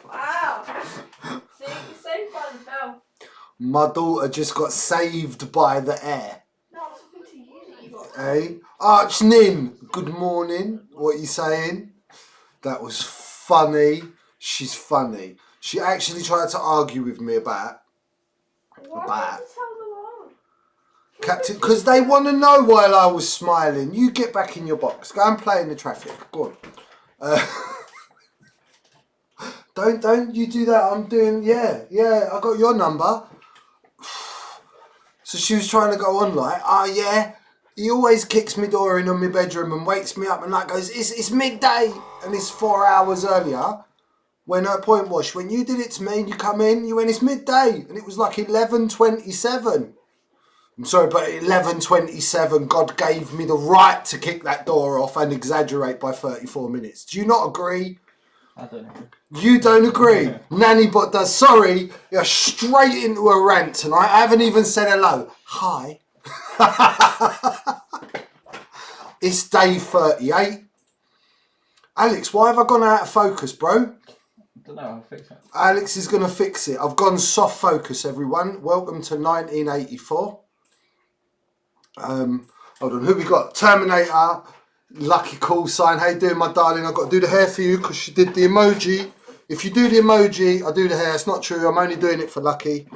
Wow. See, it's so fun, Phil. My daughter just got saved by the air. No, I'm talking to you. Hey, Archnin, good morning. What are you saying? That was funny. She's funny. She actually tried to argue with me about Why do you have to tell the world? Captain, because they want to know while I was smiling. You get back in your box. Go and play in the traffic. Go on. Don't you do that. I'm doing, yeah, I got your number. So she was trying to go on like, yeah, he always kicks me door in on my bedroom and wakes me up and like goes, it's midday. And it's 4 hours earlier. When her point was, when you did it to me and you come in, you went, it's midday. And it was like 11:27. I'm sorry, but 11:27, God gave me the right to kick that door off and exaggerate by 34 minutes. Do you not agree? I don't agree. You don't agree? Nanny Bot does. Sorry, you're straight into a rant tonight. I haven't even said hello. Hi. It's day 38. Alex, why have I gone out of focus, bro? I don't know, I'll fix it. Alex is going to fix it. I've gone soft focus, everyone. Welcome to 1984. Hold on, who we got? Terminator, Lucky Call Sign. How you doing, my darling? I've got to do the hair for you because she did the emoji. If you do the emoji, I do the hair. It's not true. I'm only doing it for Lucky.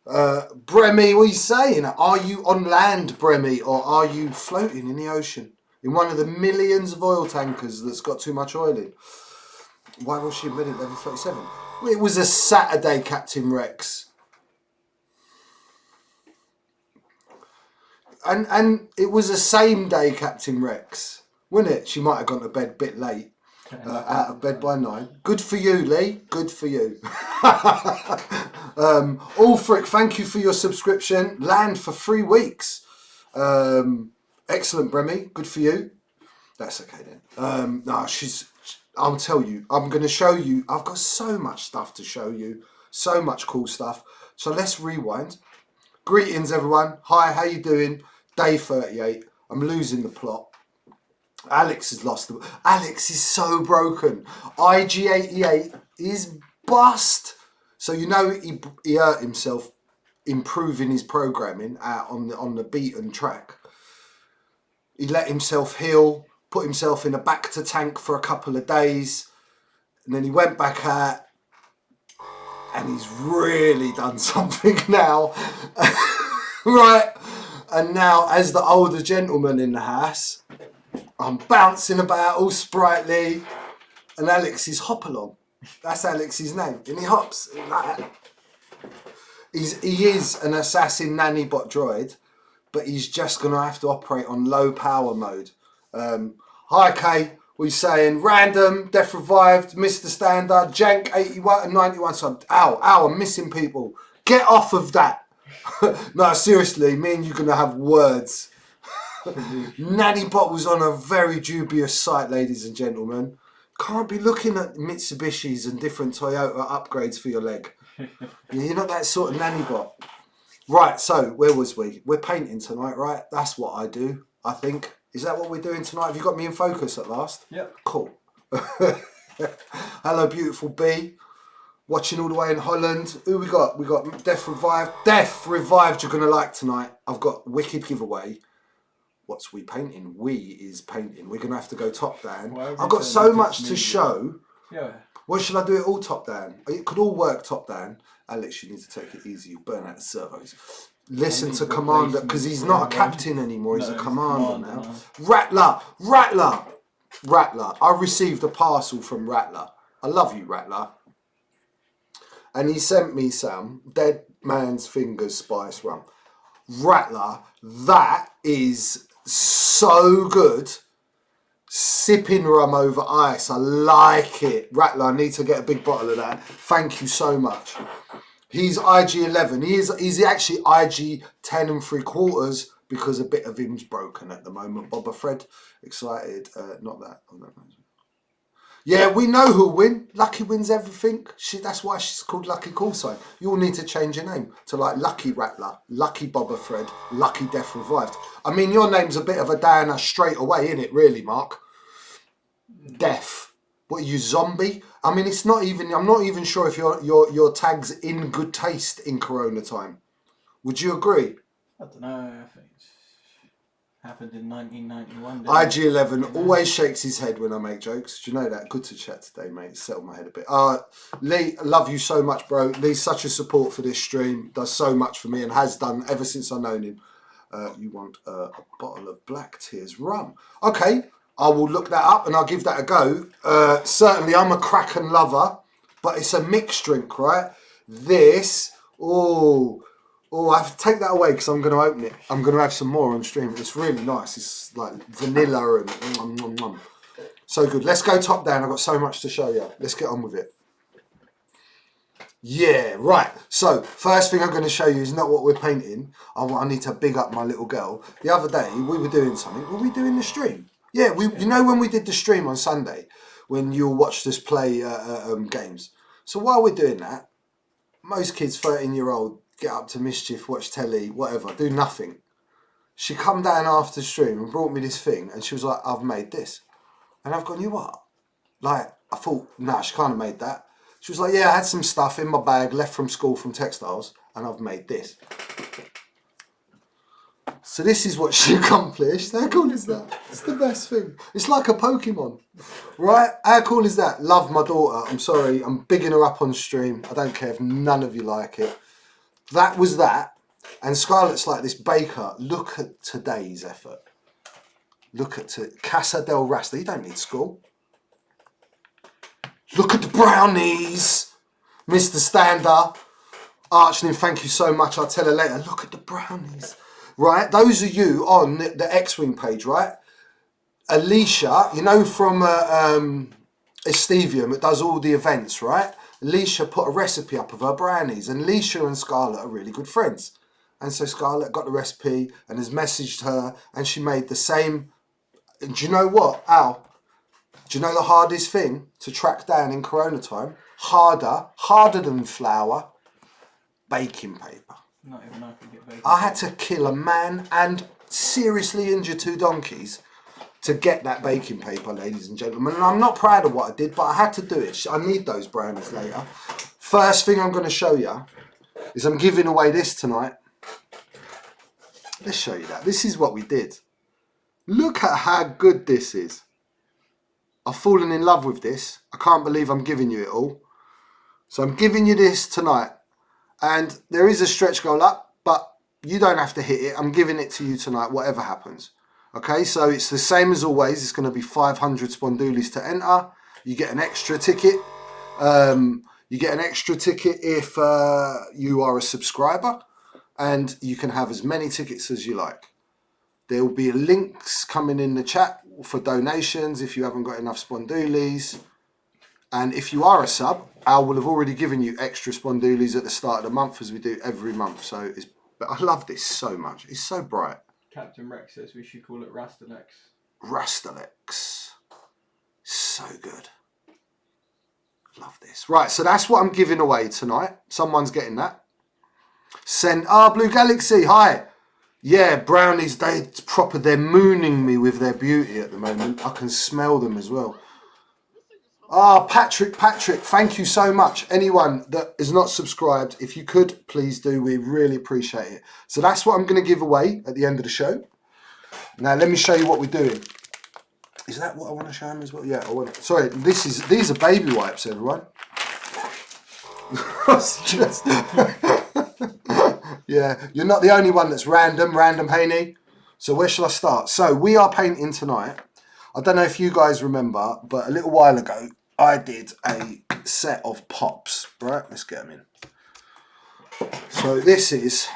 Bremy, what are you saying? Are you on land, Bremy, or are you floating in the ocean? In one of the millions of oil tankers that's got too much oil in? Why was she admitted level 37? It was a Saturday, Captain Rex. And it was a same day, Captain Rex. Wasn't it? She might have gone to bed a bit late. Out of bed by 9. Good for you, Lee. Good for you. Ulfric, thank you for your subscription. Land for 3 weeks. Excellent, Bremy. Good for you. That's okay then. No, I'll tell you. I'm going to show you. I've got so much stuff to show you. So much cool stuff. So let's rewind. Greetings, everyone. Hi, how you doing? Day 38. I'm losing the plot. Alex has lost the... Alex is so broken. IG88 is bust. So you know he hurt himself improving his programming out on the beaten track. He let himself heal, put himself in a back to tank for a couple of days, and then he went back out, and he's really done something now. Right? And now, as the older gentleman in the house, I'm bouncing about all sprightly, and Alex is hop along. That's Alex's name, and he hops like that. He is an assassin nanny bot droid, but he's just going to have to operate on low power mode. Hi Kay, what are you saying? Random, Death Revived, Mr. Standard, Jank 81 and 91. So I'm missing people. Get off of that. No, seriously, me and you're going to have words. Nanny Bot was on a very dubious site, ladies and gentlemen. Can't be looking at Mitsubishis and different Toyota upgrades for your leg. You're not that sort of Nanny Bot. Right, so where was we? We're painting tonight, right? That's what I do, I think. Is that what we're doing tonight? Have you got me in focus at last? Yep. Cool. Hello, beautiful B. Watching all the way in Holland. Who we got? We got Death Revived. Death Revived you're going to like tonight. I've got wicked giveaway. What's we painting? We is painting. We're going to have to go top down. I've got so much to show. Yeah. What should I do it all top down? It could all work top down. Alex, you need to take it easy. You burn out the servos. Listen to Commander, because he's not a captain anymore. He's a commander now. Rattler. I received a parcel from Rattler. I love you, Rattler. And he sent me some Dead Man's Fingers spice rum. Rattler, that is so good. Sipping rum over ice. I like it. Rattler, I need to get a big bottle of that. Thank you so much. He's IG11. He's actually IG 10 3/4 because a bit of him's broken at the moment. Boba Fred, excited. Not that. Oh, no. Yeah, we know who'll win. Lucky wins everything. That's why she's called Lucky Call Sign. You all need to change your name to like Lucky Rattler, Lucky Boba Fred, Lucky Death Revived. I mean, your name's a bit of a downer straight away, isn't it, really, Mark? Death. What are you, zombie? I mean, it's not even. I'm not even sure if your tag's in good taste in Corona time. Would you agree? I don't know. I think it's happened in 1991. IG11 always shakes his head when I make jokes. Do you know that? Good to chat today, mate. Settle my head a bit. Lee, I love you so much, bro. Lee's such a support for this stream. Does so much for me and has done ever since I've known him. You want a bottle of Black Tears rum? Okay, I will look that up and I'll give that a go. Certainly, I'm a Kraken lover, but it's a mixed drink, right? This, I have to take that away because I'm going to open it. I'm going to have some more on stream. It's really nice. It's like vanilla and so good. Let's go top down. I've got so much to show you. Let's get on with it. Yeah, right. So, first thing I'm going to show you is not what we're painting. I need to big up my little girl. The other day, we were doing something. Were we doing the stream? Yeah, you know when we did the stream on Sunday, when you watched us play games. So while we're doing that, most kids, 13-year-old, get up to mischief, watch telly, whatever, do nothing. She come down after the stream and brought me this thing, and she was like, I've made this. And I've gone, you what? Like, I thought, nah, she can't have made that. She was like, yeah, I had some stuff in my bag, left from school from textiles, and I've made this. So this is what she accomplished. How cool is that? It's the best thing. It's like a Pokemon, right? How cool is that? Love my daughter. I'm sorry, I'm bigging her up on stream. I don't care if none of you like it. That was that. And Scarlett's like this baker. Look at today's effort. Look at Casa del Rasta. You don't need school. Look at the brownies. Mr. Stander. Archling, thank you so much. I'll tell her later. Look at the brownies. Right? Those are you on the X-Wing page, right? Alicia, you know from Estevium, it does all the events, right? Alicia put a recipe up of her brownies, and Alicia and Scarlett are really good friends. And so Scarlett got the recipe and has messaged her, and she made the same. And do you know what, Al? Do you know the hardest thing to track down in Corona time? Harder than flour, baking paper. Not even I can get baking. I had to kill a man and seriously injure 2 donkeys to get that baking paper, ladies and gentlemen. And I'm not proud of what I did, but I had to do it. I need those brownies later. First thing I'm going to show you is I'm giving away this tonight. Let's show you that. This is what we did. Look at how good this is. I've fallen in love with this. I can't believe I'm giving you it all. So I'm giving you this tonight. And there is a stretch goal up, but you don't have to hit it. I'm giving it to you tonight, whatever happens. Okay, so it's the same as always. It's going to be 500 spondoolies to enter. You get an extra ticket. You get an extra ticket if you are a subscriber. And you can have as many tickets as you like. There will be links coming in the chat for donations if you haven't got enough spondoolies. And if you are a sub, Al will have already given you extra spondoolies at the start of the month, as we do every month. So, but I love this so much. It's so bright. Captain Rex says we should call it Rastalex. Rastalex. So good. Love this. Right, so that's what I'm giving away tonight. Someone's getting that. Send Blue Galaxy. Hi. Yeah, brownies, they're mooning me with their beauty at the moment. I can smell them as well. Patrick, thank you so much. Anyone that is not subscribed, if you could, please do. We really appreciate it. So that's what I'm going to give away at the end of the show. Now, let me show you what we're doing. Is that what I want to show them as well? Yeah, I want. Sorry, these are baby wipes, everyone. Yeah, you're not the only one that's random Haney. So where shall I start? So we are painting tonight. I don't know if you guys remember, but a little while ago, I did a set of pops, right? Let's get them in. So this is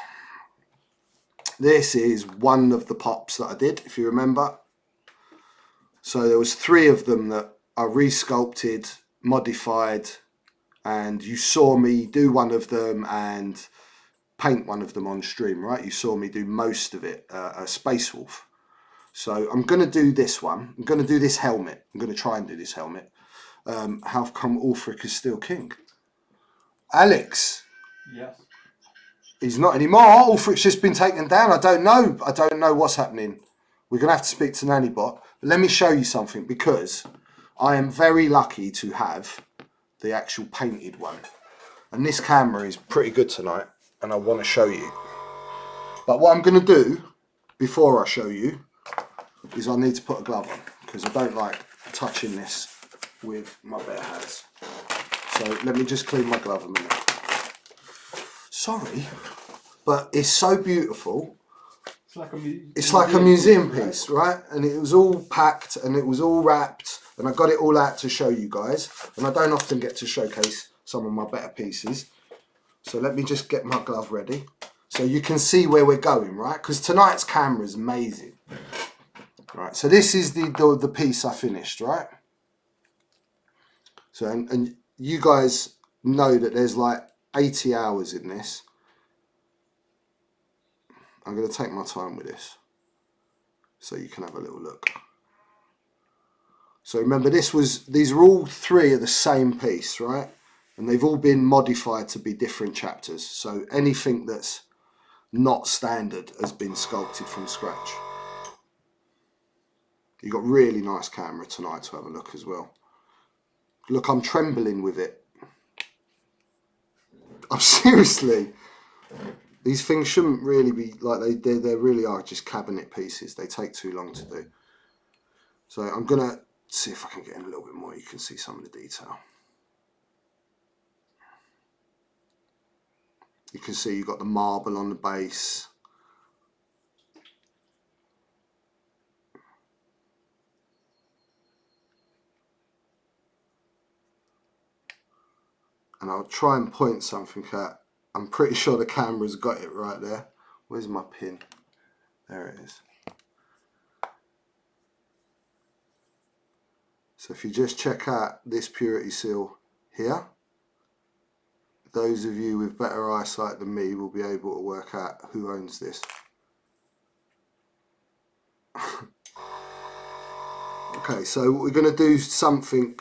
one of the pops that I did, if you remember. So there was 3 of them that I resculpted, modified, and you saw me do one of them and paint one of them on stream, right? You saw me do most of it, a Space Wolf. So I'm going to do this one. I'm going to do this helmet. I'm going to try and do this helmet. How come Ulfric is still king? Alex. Yes. He's not anymore. Ulfric's just been taken down. I don't know what's happening. We're going to have to speak to Nannybot. But let me show you something, because I am very lucky to have the actual painted one. And this camera is pretty good tonight, and I want to show you. But what I'm going to do, before I show you, is I need to put a glove on, because I don't like touching this with my bare hands. So let me just clean my glove a minute. Sorry, but it's so beautiful. It's like a museum piece, right? And it was all packed and it was all wrapped, and I got it all out to show you guys. And I don't often get to showcase some of my better pieces. So let me just get my glove ready so you can see where we're going, right? Because tonight's camera is amazing. Right, so this is the piece I finished, right? So and you guys know that there's like 80 hours in this. I'm going to take my time with this so you can have a little look. So remember, these are all three of the same piece, right? And they've all been modified to be different chapters. So anything that's not standard has been sculpted from scratch. You've got really nice camera tonight to have a look as well. Look, I'm trembling with it. I'm seriously. These things shouldn't really be like they really are just cabinet pieces. They take too long to do. So I'm gonna see if I can get in a little bit more. You can see some of the detail. You can see you've got the marble on the base. And I'll try and point something at. I'm pretty sure the camera's got it right there. Where's my pin? There it is. So if you just check out this purity seal here, those of you with better eyesight than me will be able to work out who owns this. Okay, so we're going to do something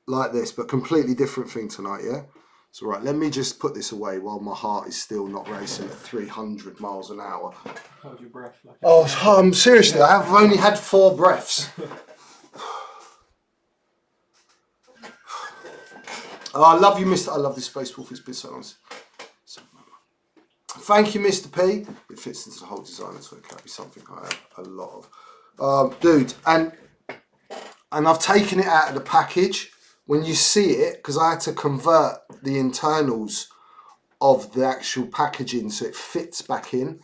like this, but completely different thing tonight, yeah? So right, let me just put this away while my heart is still not racing at 300 miles an hour. Hold your breath. Like Oh, seriously, I've only had 4 breaths. Oh, I love you, Mr. I love this Space Wolf. It's been so long. Thank you, Mr. P. It fits into the whole design, so it can be something I have a lot of. Dude, and I've taken it out of the package. When you see it, because I had to convert the internals of the actual packaging so it fits back in.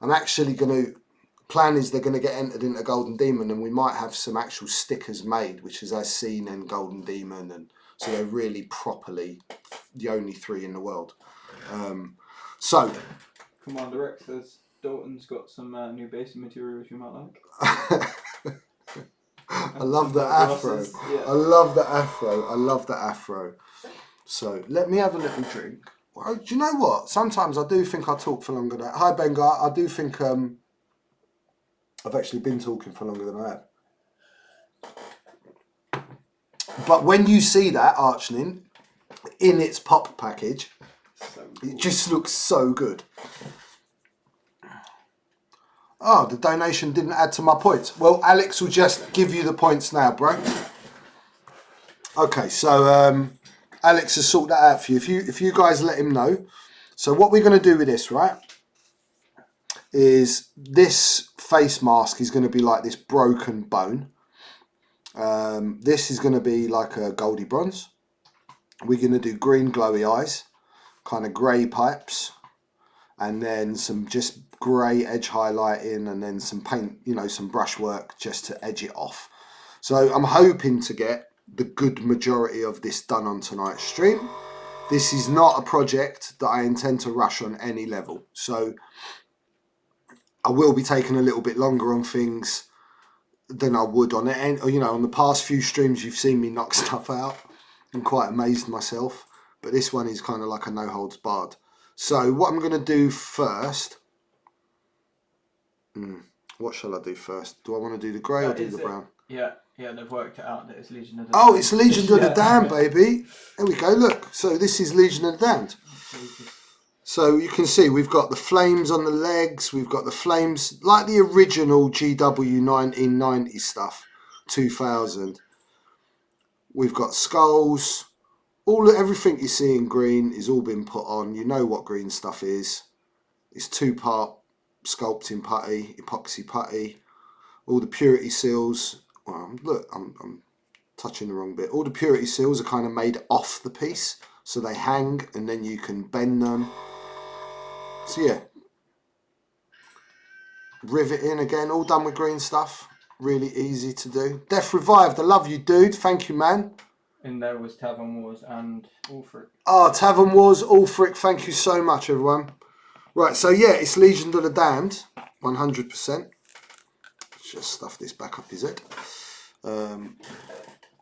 I'm actually going to, plan is they're going to get entered into Golden Demon, and we might have some actual stickers made, which is as seen in Golden Demon, and so they're really properly the only 3 in the world. So, Commander Rex says Dalton's got some new basic materials you might like. I love the afro. Yeah. I love the afro. I love the afro. So let me have a little drink. Well, do you know what? Sometimes I do think I talk for longer than. Hi Benga. I do think I've actually been talking for longer than I have. But when you see that Archnin in its pop package, so cool. It just looks so good. Oh, the donation didn't add to my points. Well, Alex will just give you the points now, bro. Okay, so Alex has sorted that out for you. If you guys let him know. So what we're going to do with this, right, is this face mask is going to be like this broken bone. This is going to be like a goldy bronze. We're going to do green glowy eyes, kind of grey pipes, and then some just grey edge highlighting, and then some paint, you know, some brush work just to edge it off. So I'm hoping to get the good majority of this done on tonight's stream. This is not a project that I intend to rush on any level. So I will be taking a little bit longer on things than I would on it. And, you know, on the past few streams, you've seen me knock stuff out. I'm quite amazed myself. But this one is kind of like a no holds barred. So what I'm going to do first, what shall I do first? Do I want to do the grey or do the brown? Yeah, they've worked it out that it's Legion of the Damned. Oh, it's Legion of the Damned, baby. There we go, look. So this is Legion of the Damned. So you can see we've got the flames on the legs, we've got the flames, like the original GW 1990 stuff, 2000. We've got skulls. Everything you see in green is all been put on. You know what green stuff is. It's 2-part sculpting putty, epoxy putty. All the purity seals. Well, look, I'm touching the wrong bit. All the purity seals are kind of made off the piece, so they hang, and then you can bend them. So yeah, riveting again, all done with green stuff. Really easy to do. Death Revived, I love you, dude. Thank you, man. And there was Tavern Wars and Warcry. Oh, Tavern Wars, Ulfric, thank you so much, everyone. Right, so yeah, it's Legion of the Damned, 100%. Just stuff this back up his head.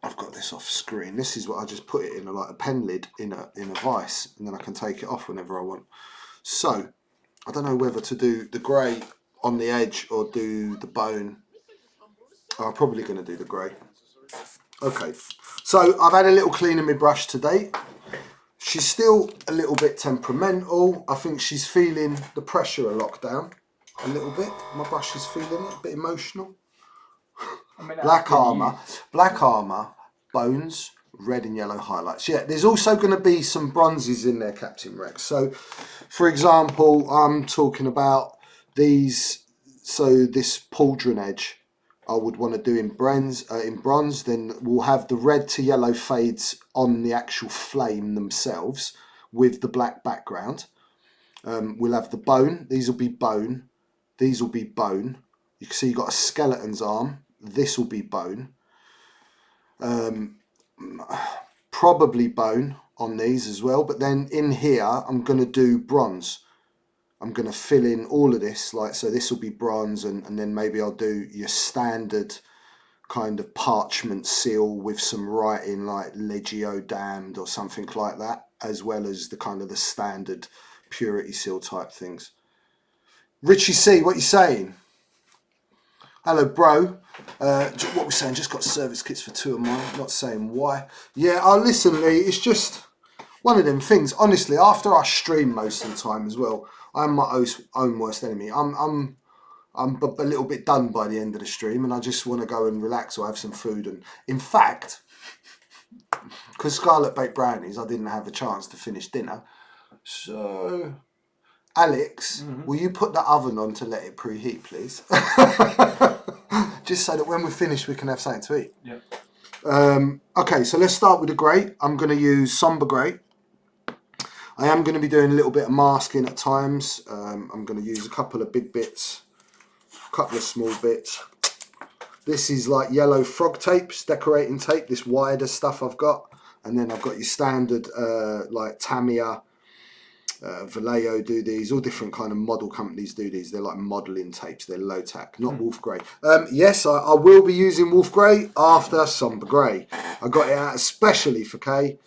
I've got this off screen. This is what I just put it in, like a pen lid in a vice, and then I can take it off whenever I want. So, I don't know whether to do the grey on the edge or do the bone. I'm probably going to do the grey. Okay, so I've had a little clean of my brush today. She's still a little bit temperamental. I think she's feeling the pressure of lockdown a little bit. My brush is feeling it, a bit emotional. I mean, Black armour, bones, red and yellow highlights. Yeah, there's also going to be some bronzes in there, Captain Rex. So, for example, I'm talking about these. So this pauldron edge, I would want to do in bronze. Then we'll have the red to yellow fades on the actual flame themselves with the black background. We'll have the bone. These will be bone. These will be bone. You can see you've got a skeleton's arm. This will be bone. Probably bone on these as well. But then in here, I'm going to do bronze. I'm going to fill in all of this. So this will be bronze, and then maybe I'll do your standard kind of parchment seal with some writing like Legio Damned or something like that, as well as the kind of the standard purity seal type things. Richie C, what you saying? Hello, bro. What we're saying, just got service kits for 2 of mine. Not saying why. Yeah, listen, Lee, it's just one of them things. Honestly, after I stream most of the time as well, I'm my own worst enemy. I'm a little bit done by the end of the stream, and I just want to go and relax or have some food. And in fact, because Scarlet baked brownies, I didn't have a chance to finish dinner. So, Alex, will you put the oven on to let it preheat, please? Just so that when we're finished, we can have something to eat. Yeah. Okay, so let's start with the grey. I'm going to use Somber Grey. I am going to be doing a little bit of masking at times. I'm going to use a couple of big bits, a couple of small bits. This is like yellow frog tapes, decorating tape, this wider stuff I've got. And then I've got your standard like Tamiya, Vallejo do these, all different kind of model companies do these. They're like modelling tapes, they're low tack, not Wolf Grey. Yes, I will be using Wolf Grey after Somber Grey. I got it out especially for Kay.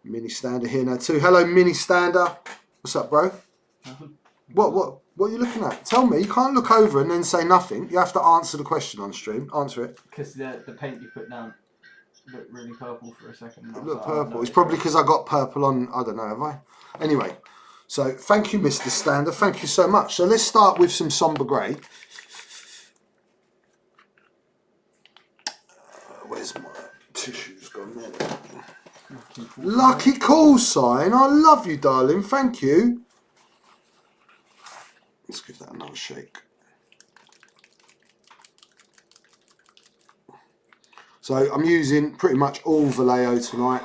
Mini Stander here now too. Hello, Mini Stander. What's up, bro? What are you looking at? Tell me. You can't look over and then say nothing. You have to answer the question on stream. Answer it. Because the paint you put down looked really purple for a second. It looked purple. It's probably because I got purple on. I don't know, have I? Anyway, so thank you, Mr. Stander. Thank you so much. So let's start with some Somber Grey. Where's my tissues gone there? Lucky call sign. I love you, darling. Thank you. Let's give that another shake. So I'm using pretty much all Vallejo tonight.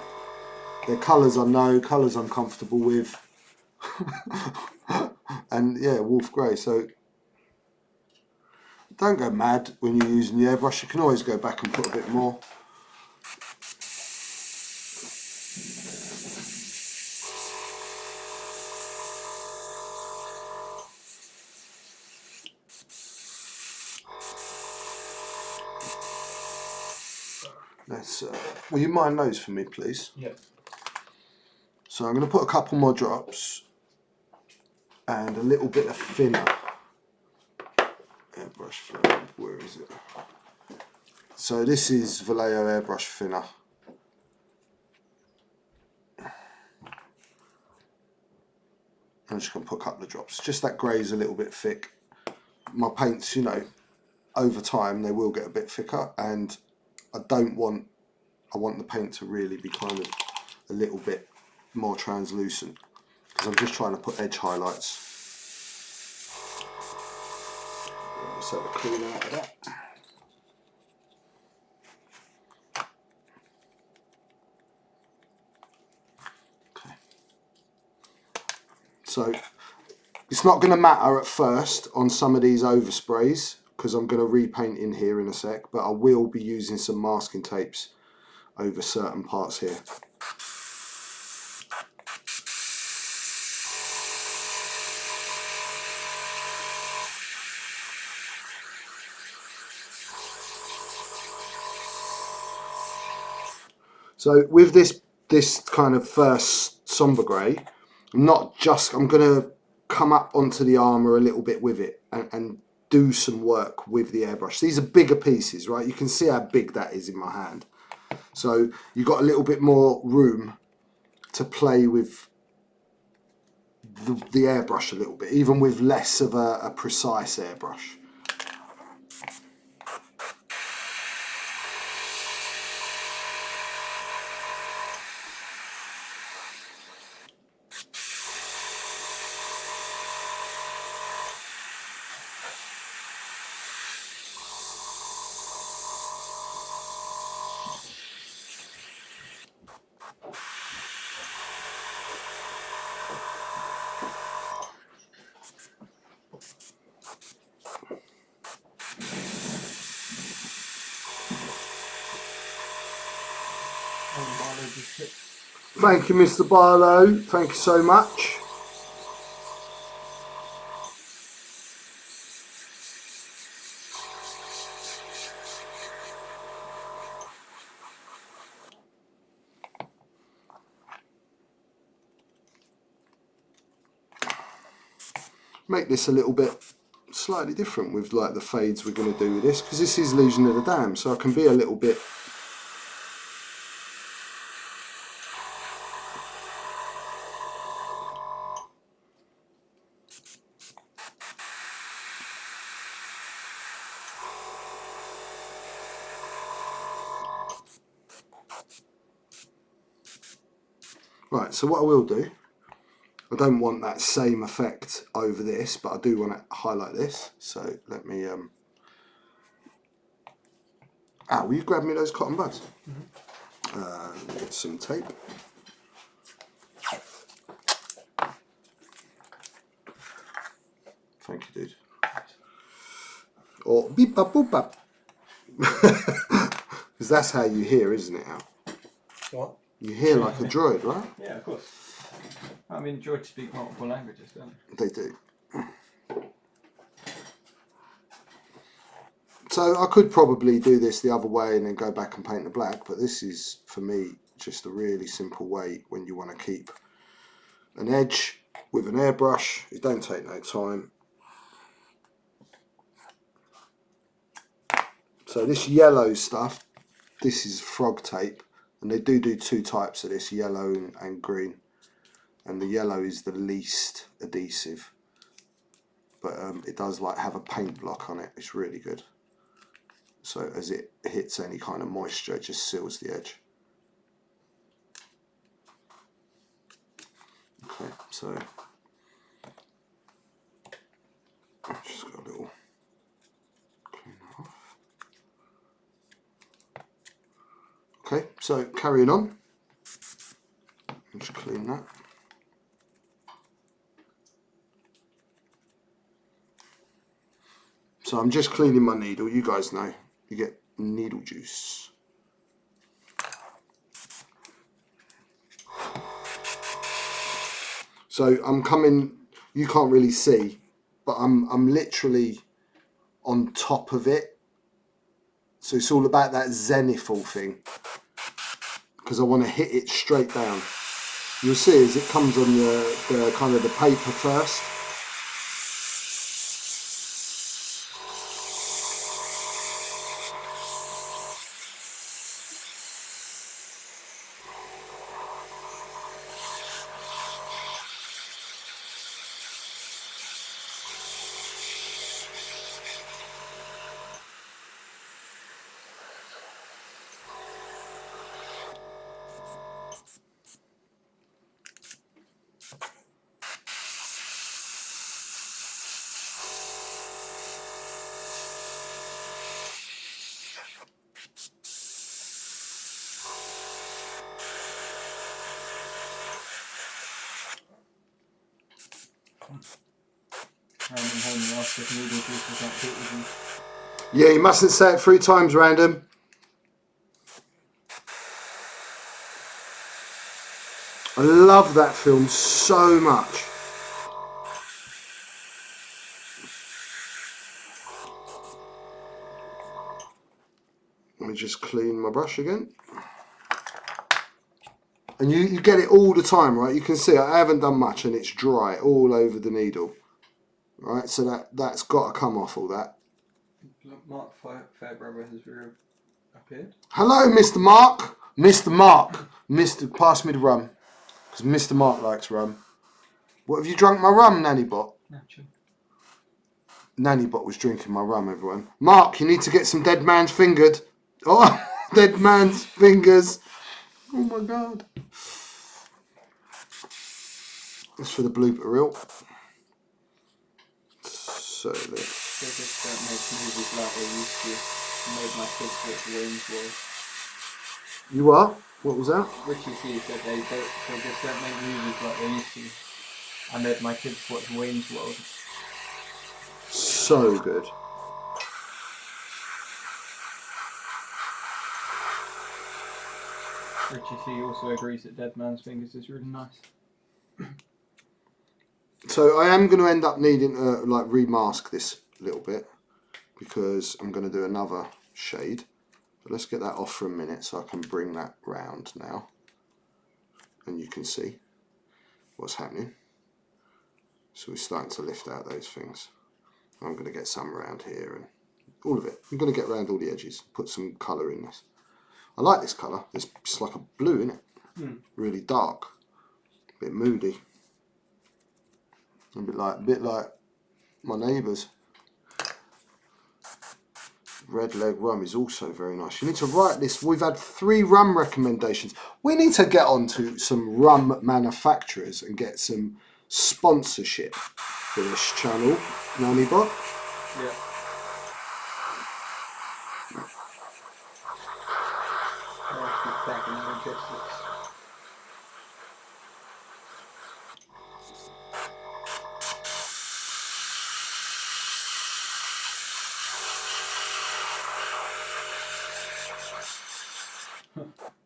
They're colours I know, colours I'm comfortable with. And yeah, Wolf Grey. So don't go mad when you're using the airbrush. You can always go back and put a bit more. Let's, will you mind those for me, please? Yeah. So I'm going to put a couple more drops and a little bit of thinner. Airbrush thinner, where is it? So this is Vallejo airbrush thinner. I'm just going to put a couple of drops. Just that grey's a little bit thick. My paints, you know, over time they will get a bit thicker, and I don't want I want the paint to really be kind of a little bit more translucent, because I'm just trying to put edge highlights. Let's have a clean out of that. Okay. So it's not going to matter at first on some of these oversprays, because I'm going to repaint in here in a sec, but I will be using some masking tapes over certain parts here. So with this kind of first somber grey, I'm going to come up onto the armour a little bit with it and do some work with the airbrush. These are bigger pieces, right? You can see how big that is in my hand. So you've got a little bit more room to play with the airbrush a little bit, even with less of a precise airbrush. Thank you, Mr. Barlow. Thank you so much. Make this a little bit slightly different with like the fades we're going to do with this, because this is Legion of the Damned, so I can be a little bit right. So what I will do, I don't want that same effect over this, but I do want to highlight this. So let me will you grab me those cotton buds? Get some tape. Thank you, dude. Or beep bop boop bop. Because that's how you hear, isn't it, Al? What? You hear like a droid, right? Yeah, of course. I mean, droids speak multiple languages, don't They do. So I could probably do this the other way and then go back and paint the black, but this is, for me, just a really simple way when you want to keep an edge with an airbrush. It don't take no time. So this yellow stuff, this is frog tape, and they do two types of this, yellow and green, and the yellow is the least adhesive, but it does like have a paint block on it. It's really good. So as it hits any kind of moisture, it just seals the edge. Okay, so I've just got a little clean that off. Okay, so carrying on, just clean that. So I'm just cleaning my needle. You guys know you get needle juice. So I'm coming, you can't really see, but I'm literally on top of it. So it's all about that zenithal thing, because I want to hit it straight down. You'll see as it comes on the kind of the paper first. Random home after needle juices that bit with you. Yeah, you mustn't say it 3 times, Random. I love that film so much. Let me just clean my brush again. And you get it all the time, right? You can see I haven't done much and it's dry all over the needle. Right, so that's got to come off all that. Mark Fairbrother has reappeared. Hello, Mr. Mark. Mr. Mark. Pass me the rum. Because Mr. Mark likes rum. What, have you drunk my rum, Nannybot? Naturally. Nannybot was drinking my rum, everyone. Mark, you need to get some dead man's fingered. Oh, dead man's fingers. Oh my God. That's for the blooper reel. So there. They just don't make movies like they used to. Made my kids watch Wayne's World. You are? What was that? Richie C said they just don't make movies like they used to. I made my kids watch Wayne's World. So good. Richie C also agrees that Dead Man's Fingers is really nice. So I am going to end up needing to like remask this a little bit because I'm going to do another shade. But let's get that off for a minute so I can bring that round now. And you can see what's happening. So we're starting to lift out those things. I'm going to get some around here and all of it. I'm going to get around all the edges, put some colour in this. I like this colour. It's like a blue, isn't it? Really dark, a bit moody. A bit like my neighbours. Red leg rum is also very nice. You need to write this. We've had 3 rum recommendations. We need to get on to some rum manufacturers and get some sponsorship for this channel, Nannybot. Yeah.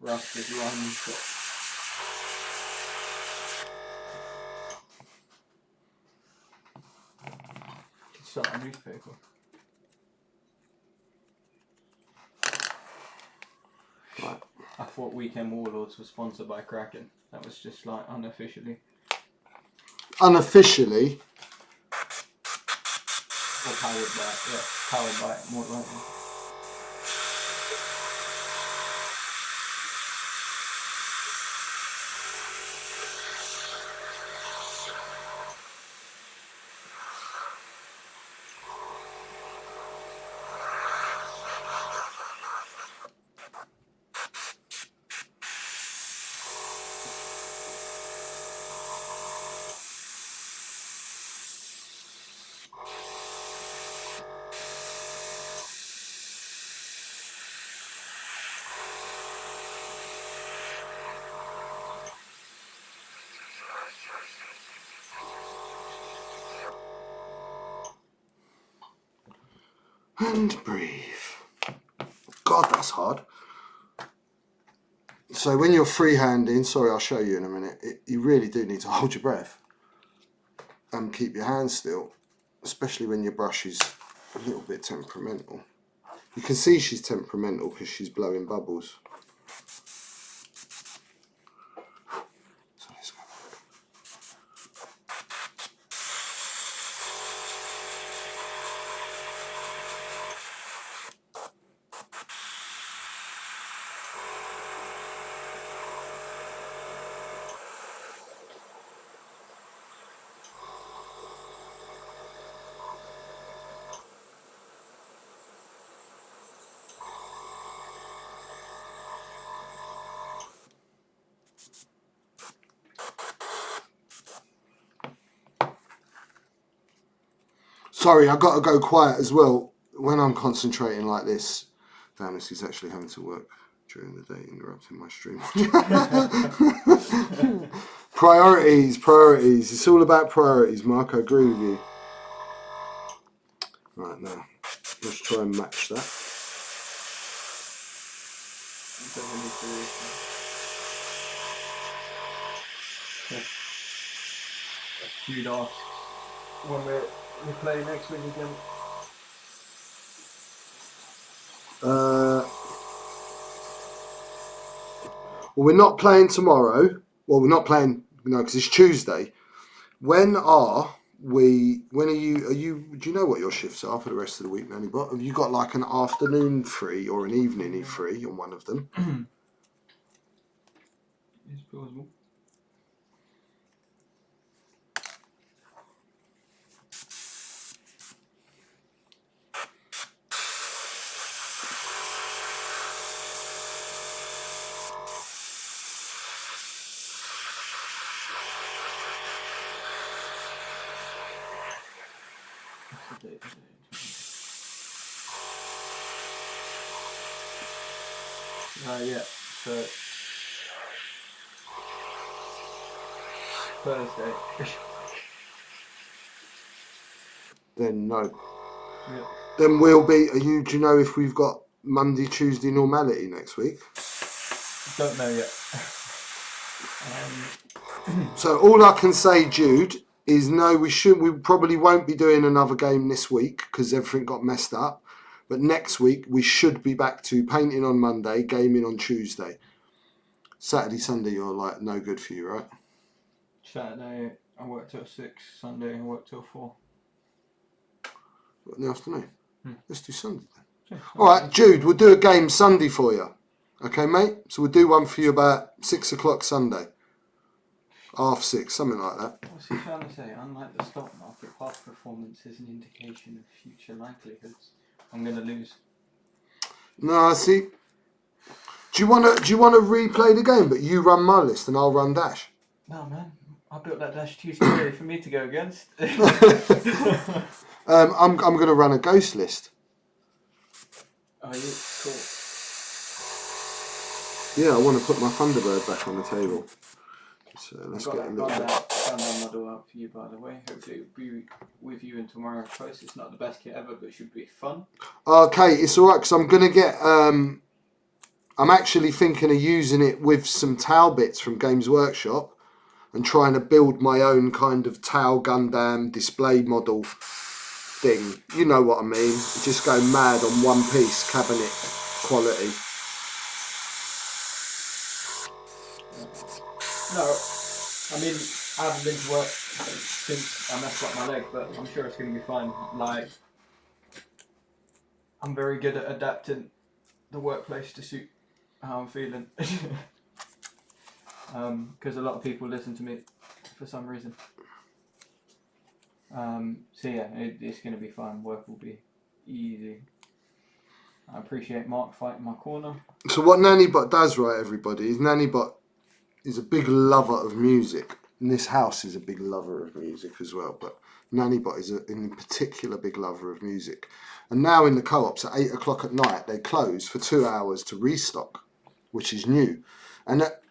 Rasta's run. Start a newspaper. Right. I thought Weekend Warlords was sponsored by Kraken. That was just like unofficially. Unofficially? Or powered by it, yeah. Powered by it, more likely. And breathe. God, that's hard. So when you're freehanding, sorry, I'll show you in a minute, you really do need to hold your breath and keep your hands still, especially when your brush is a little bit temperamental. You can see she's temperamental because she's blowing bubbles. So let's go. Sorry, I've got to go quiet as well when I'm concentrating like this. Damn, this is actually having to work during the day, interrupting my stream. Priorities. It's all about priorities, Mark. I agree with you. Right, now, let's try and match that. Jude asks when we play next week again. Well, we're not playing tomorrow. Well, we're not playing, because it's Tuesday. When are you, do you know what your shifts are for the rest of the week, Nannybot? Have you got like an afternoon free or an evening free on one of them? It's plausible. Yeah, so Thursday. Then no. Yeah. Then we'll be. Do you know if we've got Monday, Tuesday normality next week? Don't know yet. So all I can say, Jude, is no. We probably won't be doing another game this week because everything got messed up. But next week we should be back to painting on Monday, gaming on Tuesday. Saturday, Sunday, you're like no good for you, right? Saturday I work till 6. Sunday I work till 4. What, in the afternoon? Let's do Sunday then. Yeah, all right, Jude, we'll do a game Sunday for you. Okay, mate? So we'll do one for you about 6 o'clock Sunday. 6:30, something like that. What's he trying to say? Unlike the stock market, past performance is an indication of future likelihoods. I'm going to lose. No, see. Do you want to replay the game, but you run my list and I'll run Dash? No, man. I built that Dash too scary for me to go against. I'm going to run a ghost list. Oh, you? Cool. Yeah, I want to put my Thunderbird back on the table. So let's get a little bit. Gundam model out for you, by the way. Hopefully it'll be with you in tomorrow's post. It's not the best kit ever, but it should be fun. Okay, it's alright because I'm going to get... I'm actually thinking of using it with some Tau bits from Games Workshop and trying to build my own kind of Tau Gundam display model thing. You know what I mean? Just go mad on one piece cabinet quality. No, I mean, I haven't been to work since I messed up my leg, but I'm sure it's going to be fine. Like, I'm very good at adapting the workplace to suit how I'm feeling. Because a lot of people listen to me for some reason. So yeah, it's going to be fine. Work will be easy. I appreciate Mark fighting my corner. So what Nannybot does, right, everybody, is Nannybot is a big lover of music. And this house is a big lover of music as well. But Nannybot is in particular big lover of music. And now in the co-ops at 8 o'clock at night, they close for 2 hours to restock, which is new. And at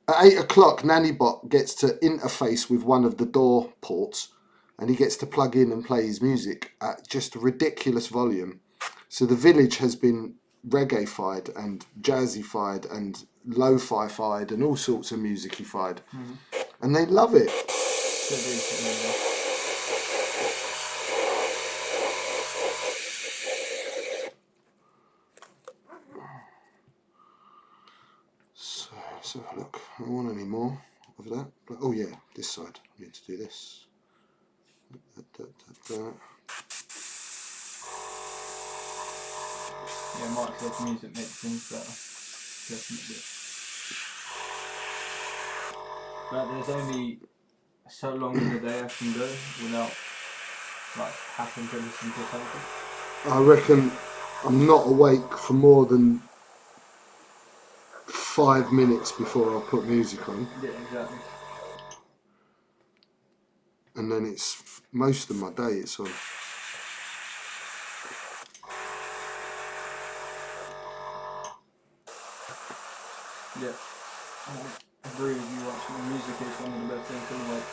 8 o'clock, Nannybot gets to interface with one of the door ports and he gets to plug in and play his music at just a ridiculous volume. So the village has been reggae-fied and jazzy-fied and lo-fi-fied and all sorts of music-ified. And they love it. So let's have a look. I don't want any more of that. But, oh yeah, this side. I need to do this. Yeah, Mark says music makes things better. Definitely. But there's only so long in the day I can go without having to listen to something. I reckon I'm not awake for more than 5 minutes before I put music on. Yeah, exactly. And then it's most of my day it's on. Yeah. I agree with you. Actually, music is one of the best things in the world.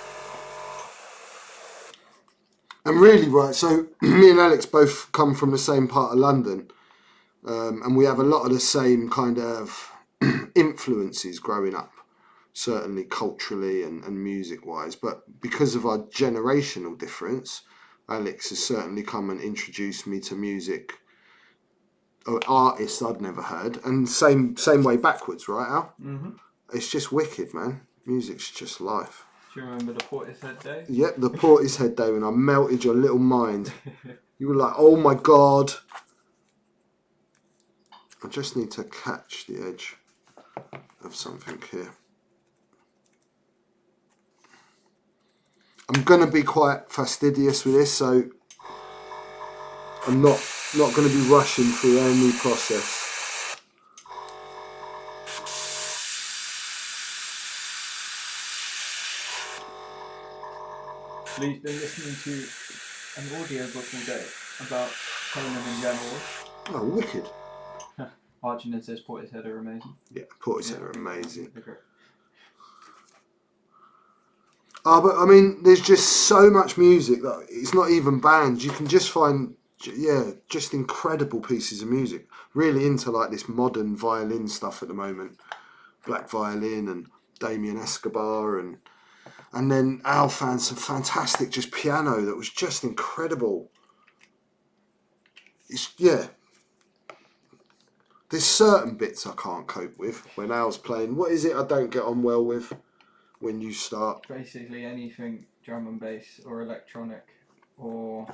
And really, right, so me and Alex both come from the same part of London, and we have a lot of the same kind of influences growing up, certainly culturally and music-wise. But because of our generational difference, Alex has certainly come and introduced me to music or artists I'd never heard, and same way backwards, right, Al? Mm-hmm. It's just wicked, man. Music's just life. Do you remember the Portishead days? Yep, the Portishead day when I melted your little mind. You were like, oh my god. I just need to catch the edge of something here. I'm going to be quite fastidious with this, so I'm not going to be rushing through any process. Lee's been listening to an audiobook all day about Conan and general. Oh, wicked. Archie says Portishead are amazing. Yeah, Portishead are amazing. They're great. Oh, but I mean, there's just so much music that it's not even bands. You can just find, just incredible pieces of music. Really into like this modern violin stuff at the moment. Black violin and Damien Escobar and then Al found some fantastic just piano that was just incredible. There's certain bits I can't cope with when Al's playing. What is it I don't get on well with when you start? Basically anything drum and bass or electronic or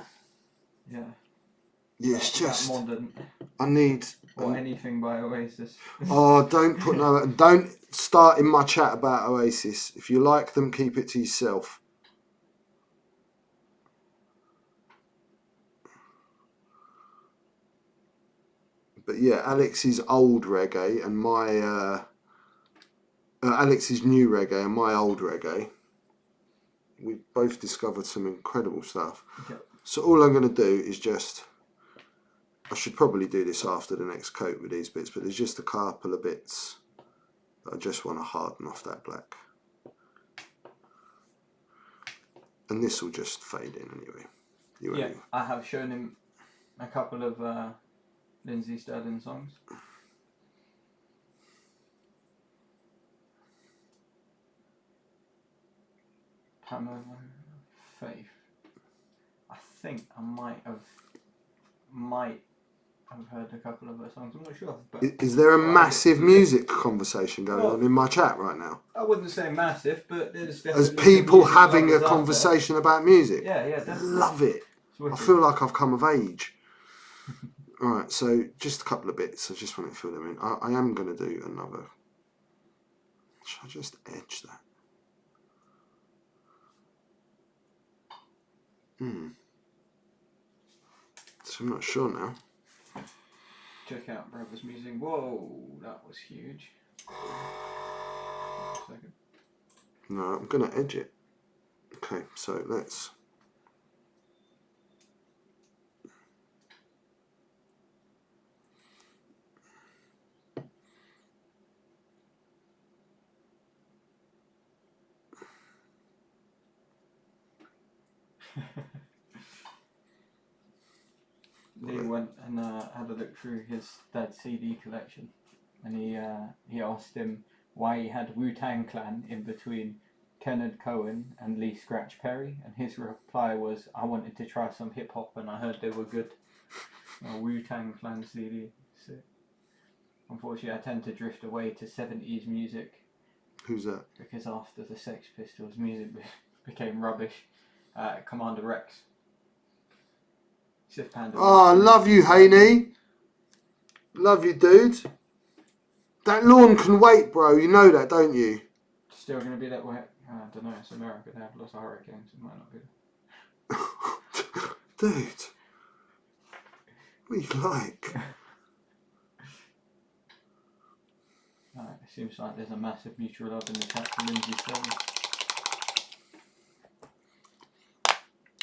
it's just modern. Or anything by Oasis. Oh, don't start in my chat about Oasis. If you like them, keep it to yourself. But yeah, Alex's old reggae and my Alex's new reggae and my old reggae. We've both discovered some incredible stuff. Okay. So all I'm going to do is I should probably do this after the next coat with these bits, but there's just a couple of bits that I just want to harden off that black. And this will just fade in anyway. I have shown him a couple of Lindsay Sterling songs. Pamela Faith. I think I might have heard a couple of her songs. I'm not sure. But is there a massive music conversation going on in my chat right now? I wouldn't say massive, but there's definitely as people having a lovers conversation about music. Yeah, definitely. Love it. I feel like I've come of age. Alright, so just a couple of bits. I just want to fill them in. I am going to do another. Should I just edge that? So I'm not sure now. Check out Brothers Music. Whoa, that was huge. Second. No, I'm going to edge it. Okay, so let's... Lee went and had a look through his dad's CD collection, and he asked him why he had Wu-Tang Clan in between Kenneth Cohen and Lee Scratch Perry, and his reply was, I wanted to try some hip hop and I heard they were good. Wu-Tang Clan CD. So, unfortunately, I tend to drift away to 70s music. Who's that? Because after the Sex Pistols, music became rubbish. Commander Rex. Oh, I love you, Haney. Love you, dude. That lawn can wait, bro. You know that, don't you? Still going to be that way. I don't know. It's America. They have lots of hurricanes. It might not be. Dude. What are you like? It seems like there's a massive mutual love in the chat for Lindsay Sterling.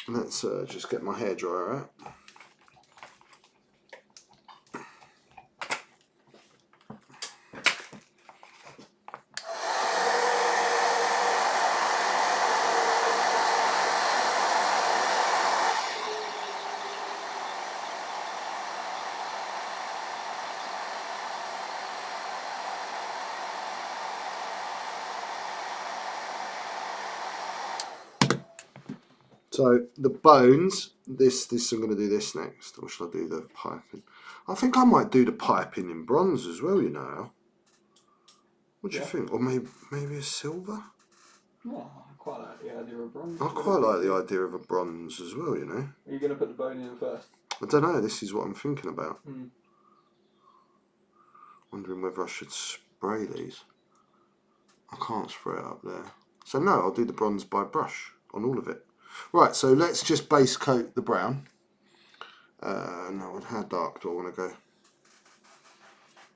Let's just get my hairdryer out. So the bones, this I'm going to do this next, or shall I do the piping? I think I might do the piping in bronze as well, you know. What do you think? Or maybe a silver? Well, I quite like the idea of bronze. I quite like the idea of a bronze as well, you know. Are you going to put the bone in first? I don't know, this is what I'm thinking about. Mm. Wondering whether I should spray these. I can't spray it up there. So no, I'll do the bronze by brush on all of it. Right, so let's just base coat the brown. No, how dark do I want to go?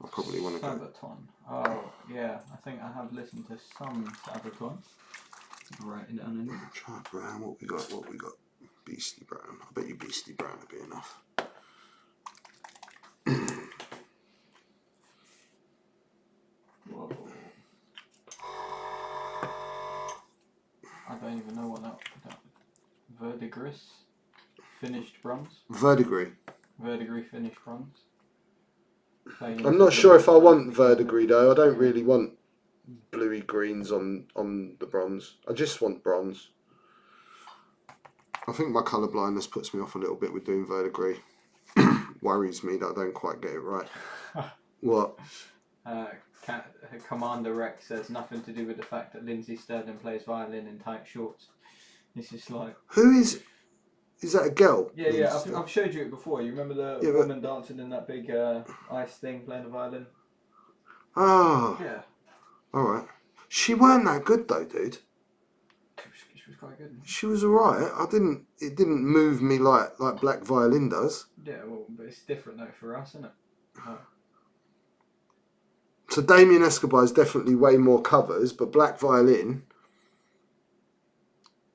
I probably want to go. Sabaton. Oh, yeah. I think I have listened to some Sabaton. Write it down in it. Try brown. What we got? Beastly brown. I bet you beastly brown would be enough. Whoa. I don't even know what that verdigris finished bronze. Verdigris Finished bronze. I'm not sure if I want verdigris though. I don't really want bluey greens on the bronze. I just want bronze. I think my colour blindness puts me off a little bit with doing verdigris. Worries me that I don't quite get it right. What? Commander Rex says nothing to do with the fact that Lindsay Sterling plays violin in tight shorts. It's just like... Who is that a girl? Yeah, I've showed you it before. You remember the woman dancing in that big ice thing playing the violin? Oh. Yeah. Alright. She weren't that good though, dude. She was quite good. She was alright. It didn't move me like black violin does. Yeah, well, but it's different though for us, isn't it? So Damien Escobar is definitely way more covers, but black violin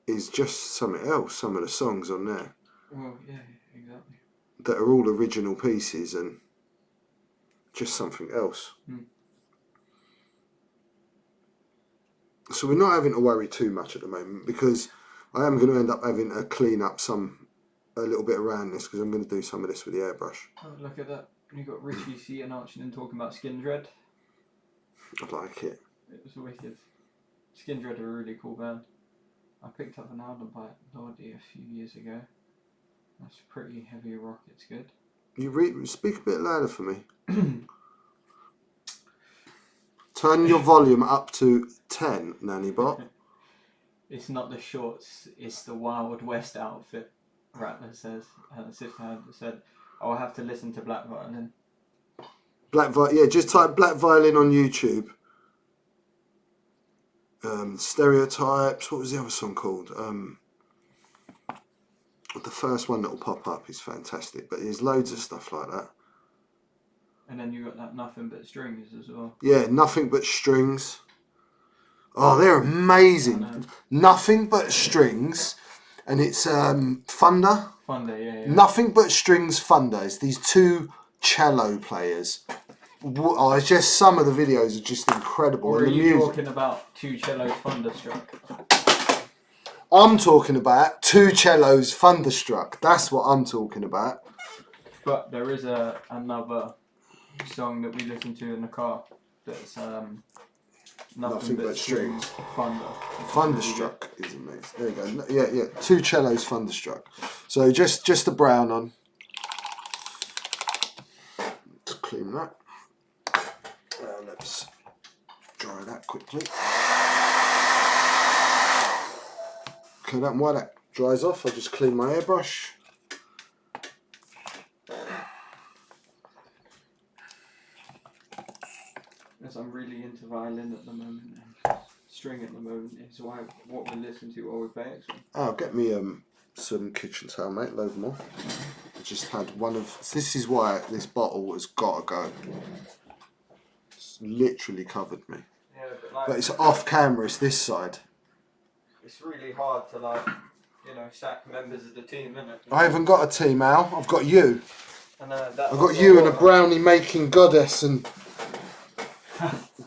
is just something else. Some of the songs on there. Well, yeah, exactly. That are all original pieces and just something else. Mm. So we're not having to worry too much at the moment because I am going to end up having to clean up a little bit around this because I'm going to do some of this with the airbrush. Oh, look at that. You got Richie C and Archie talking about Skin Dread. I like it. It was wicked. Skin Dread are a really cool band. I picked up an album by Lordy a few years ago. That's pretty heavy rock. It's good. Speak a bit louder for me. Turn your volume up to 10, Nanny Bot. It's not the shorts, it's the Wild West outfit, Rattler says. Sister said, I'll have to listen to Black Violin. Yeah, just type Black Violin on YouTube. Stereotypes. What was the other song called? The first one that will pop up is fantastic, but there's loads of stuff like that. And then you got that Nothing But Strings as well. Yeah, Nothing But Strings. Oh, they're amazing. Nothing But Strings, and it's Thunder. Thunder, yeah. Nothing But Strings, Thunder. It's these two cello players. Oh, it's just some of the videos are just incredible. Or and are the you music. talking about two cellos Thunderstruck? I'm talking about two cellos Thunderstruck. That's what I'm talking about. But there is another song that we listen to in the car that's Nothing But Strings, Thunder. Thunderstruck is amazing. There you go. Yeah. Two cellos Thunderstruck. So just the brown on. Let's clean that. Let's dry that quickly. Okay, while that dries off, I'll just clean my airbrush. As I'm really into violin at the moment and string at the moment is what we listen to while we play it. Oh, get me some kitchen towel, mate. Load more. I just had one of. This is why this bottle has got to go. It's literally covered me. Yeah, but it's off camera. It's this side. It's really hard to sack members of the team, isn't it? I haven't got a team, Al. I've got you. And, I've got you and a brownie making goddess and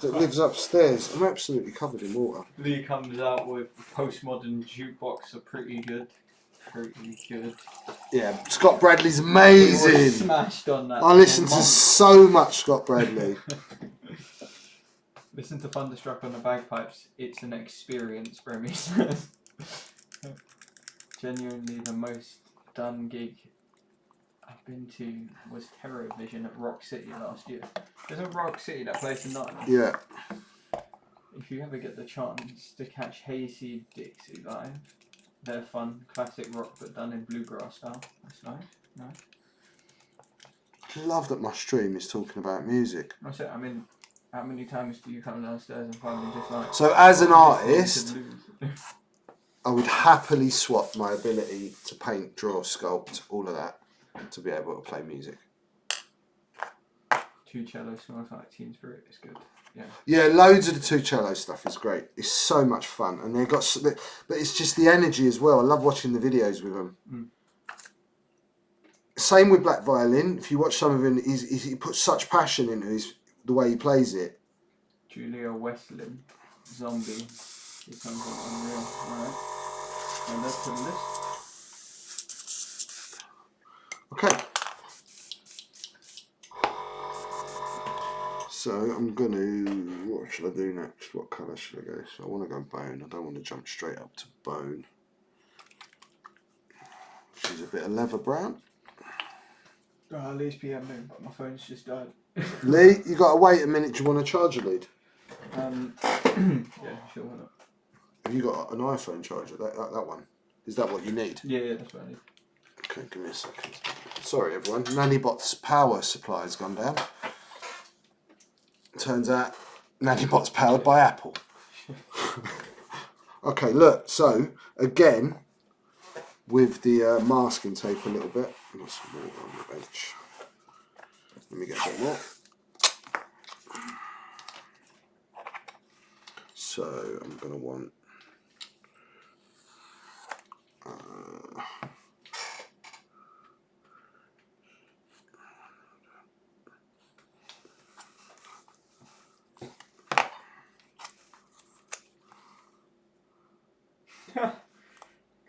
that lives upstairs. I'm absolutely covered in water. Lee comes out with postmodern jukebox are pretty good. Pretty good. Yeah, Scott Bradley's amazing. We were smashed on that. I listen to so much Scott Bradley. Listen to Thunderstruck on the bagpipes. It's an experience, Bremy says. Genuinely, the most done gig I've been to was Terror Vision at Rock City last year. There's a Rock City, that place in Nottingham. Yeah. If you ever get the chance to catch Hayseed Dixie live, they're fun, classic rock but done in bluegrass style. That's nice. I love that my stream is talking about music. That's it. I mean, how many times do you come downstairs and find me just like... So as an listening to artist, blues? I would happily swap my ability to paint, draw, sculpt, all of that, to be able to play music. Two Cello Smells Like Teen Spirit is good. Yeah. Yeah, loads of the two cello stuff is great. It's so much fun, and but it's just the energy as well. I love watching the videos with them. Mm. Same with Black Violin. If you watch some of him, he puts such passion into the way he plays it. Julia Westlin, Zombie. It comes on Unreal. Alright. And that's the list. Okay. So I'm going to, what should I do next? What colour should I go? So I want to go bone. I don't want to jump straight up to bone. She's a bit of leather brown. At least PM noon, but my phone's just died. Lee, you got to wait a minute. Do you want a charger lead? Yeah, sure, why not? Have you got an iPhone charger? That one? Is that what you need? Yeah, that's what I need. Okay, give me a second. Sorry everyone, Nannybot's power supply has gone down. Turns out Nannybot's powered by Apple. Okay, look, so again, with the masking tape a little bit, I've got some water on the bench. Let me get a bit more. So I'm going to want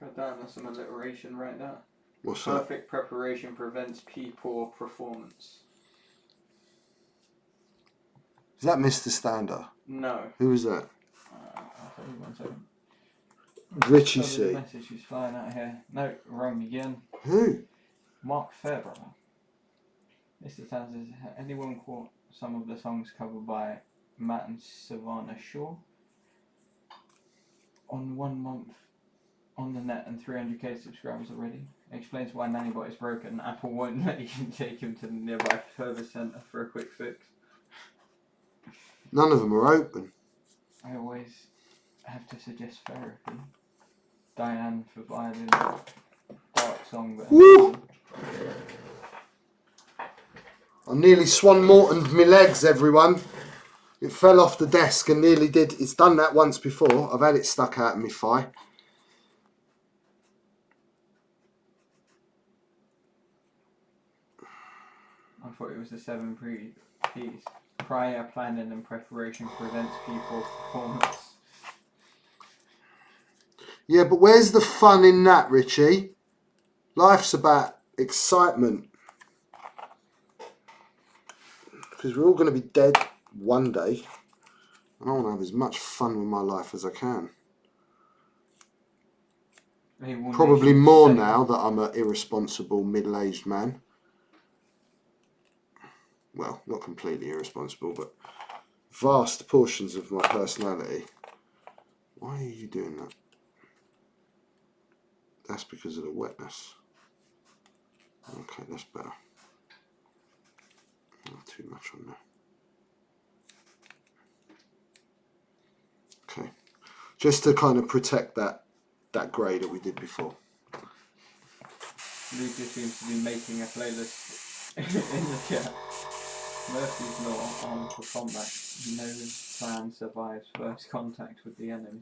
God damn, that's some alliteration right there. what's that? Perfect preparation prevents poor performance. Is that Mr. Stander? No. Who was that? I'll tell you 1 second. Richie The C. message is flying out here. No, wrong again. Who? Mark Fairbrother. Mr. Taz says, anyone caught some of the songs covered by Matt and Savannah Shaw? On 1 month on the net and 300k subscribers already. Explains why Nannybot is broken. Apple won't let you take him to the nearby service centre for a quick fix. None of them are open. I always have to suggest therapy. Diane for violin. Dark song, but... Woo! I nearly Swan Mortoned my legs, everyone. It fell off the desk and nearly did. It's done that once before. I've had it stuck out of my thigh. I thought it was the 7 P's. Prior planning and preparation prevents poor performance. Yeah, but where's the fun in that, Richie? Life's about excitement. Because we're all going to be dead one day. I want to have as much fun with my life as I can. Probably more now that I'm an irresponsible middle-aged man. Well, not completely irresponsible, but vast portions of my personality. Why are you doing that? That's because of the wetness. Okay, that's better. Not too much on there. Okay, just to kind of protect that grey that we did before. Lucas seems to be making a playlist in the chat. Murphy's not armed for combat. No plan survives first contact with the enemy.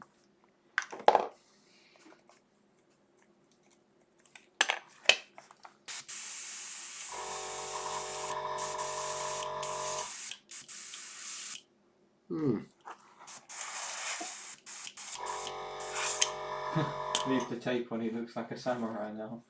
Leave the tape on, he looks like a samurai now.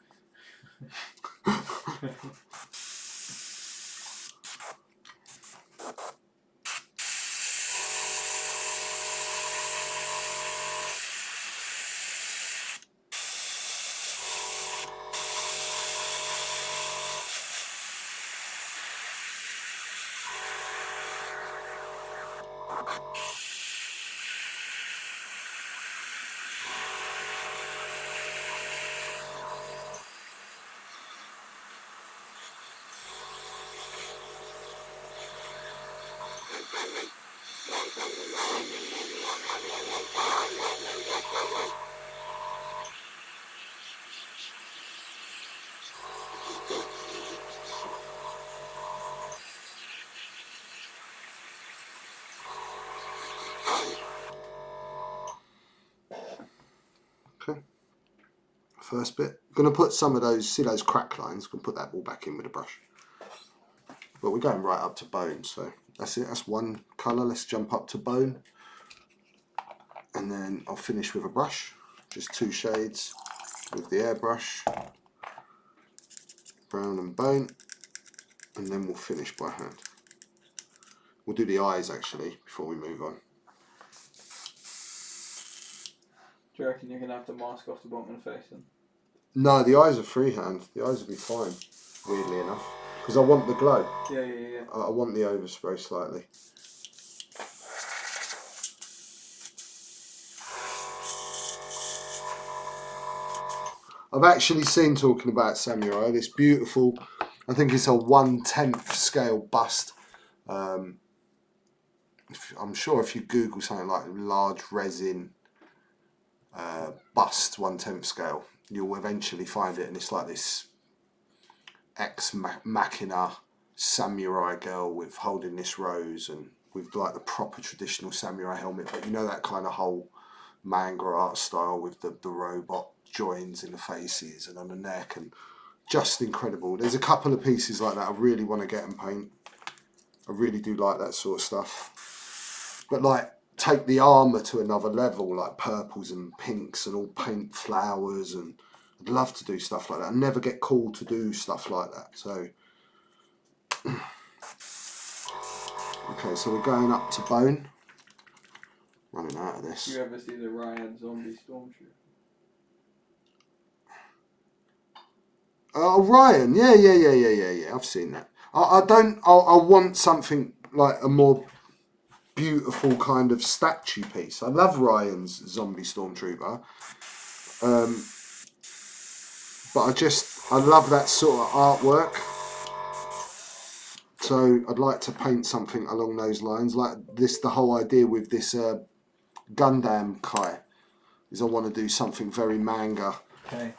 Okay. First bit. I'm going to put some of those, see those crack lines, I'm going to put that all back in with a brush. But we're going right up to bone, so that's it. That's one colour. Let's jump up to bone. And then I'll finish with a brush. Just 2 shades with the airbrush. Brown and bone. And then we'll finish by hand. We'll do the eyes actually before we move on. Do you reckon you're going to have to mask off the bottom of the face then? No, the eyes are freehand. The eyes will be fine, weirdly enough. Because I want the glow. Yeah. I want the overspray slightly. I've actually seen, talking about samurai, this beautiful, I think it's a 1/10 scale bust. I'm sure if you Google something like large resin bust 1/10 scale, you'll eventually find it, and it's like this ex machina samurai girl with holding this rose and with like the proper traditional samurai helmet, but you know that kind of whole manga art style with the robot joins in the faces and on the neck, and just incredible. There's a couple of pieces like that I really want to get and paint. I really do like that sort of stuff, but like take the armour to another level, like purples and pinks and all paint flowers, and I'd love to do stuff like that. I never get called to do stuff like that. So okay, so we're going up to bone. Running out of this. Do you ever see the Ryan zombie stormtrooper? Oh, Ryan, yeah. I've seen that. I want something like a more beautiful kind of statue piece. I love Ryan's zombie stormtrooper, but I love that sort of artwork. So I'd like to paint something along those lines, like this. The whole idea with this Gundam Kai is I want to do something very manga. Okay.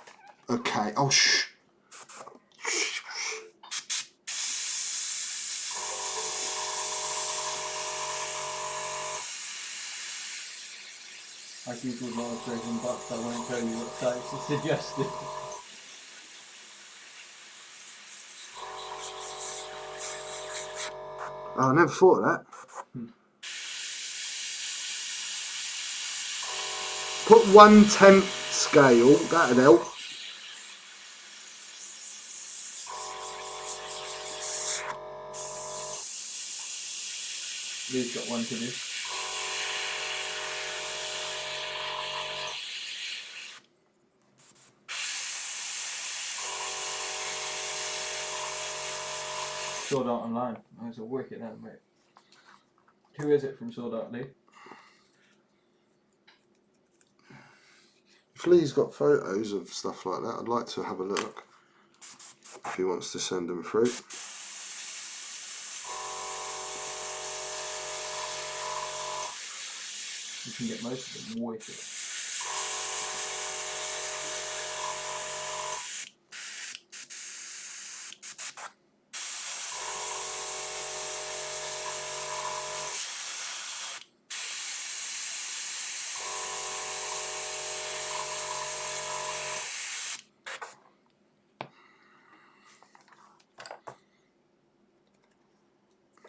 Okay. Oh shh. I googled large resin bust, I won't tell you what sites are suggested. Oh, I never thought of that. Put 1/10 scale, that'd help. Lee's got one to do. Sword Art Online. Oh, it's a wicked anime. Who is it from Sword Art, Lee? If Lee's got photos of stuff like that, I'd like to have a look. If he wants to send them through. You can get most of them wicked.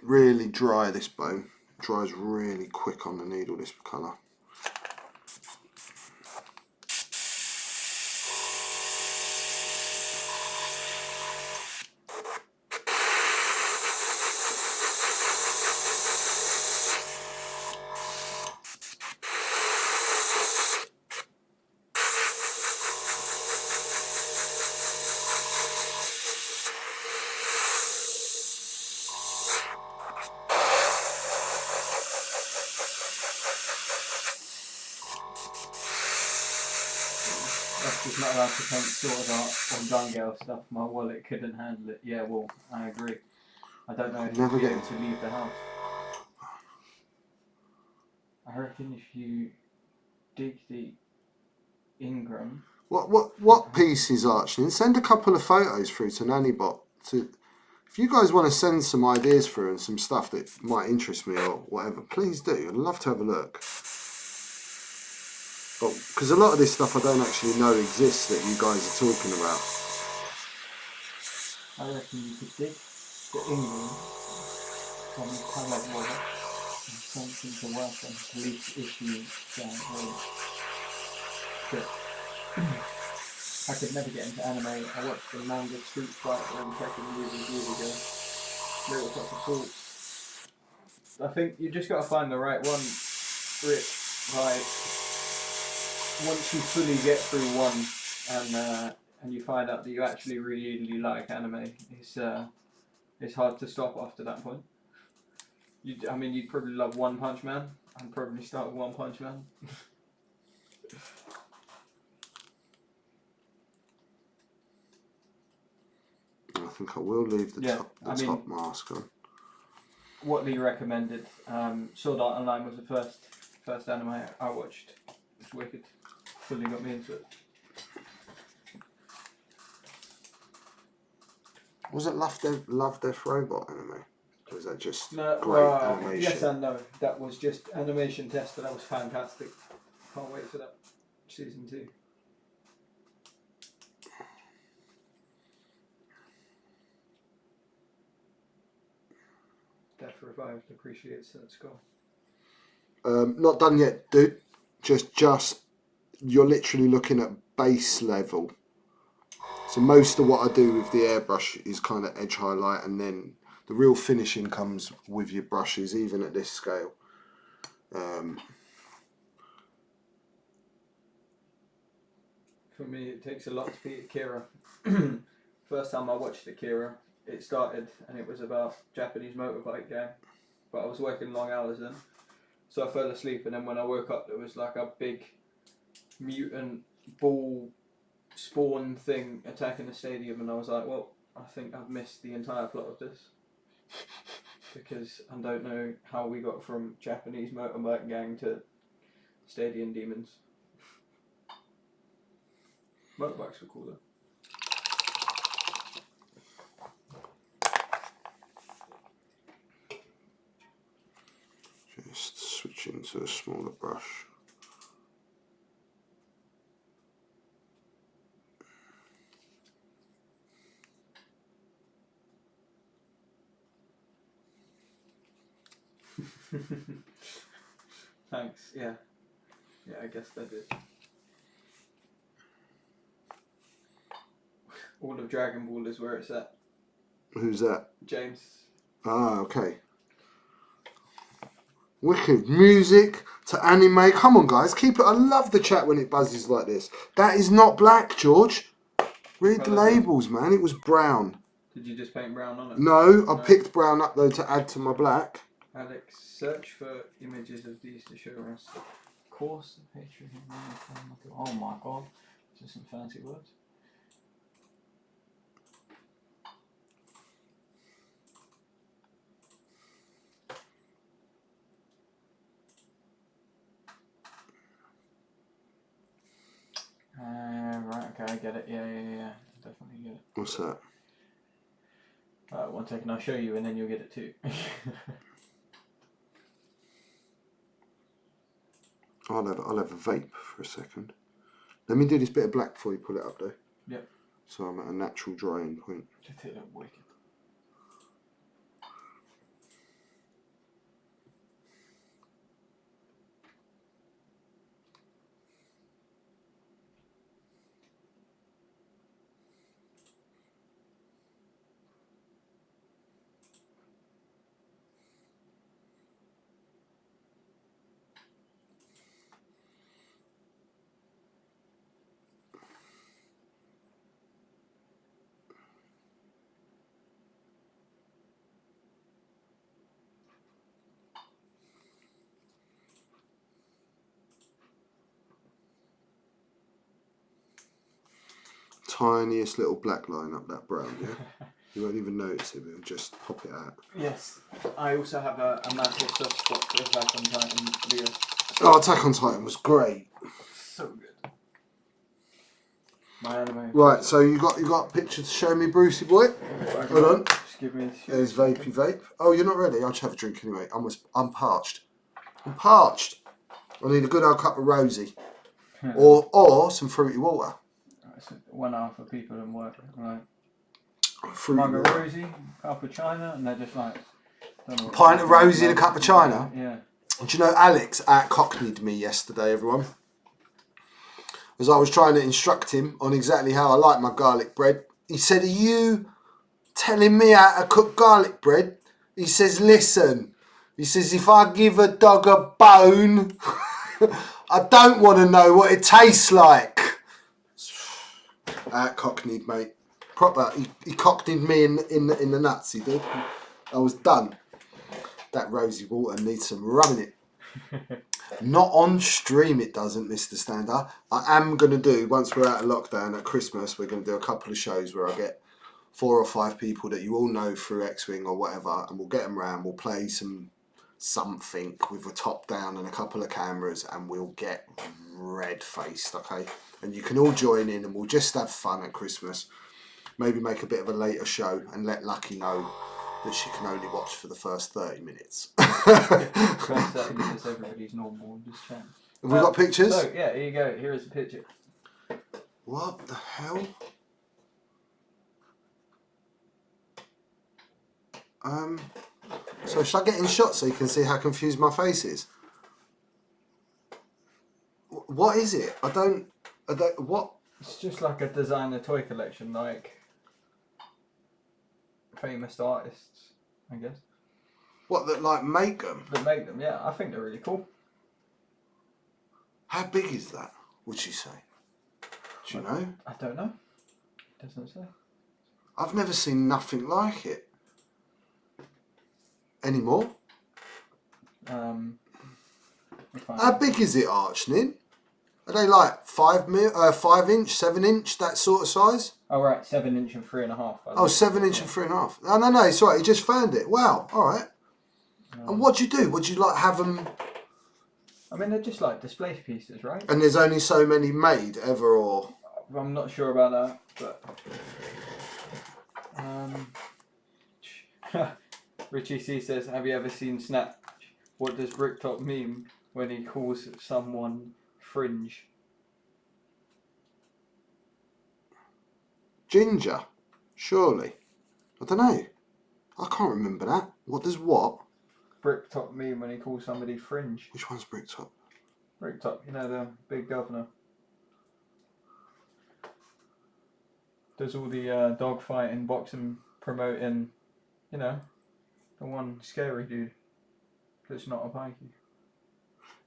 Really dry this bone. Dries really quick on the needle, this colour. That's just not allowed to paint Sword Art or Gun Girl stuff. My wallet couldn't handle it. Yeah, well, I agree. I don't know if Never you'll be get able to leave the house. I reckon if you dig the Ingram. What pieces, Archie? Send a couple of photos through to Nannybot. If you guys want to send some ideas through and some stuff that might interest me or whatever, please do. I'd love to have a look. Because a lot of this stuff I don't actually know exists that you guys are talking about. I reckon you could dig to England from Untitled Chapter and something to work on police issues down here. But I could never get into anime. I watched the manga Street Fighter and Tekken movies years ago. They were such a fool. I think you just got to find the right one, Rick. Like, once you fully get through one and you find out that you actually really like anime, it's hard to stop after that point. You'd probably love One Punch Man and probably start with One Punch Man. I think I will leave the top mask on. What Lee recommended, Sword Art Online was the first anime I watched. It's wicked. Fully got me into it. Was it Love Death Robot anime? Or was that just great animation? Yes and no. That was just animation test, but that was fantastic. Can't wait for that season 2. Death Revived appreciates that score. Not done yet, dude. Just you're literally looking at base level. So most of what I do with the airbrush is kind of edge highlight, and then the real finishing comes with your brushes, even at this scale. For me, it takes a lot to beat Akira. First time I watched Akira, it started and it was about Japanese motorbike gang, but I was working long hours then, so I fell asleep, and then when I woke up there was like a big mutant ball spawn thing attacking the stadium, and I was like, well, I think I've missed the entire plot of this, because I don't know how we got from Japanese motorbike gang to stadium demons. Motorbikes were cool though. Just switching to a smaller brush. Thanks, yeah. Yeah, I guess that did. All of Dragon Ball is where it's at. Who's that? James. Ah, okay. Wicked. Music to anime. Come on, guys. Keep it. I love the chat when it buzzes like this. That is not black, George. Read the labels, man. It was brown. Did you just paint brown on it? No, I picked brown up, though, to add to my black. Alex, search for images of these to show us. Of course, the Patreon. Oh my god. Just some fancy words. Right, okay, I get it. Yeah. Definitely get it. What's that? One second, I'll show you and then you'll get it too. I'll have a vape for a second. Let me do this bit of black before you pull it up, though. Yep. So I'm at a natural drying point. Just hit it wicked. Tiniest little black line up that brown, yeah? You won't even notice it, but it'll just pop it out. Yes. I also have a massive soft spot for Attack on Titan video. Oh, Attack on Titan was great. So good. My anime. Right, so you got a picture to show me, Brucey boy? Hold on. Just give me a There's Vapey Vape. Oh, you're not ready? I'll just have a drink anyway. I'm parched. I'm parched. I need a good old cup of rosy. or some fruity water. So 1 hour for people in work. Right. Fruity Mug of water. rosy, cup of china, and they're just like... Pint of rosy and a cup of china? Yeah. Do you know Alex out-cockneyed me yesterday, everyone? As I was trying to instruct him on exactly how I like my garlic bread. He said, are you telling me how to cook garlic bread? He says, listen. He says, if I give a dog a bone, I don't want to know what it tastes like. Out-cockneyed, mate. Proper. He cockneyed me in the nuts, he did. I was done. That rosy water needs some rum in it. Not on stream it doesn't, Mr. Stander. I am going to do, once we're out of lockdown at Christmas, we're going to do a couple of shows where I get 4 or 5 people that you all know through X-Wing or whatever, and we'll get them round, we'll play something with a top down and a couple of cameras, and we'll get red-faced, okay? And you can all join in and we'll just have fun at Christmas. Maybe make a bit of a later show and let Lucky know that she can only watch for the first 30 minutes. First 30 minutes, everybody's normal and just chat. Have we got pictures? So, yeah, here you go. Here is a picture. What the hell? So should I get in shot so you can see how confused my face is? What is it? I don't, what? It's just like a designer toy collection, like famous artists, I guess. What, that like make them? That make them, yeah. I think they're really cool. How big is that, would you say? Do you know? I don't know. It doesn't say. I've never seen nothing like it. Anymore? How big is it, Archnin? Are they like 5 inch, 7 inch, that sort of size? Oh right, 7 inch and 3.5. Oh, 7 inch and 3.5. No, it's alright, you just found it. Wow, alright. And what do you do? Would you like have them? I mean, they're just like display pieces, right? And there's only so many made ever, or? I'm not sure about that, but Richie C says, have you ever seen Snatch? What does Bricktop mean when he calls someone fringe? Ginger, surely. I don't know. I can't remember that. What does what? Bricktop mean when he calls somebody fringe? Which one's Bricktop? Bricktop, you know, the big governor. Does all the dog fighting, boxing, promoting, you know, the one scary dude that's not a pikey.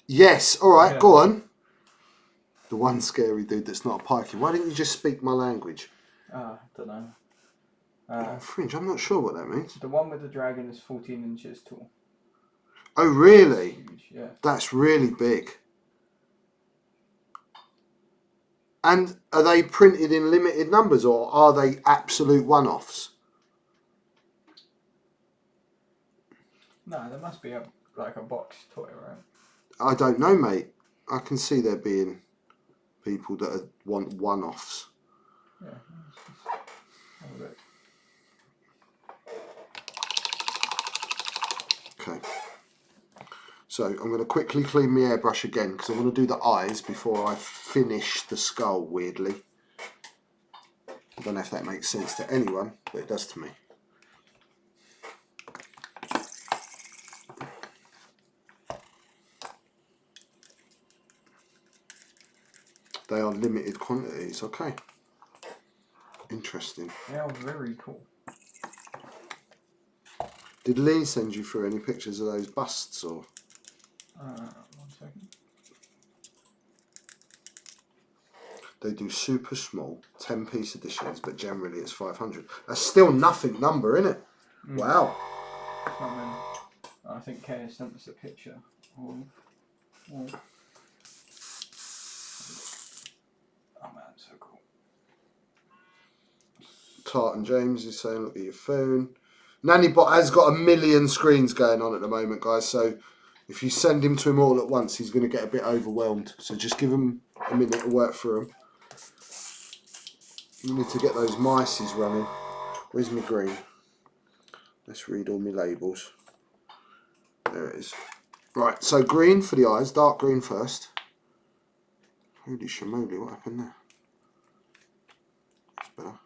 Yes, alright, Yeah. Go on. The one scary dude that's not a pikey. Why didn't you just speak my language? I don't know. Fringe, I'm not sure what that means. The one with the dragon is 14 inches tall. Oh, really? Huge, yeah. That's really big. And are they printed in limited numbers or are they absolute one-offs? No, there must be like a box toy, right? I don't know, mate. I can see there being people that want one-offs. Yeah. Have a look. Okay. So I'm going to quickly clean my airbrush again because I want to do the eyes before I finish the skull, weirdly. I don't know if that makes sense to anyone, but it does to me. They are limited quantities, okay. Interesting. They are very cool. Did Lee send you through any pictures of those busts or? 1 second. They do super small 10-piece editions, but generally it's 500. That's still nothing number, isn't it? Mm. Wow. Not many. I think Kay has sent us a picture of. Oh man, so cool. Tartan James is saying, look at your phone. Nannybot has got 1 million screens going on at the moment, guys, so if you send him to him all at once, he's going to get a bit overwhelmed. So just give him a minute to work through them. You need to get those mices running. Where's my green? Let's read all my labels. There it is. Right, so green for the eyes, dark green first. Holy shamoly, what happened there? That's better.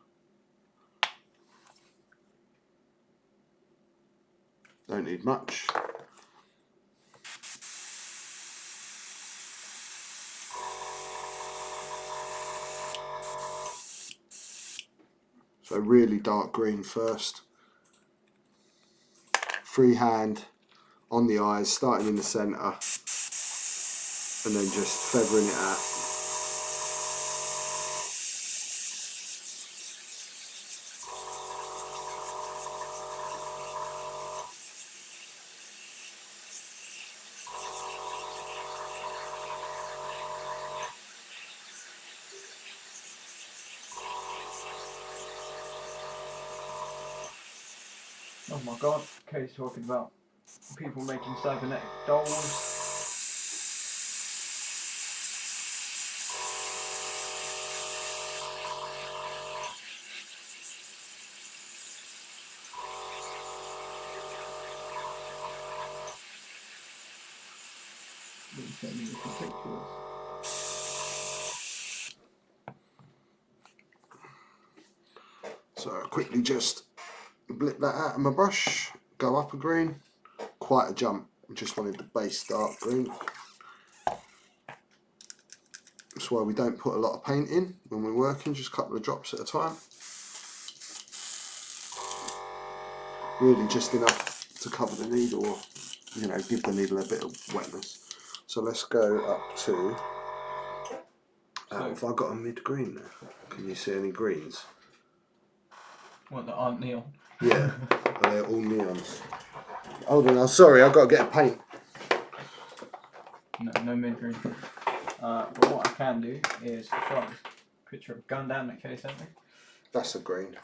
Don't need much. So really dark green first. Freehand on the eyes, starting in the centre, and then just feathering it out. Oh my god, Kay's talking about people making cybernetic dolls. Send me some pictures. So I quickly just blip that out of my brush, go up a green, quite a jump. I just wanted the base dark green. That's why we don't put a lot of paint in when we're working, just a couple of drops at a time. Really just enough to cover the needle, or give the needle a bit of wetness. So let's go up to, have I got a mid-green there? Can you see any greens? What, that aren't neon? Yeah, they're all neons. Hold on, sorry, I've got to get a paint. No mid-green. But what I can do is show a picture of Gundam that Kay sent me. That's a green.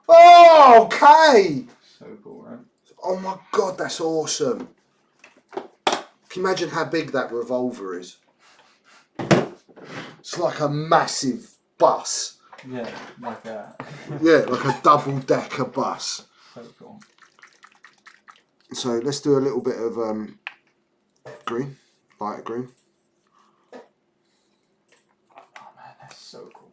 Oh, okay! So cool, right? Oh my god, that's awesome. Can you imagine how big that revolver is? It's like a massive bus. Yeah, like a... Yeah, like a double-decker bus. So cool. So let's do a little bit of green, lighter green. Oh man, that's so cool.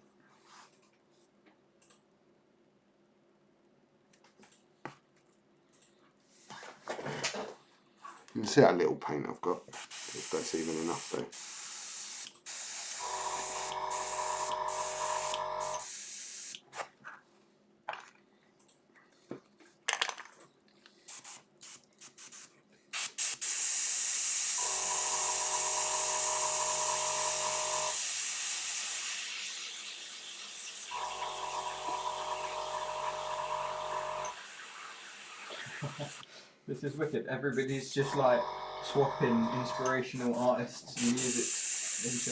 You can see how little paint I've got, if that's even enough though. This is wicked. Everybody's just like swapping inspirational artists and music into.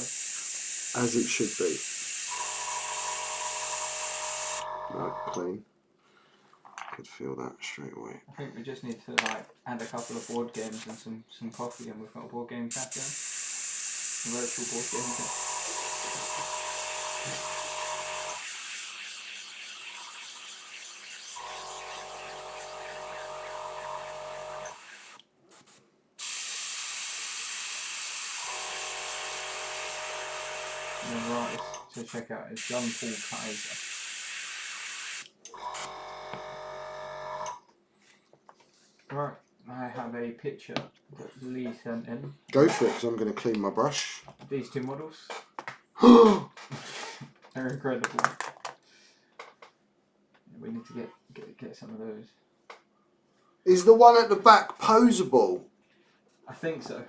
As it should be. Right, clean. Could feel that straight away. I think we just need to like add a couple of board games and some coffee, and we've got a board game cafe. A virtual board game cafe. And the artist to check out is John Paul Kaiser. Right, I have a picture that Lee sent in. Go for it, because I'm going to clean my brush. These two models. They're incredible. We need to get some of those. Is the one at the back posable? I think so.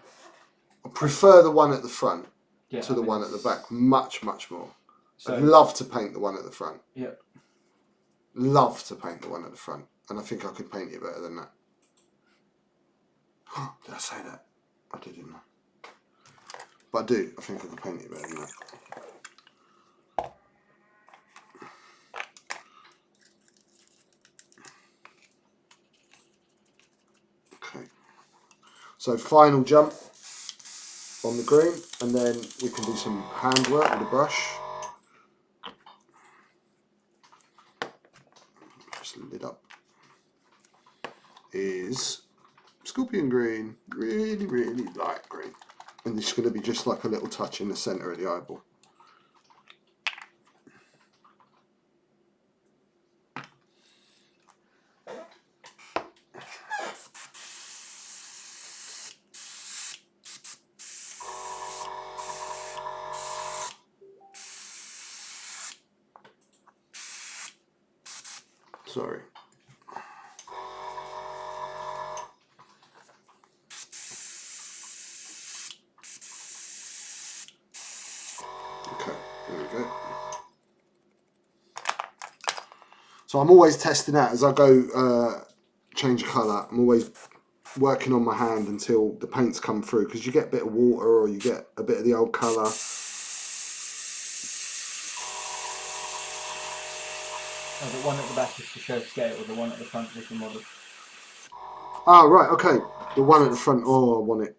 I prefer the one at the front to the mean, one at the back much, much more. So, I'd love to paint the one at the front. Yep. Love to paint the one at the front. And I think I could paint it better than that. Did I say that? I didn't. But I do. I think I could paint it better than that. Okay. So final jump on the green, and then we can do some handwork with the brush. Just lid up. is scorpion green, really, really light green. And it's going to be just like a little touch in the centre of the eyeball. Sorry. Okay, there we go. So I'm always testing out as I go change colour. I'm always working on my hand until the paint's come through, because you get a bit of water or you get a bit of the old colour. Oh, the one at the back is to show scale, or the one at the front is the model. Ah, right, okay. The one at the front, oh, I want it.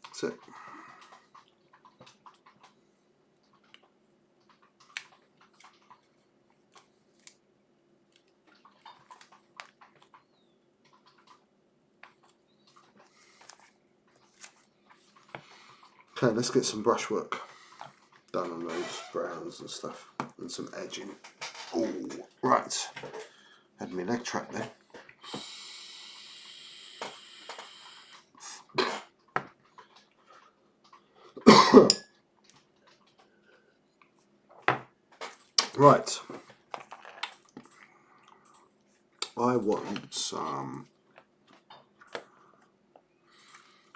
That's it. Okay, let's get some brushwork done on those browns and stuff, and some edging. Oh, right. Had my leg trap there. Right. I want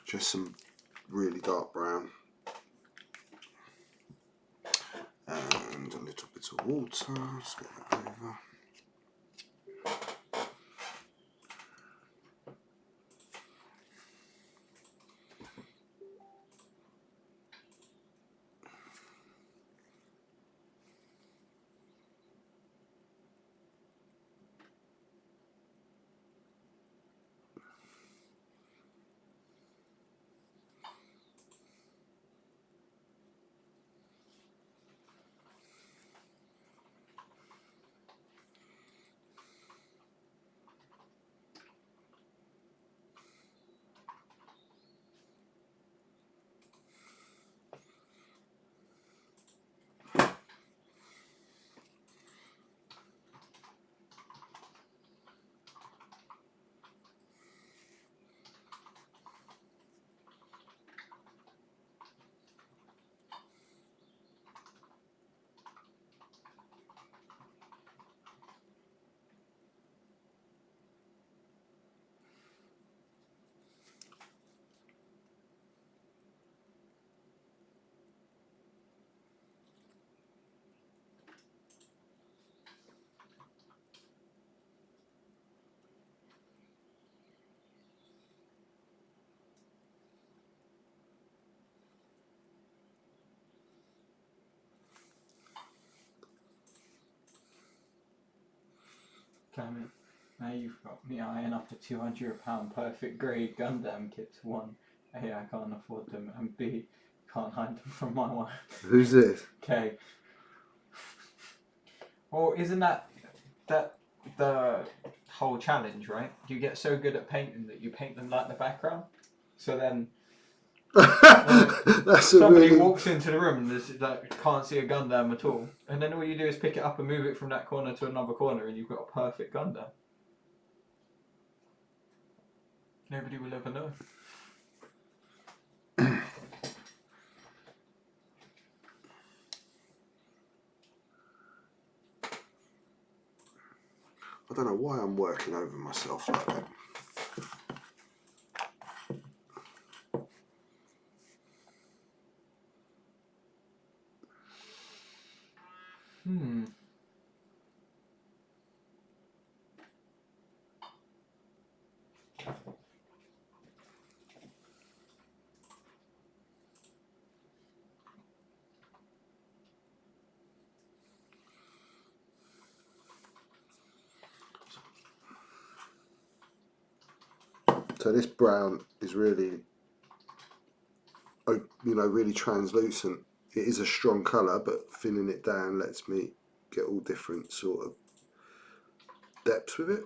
just some really dark brown and a little bit of water. Let's get that over. Clement, now you've got me eyeing up a £200 perfect grade Gundam kit. One, A, I can't afford them, and B, can't hide them from my wife. Who's this? Okay. Well, isn't that the whole challenge, right? You get so good at painting that you paint them like the background. So then That's a somebody really... walks into the room and there's, like, can't see a Gundam at all, and then all you do is pick it up and move it from that corner to another corner, and you've got a perfect Gundam. Nobody will ever know. I don't know why I'm working over myself like that. So this brown is really, really translucent. It is a strong colour, but thinning it down lets me get all different sort of depths with it.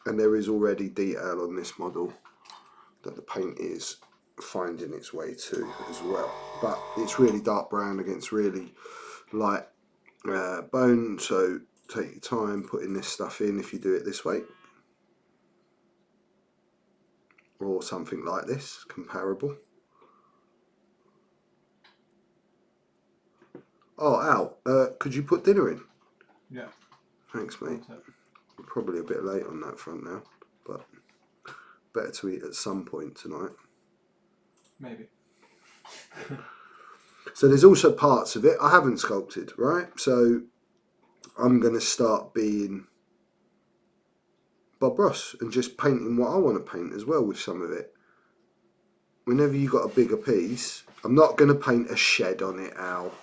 And there is already detail on this model that the paint is finding its way to as well. But it's really dark brown against really light bone, so take your time putting this stuff in if you do it this way. Or something like this, comparable. Oh, Al, could you put dinner in? Yeah. Thanks, mate. We're probably a bit late on that front now, but better to eat at some point tonight. Maybe. So there's also parts of it I haven't sculpted, right? So I'm going to start being Bob Ross and just painting what I want to paint as well with some of it. Whenever you got a bigger piece, I'm not going to paint a shed on it, Al.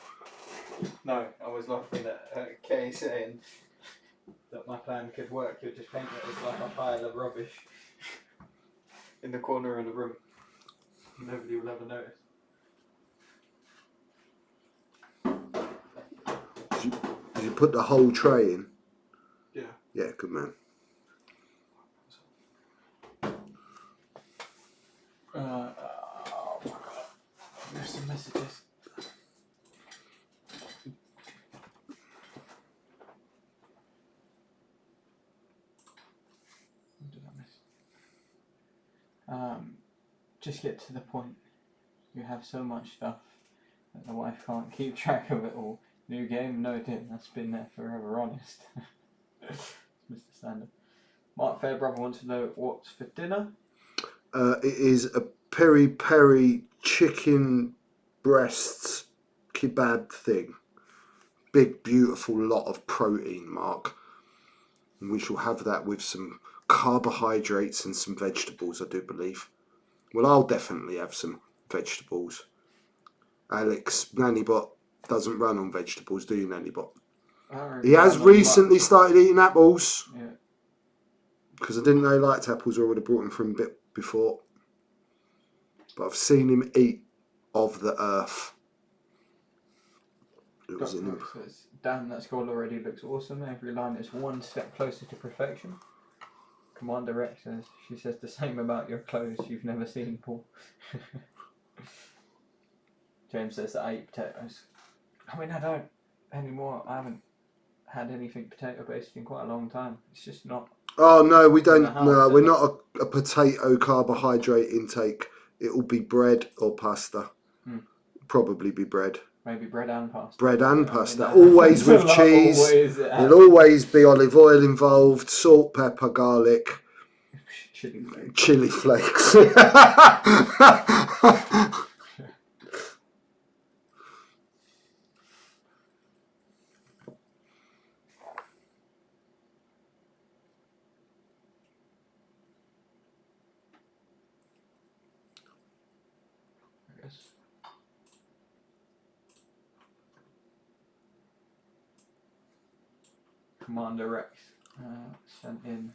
No, I was laughing at Kay saying that my plan could work. You'll just paint it as like a pile of rubbish in the corner of the room. Nobody will ever notice. Did you put the whole tray in? Yeah. Yeah, good man. Oh my god. There's some messages. What did I miss? Just get to the point. You have so much stuff that the wife can't keep track of it all. New game, no din. That's been there forever, honest. Mr. Standard. Mark Fairbrother wants to know what's for dinner. It is a peri-peri chicken breasts kebab thing. Big, beautiful lot of protein, Mark. And we shall have that with some carbohydrates and some vegetables, I do believe. Well, I'll definitely have some vegetables. Alex, Nannybot doesn't run on vegetables, do you, Nannybot? He has recently started eating apples. Yeah. Because I didn't know he liked apples, or I would have brought them for him a bit before. But I've seen him eat of the earth. It was in him. Says, damn, that skull already looks awesome. Every line is one step closer to perfection. Commander Rex says, she says the same about your clothes you've never seen, Paul. James says that I eat potatoes. I mean, I don't anymore. I haven't had anything potato based in quite a long time. It's just not. Oh no, we don't. House, No, we're not a potato carbohydrate intake. It will be bread or pasta. Probably be bread. Maybe bread and pasta. Bread and pasta. Always with cheese. There'll always be olive oil involved, salt, pepper, garlic, chili flakes. Chili flakes. Commander Rex sent in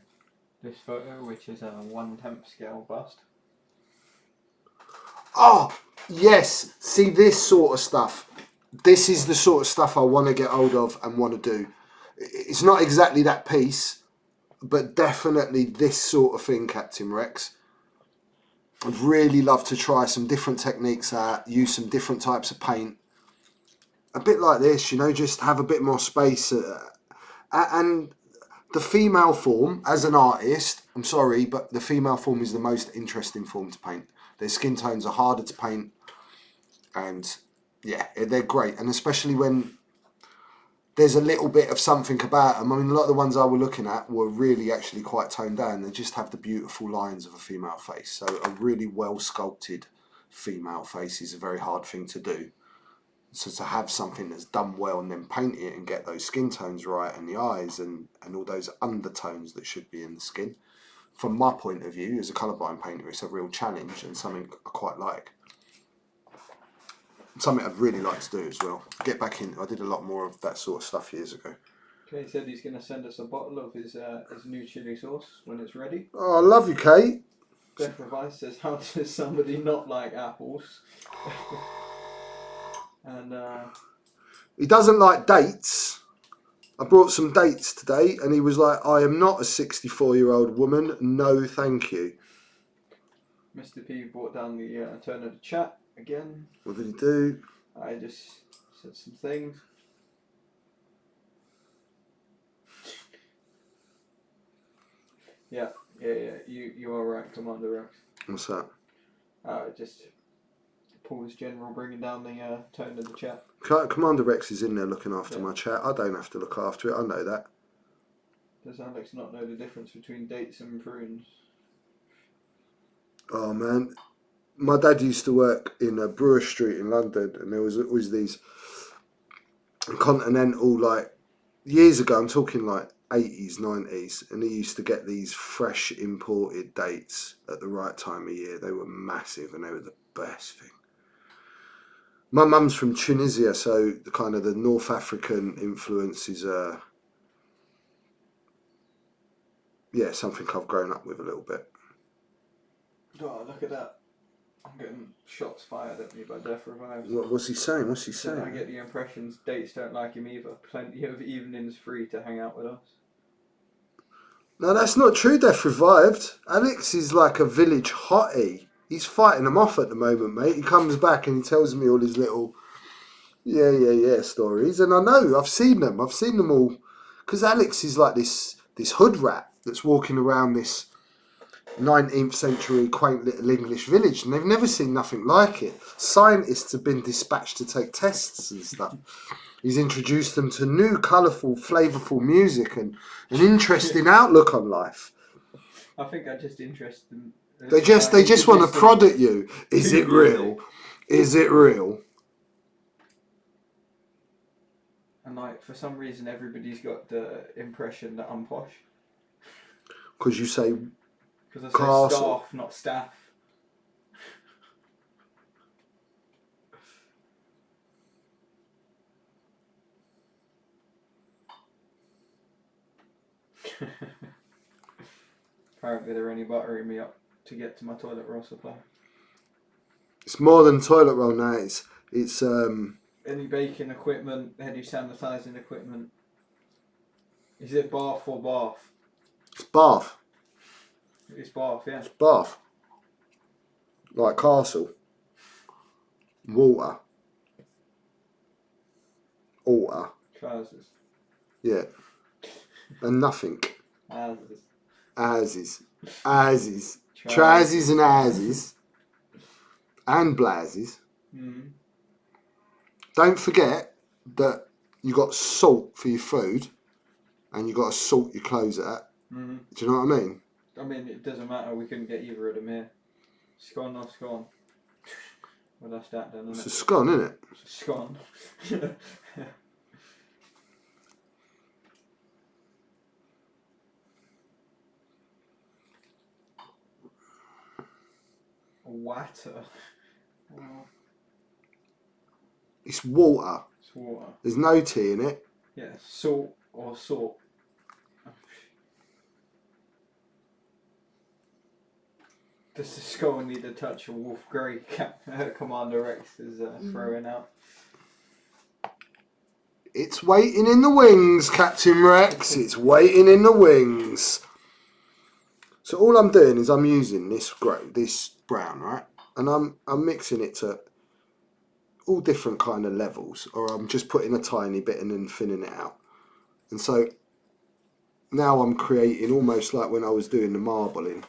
this photo, which is a 1/10 scale bust. Oh, yes. See, this sort of stuff. This is the sort of stuff I want to get hold of and want to do. It's not exactly that piece, but definitely this sort of thing, Captain Rex. I'd really love to try some different techniques out, use some different types of paint. A bit like this, just have a bit more space. And the female form, as an artist, I'm sorry, but the female form is the most interesting form to paint. Their skin tones are harder to paint, and yeah, they're great. And especially when there's a little bit of something about them. I mean, a lot of the ones I were looking at were really actually quite toned down. They just have the beautiful lines of a female face. So a really well sculpted female face is a very hard thing to do. So to have something that's done well and then paint it and get those skin tones right and the eyes and all those undertones that should be in the skin, from my point of view as a colourblind painter, it's a real challenge and something I quite like. Something I'd really like to do as well. Get back in. I did a lot more of that sort of stuff years ago. Kate said he's going to send us a bottle of his new chilli sauce when it's ready. Oh, I love you, Kate. Death Revice says, how does somebody not like apples? And he doesn't like dates. I brought some dates today, and he was like, I am not a 64-year-old woman. No, thank you. Mr. P brought down the turn of the chat again. What did he do? I just said some things. Yeah. You are right, Commander Rex. What's that? Just Paul's General bringing down the tone of the chat. Commander Rex is in there looking after my chat. I don't have to look after it. I know that. Does Alex not know the difference between dates and prunes? Oh man, my dad used to work in Brewer Street in London, and there was always these continental, like years ago. I'm talking like 80s, 90s, and he used to get these fresh imported dates at the right time of year. They were massive, and they were the best thing. My mum's from Tunisia, so the kind of the North African influence is something I've grown up with a little bit. Oh, look at that. I'm getting shots fired at me by Death Revives. What's he saying? What's he So saying? I get the impressions dates don't like him either. Plenty of evenings free to hang out with us. No, that's not true, Death Revived. Alex is like a village hottie. He's fighting them off at the moment, mate. He comes back and he tells me all his little stories. And I know, I've seen them all. Because Alex is like this hood rat that's walking around this 19th century quaint little English village, and they've never seen nothing like it. Scientists have been dispatched to take tests and stuff. He's introduced them to new, colourful, flavourful music and an interesting outlook on life. I think I just interest them. They just want to prod at you. Is it real? Is it real? And like for some reason, everybody's got the impression that I'm posh. Because you say Because I say castle. staff, not staff. Apparently they're only buttering me up to get to my toilet roll supply. It's more than toilet roll now. It's Any baking equipment, any sanitising equipment. Is it bath or bath? It's bath. It's bath, yeah. It's bath. Like castle. Water. Altar. Trousers. Yeah. And nothing. Houses. Asses. Trousers and asses. And blouses. Mm. Don't forget that you got salt for your food and you got to salt your clothes at. Mm. Do you know what I mean? I mean, it doesn't matter, we couldn't get either of them here. Scone or scone? Well, that's that then, It's isn't a scone, isn't it? it? Scone. Water. Oh, It's water. it's water. There's no tea in it. Yeah, salt or salt. Does the skull need a touch of Wolf Grey? Commander Rex is throwing out. It's waiting in the wings, Captain Rex. It's waiting in the wings. So all I'm doing is I'm using this brown, right? And I'm mixing it to all different kind of levels, or I'm just putting a tiny bit and then thinning it out. And so now I'm creating almost like when I was doing the marbling.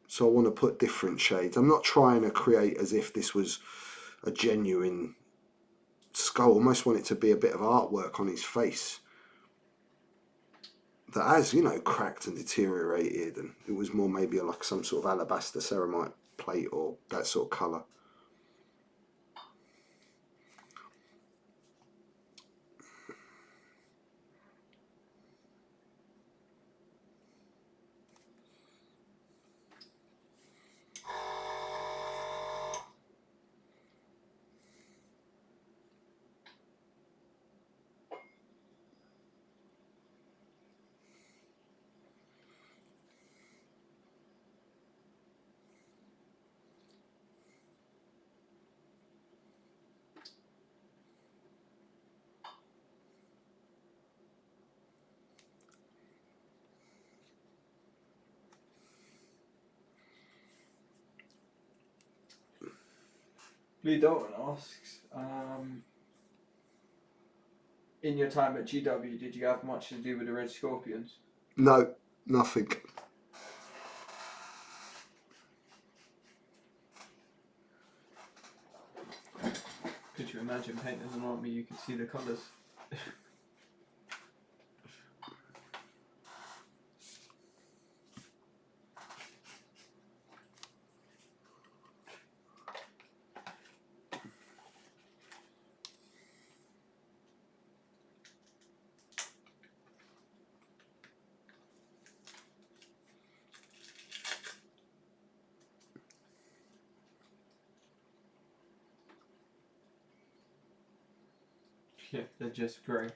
So I want to put different shades. I'm not trying to create as if this was a genuine skull. I almost want it to be a bit of artwork on his face that has, cracked and deteriorated, and it was more maybe like some sort of alabaster ceramite plate or that sort of colour. Lee Dalton asks, in your time at GW, did you have much to do with the Red Scorpions? No, nothing. Could you imagine painting an army you could see the colours? Yeah, they're just grey.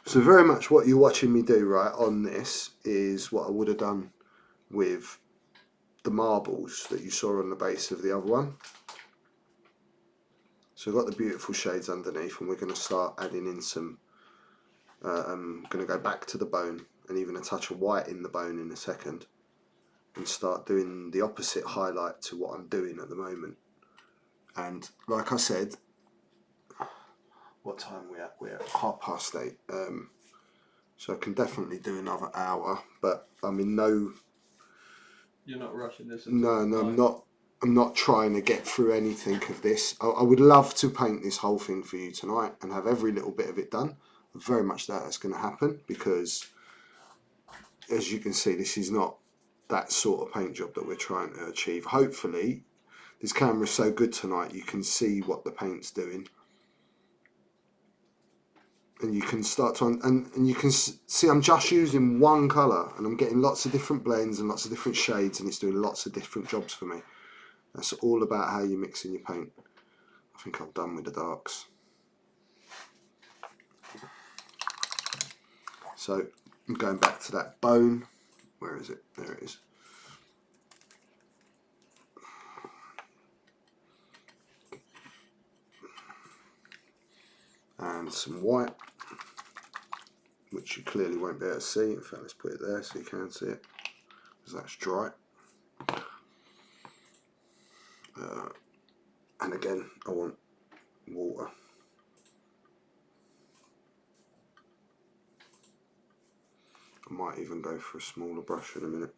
So very much what you're watching me do, right, on this is what I would have done with the marbles that you saw on the base of the other one. So we've got the beautiful shades underneath, and we're going to start adding in some, I'm going to go back to the bone and even a touch of white in the bone in a second, and start doing the opposite highlight to what I'm doing at the moment. And like I said, what time are we at? We're at 8:30. So I can definitely do another hour, but I'm in no... You're not rushing this? No, I'm not. I'm not trying to get through anything of this. I would love to paint this whole thing for you tonight and have every little bit of it done. Very much that's going to happen, because as you can see, this is not that sort of paint job that we're trying to achieve. Hopefully, this camera is so good tonight you can see what the paint's doing. And you can start to, and you can see I'm just using one colour and I'm getting lots of different blends and lots of different shades, and it's doing lots of different jobs for me. That's all about how you're mixing your paint. I think I'm done with the darks. So I'm going back to that bone. Where is it? There it is. And some white, which you clearly won't be able to see. In fact, let's put it there so you can see it, because that's dry. And again, I want water. I might even go for a smaller brush in a minute.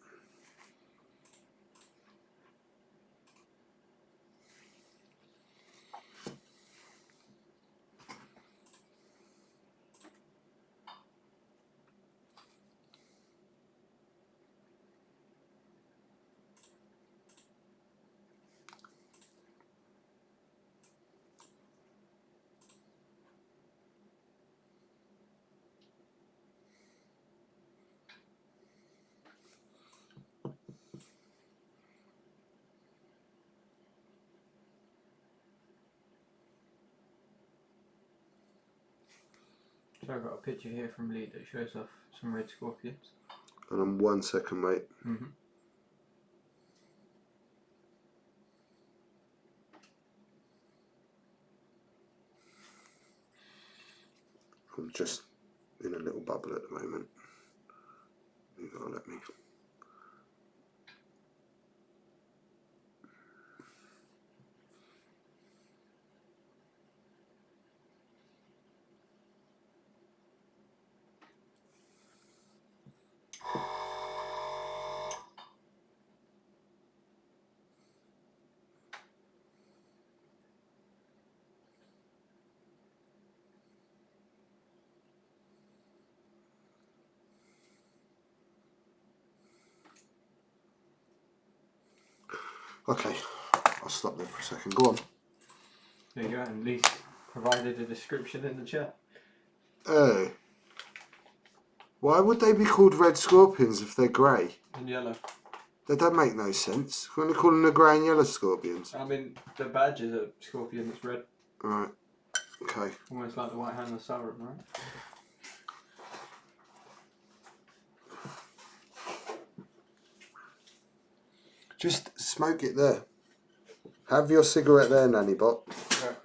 So I've got a picture here from Lee that shows off some red scorpions. And I'm 1 second, mate. Mm-hmm. I'm just in a little bubble at the moment. You gotta let me. Okay, I'll stop there for a second. Go on. There you go, and Lee provided a description in the chat. Oh. Why would they be called red scorpions if they're grey? And yellow. That don't make no sense. Why don't they call them the grey and yellow scorpions? I mean, the badge is a scorpion that's red. Right. Okay. Almost like the white hand of Sauron, right? Just smoke it there. Have your cigarette there, Nanny Bot. Right.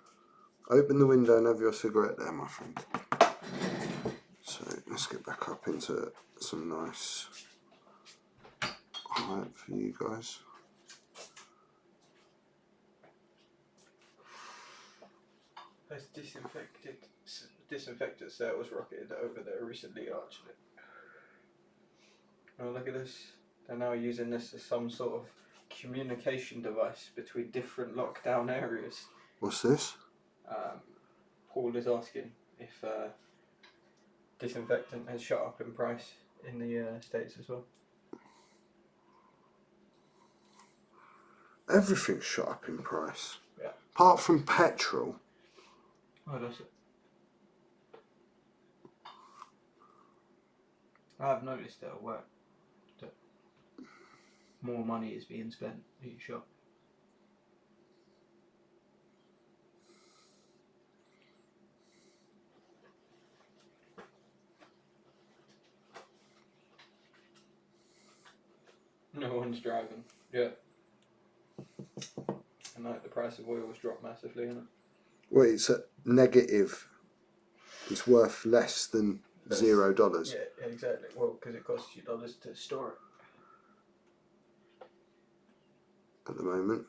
Open the window and have your cigarette there, my friend. So let's get back up into some nice height for you guys. There's disinfectant sales rocketed over there recently, actually. Oh, look at this. They're now using this as some sort of communication device between different lockdown areas. What's this? Paul is asking if disinfectant has shot up in price in the States as well. Everything's shot up in price. Yeah. Apart from petrol. Oh, does it? I have noticed at work that more money is being spent each shop. No one's driving. Yeah. And like the price of oil has dropped massively, isn't it? Well, it's a negative. It's worth less than $0. Yeah, exactly. Well, because it costs you dollars to store it. At the moment.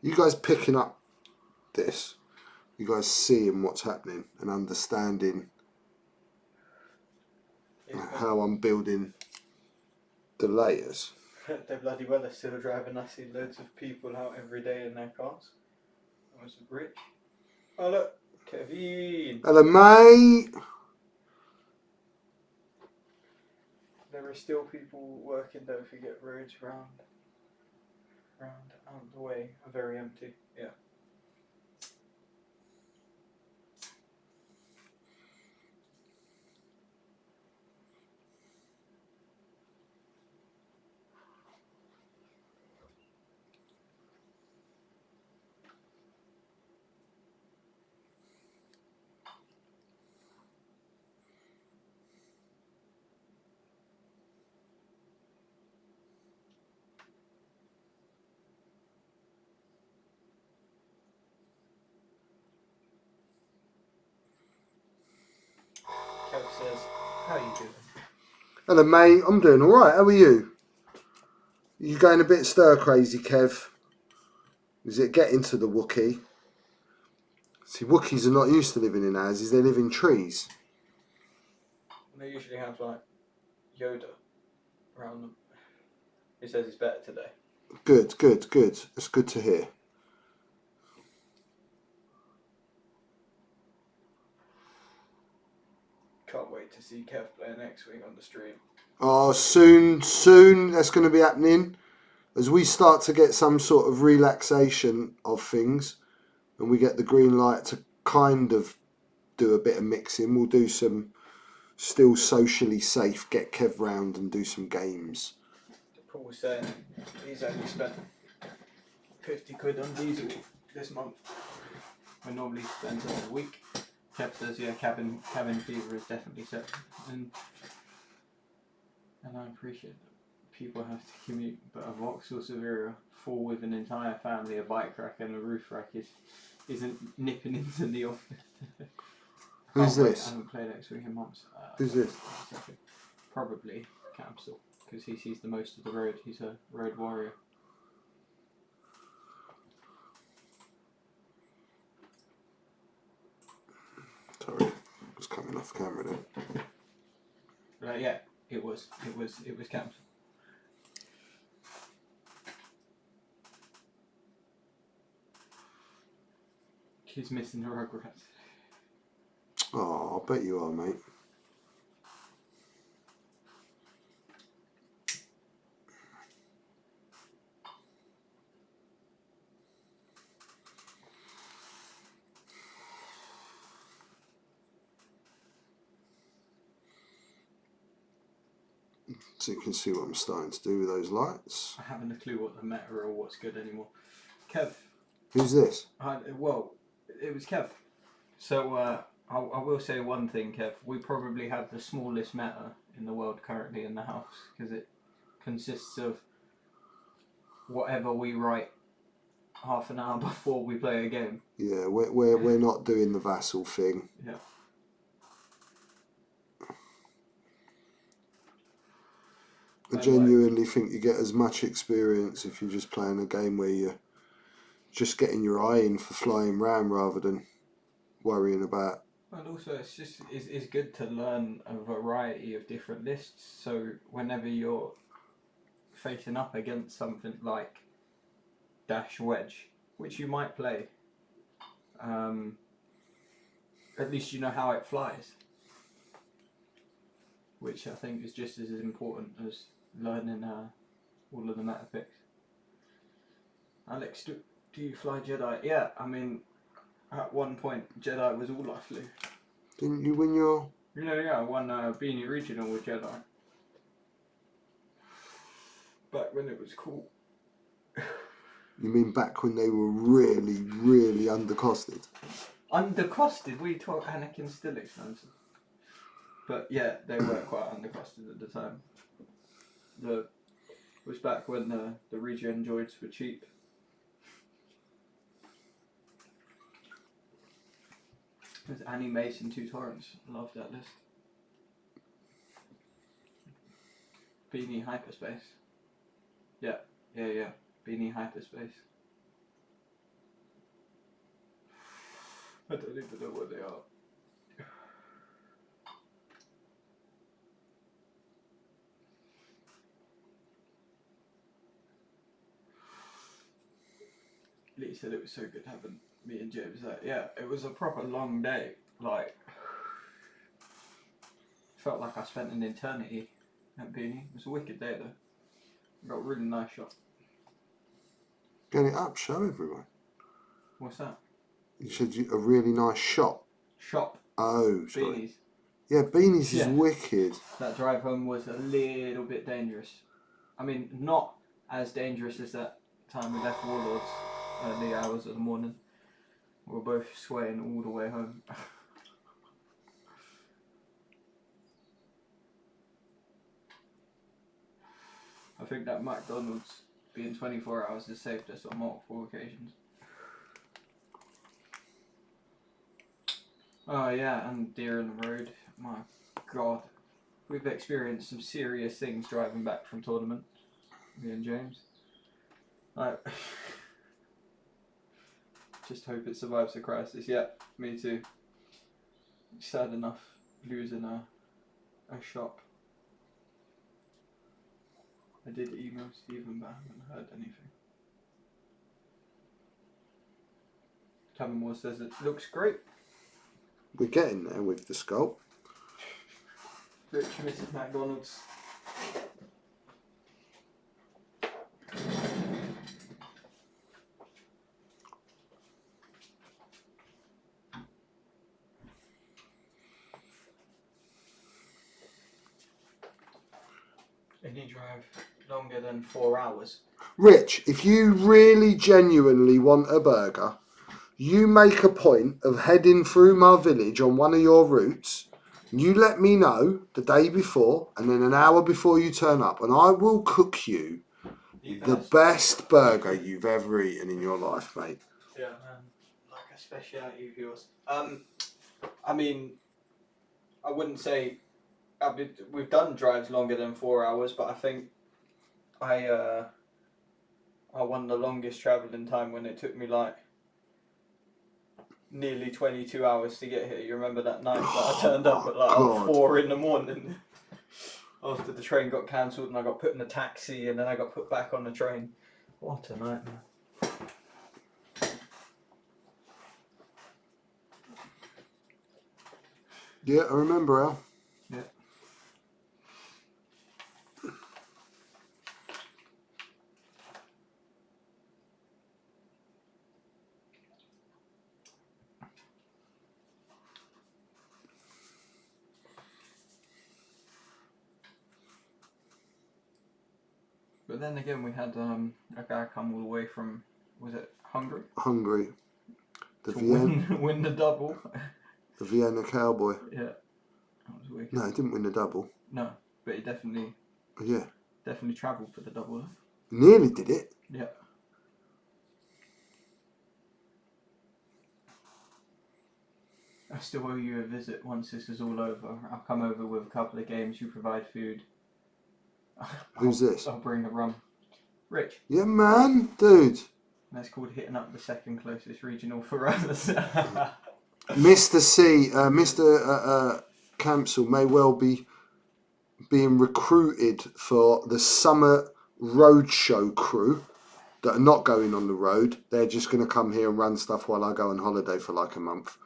You guys picking up this? You guys seeing what's happening and understanding how I'm building the layers? They're bloody well, they're still driving. I see loads of people out every day in their cars. I was rich. Oh look, Kevin! Hello, mate! There are still people working, don't forget, roads round out of the way are very empty. Yeah. Kev says, how you doing? Hello, mate. I'm doing alright. How are you? You going a bit stir crazy, Kev? Is it getting to the Wookiee? See, Wookiees are not used to living in houses. They live in trees. They usually have like Yoda around them. He says he's better today. Good, good, good. That's good to hear. Can't wait to see Kev play next week on the stream. Oh, soon that's going to be happening. As we start to get some sort of relaxation of things and we get the green light to kind of do a bit of mixing, we'll do some still socially safe, get Kev round and do some games. Paul's saying he's only spent 50 quid on diesel this month. I normally spend it a week. Kev says, yeah, cabin fever is definitely set. And I appreciate that people have to commute, but a Vauxhall Severa full with an entire family, a bike rack and a roof rack is isn't nipping into the office. Who's wait, this? I haven't played X-Wing in months. Who's this? Probably Capsule, because he sees the most of the road. He's a road warrior. Sorry, I was coming off camera there. Yeah, it was Capsule. He's missing the Rugrats. Oh, I bet you are, mate. So you can see what I'm starting to do with those lights. I haven't a clue what the meta or what's good anymore. Kev. Who's this? Well, it was Kev. So I will say one thing, Kev. We probably have the smallest meta in the world currently in the house, because it consists of whatever we write half an hour before we play a game. Yeah, we're not doing the vassal thing. Yeah. I genuinely think you get as much experience if you're just playing a game where you're just getting your eye in for flying ram rather than worrying about. And also, it's good to learn a variety of different lists. So whenever you're facing up against something like Dash Wedge, which you might play, at least you know how it flies, which I think is just as important as learning all of the meta picks. Alex, do you fly Jedi? Yeah, I mean, at one point Jedi was all I flew. Didn't you win your... Yeah, I won Beanie Regional with Jedi. Back when it was cool. You mean back when they were really, really undercosted? Undercosted? We talk Anakin's still expensive. But yeah, they were quite undercosted at the time. It was back when the regen droids were cheap. There's Annie Mason, 2 Torrents. Love that list. Beanie Hyperspace. Yeah. Beanie Hyperspace. I don't even know what they are. Lee said it was so good having me and James there. Yeah, it was a proper long day. Like, felt like I spent an eternity at Beanie. It was a wicked day though. Got a really nice shot. Get it up, show everyone. What's that? You said a really nice shot. Shop. Oh, sorry. Beanies. Yeah, Beanies is wicked. That drive home was a little bit dangerous. I mean, not as dangerous as that time we left Warlords. Early hours of the morning. We were both swaying all the way home. I think that McDonald's being 24 hours has saved us on multiple occasions. Oh yeah, and deer in the road. My God. We've experienced some serious things driving back from tournament. Me and James. Like... Just hope it survives the crisis. Yeah, me too. Sad enough losing a shop. I did email Stephen, but I haven't heard anything. Tamamore says it looks great. We're getting there with the sculpt. Rich Mrs. McDonald's. Any drive longer than 4 hours. Rich, if you really genuinely want a burger, you make a point of heading through my village on one of your routes. You let me know the day before and then an hour before you turn up, and I will cook you the best burger you've ever eaten in your life, mate. Yeah, man. Like I speciality of yours? I mean, I wouldn't say we've done drives longer than 4 hours, but I think I won the longest travelling time when it took me like nearly 22 hours to get here. You remember that night that I turned up at like 4 in the morning after the train got cancelled and I got put in a taxi and then I got put back on the train. What a nightmare. Yeah, I remember, Al. Yeah. But then again, we had a guy come all the way from, was it Hungary? Hungary. The To Vienna, win the double. the Vienna Cowboy. Yeah. That was wicked. No, he didn't win the double. No, but he definitely travelled for the double. Nearly did it. Yeah. I still owe you a visit once this is all over. I'll come over with a couple of games, you provide food. Who's this? I'll bring the rum. Rich. Yeah, man, dude. That's called hitting up the second closest regional for us. Mr. C, Mr. Campsell may well be being recruited for the summer roadshow crew that are not going on the road. They're just going to come here and run stuff while I go on holiday for like a month.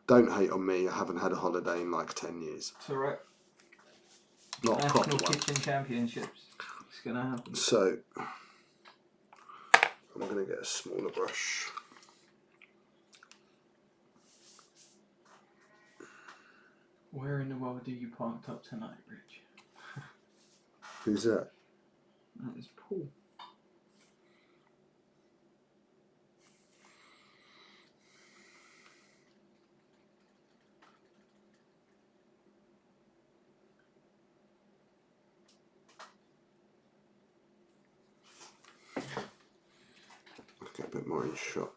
Don't hate on me. I haven't had a holiday in like 10 years. It's alright. Not a proper National one. Kitchen Championships. It's going to happen. So, I'm going to get a smaller brush. Where in the world are you parked up tonight, Rich? Who's that? That is Paul. I'll get a bit more in shot.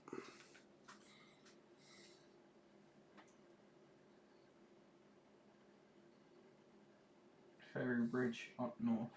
Ferry Bridge up north.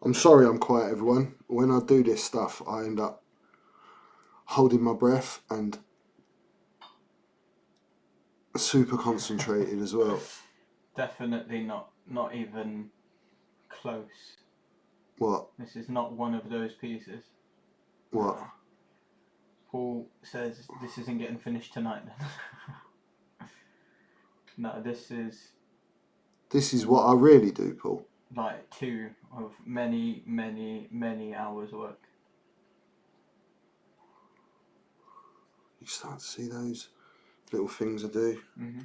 I'm sorry I'm quiet, everyone. When I do this stuff, I end up holding my breath and super concentrated as well. Definitely not even close. What? This is not one of those pieces. What? Paul says this isn't getting finished tonight then. No, this is what I really do, Paul. like 2 of many, many, many hours work. You start to see those little things I do. Mm-hmm.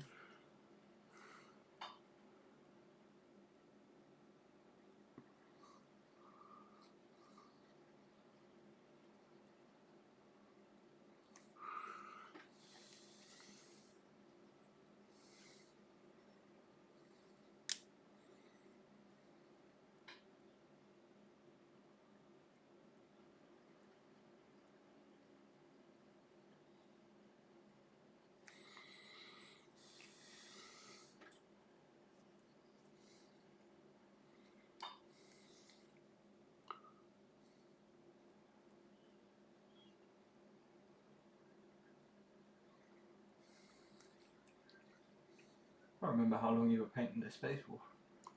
can't remember how long you were painting this space for.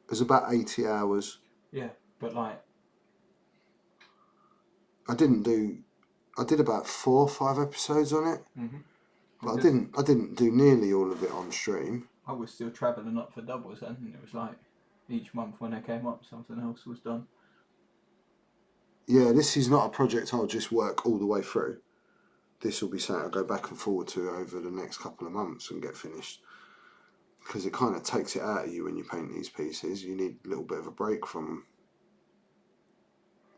It was about 80 hours. Yeah, but like... I did about 4 or 5 episodes on it. Mm-hmm. But I didn't do nearly all of it on stream. I was still travelling up for doubles then, and it was like each month when I came up, something else was done. Yeah, this is not a project I'll just work all the way through. This will be something I'll go back and forward to over the next couple of months and get finished. Because it kind of takes it out of you when you paint these pieces. You need a little bit of a break from them.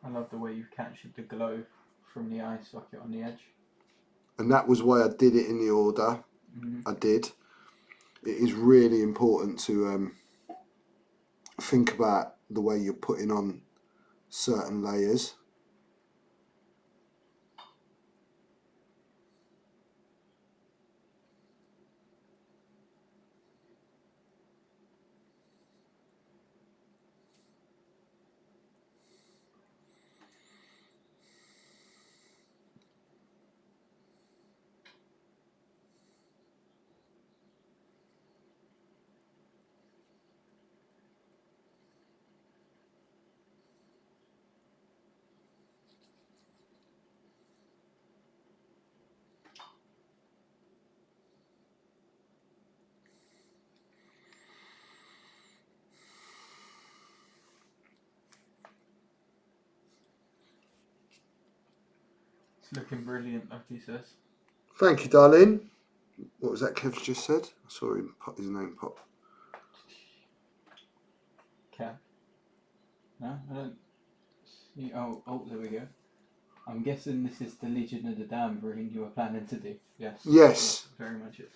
I love the way you've captured the glow from the eye socket on the edge. And that was why I did it in the order I did. It is really important to think about the way you're putting on certain layers. It's looking brilliant, like he says. Thank you, darling. What was that Kev just said? I saw him pop his name pop. Kev? No, I don't see. Oh, there we go. I'm guessing this is the Legion of the Damned version you were planning to do. Yes. Yes. Very much is.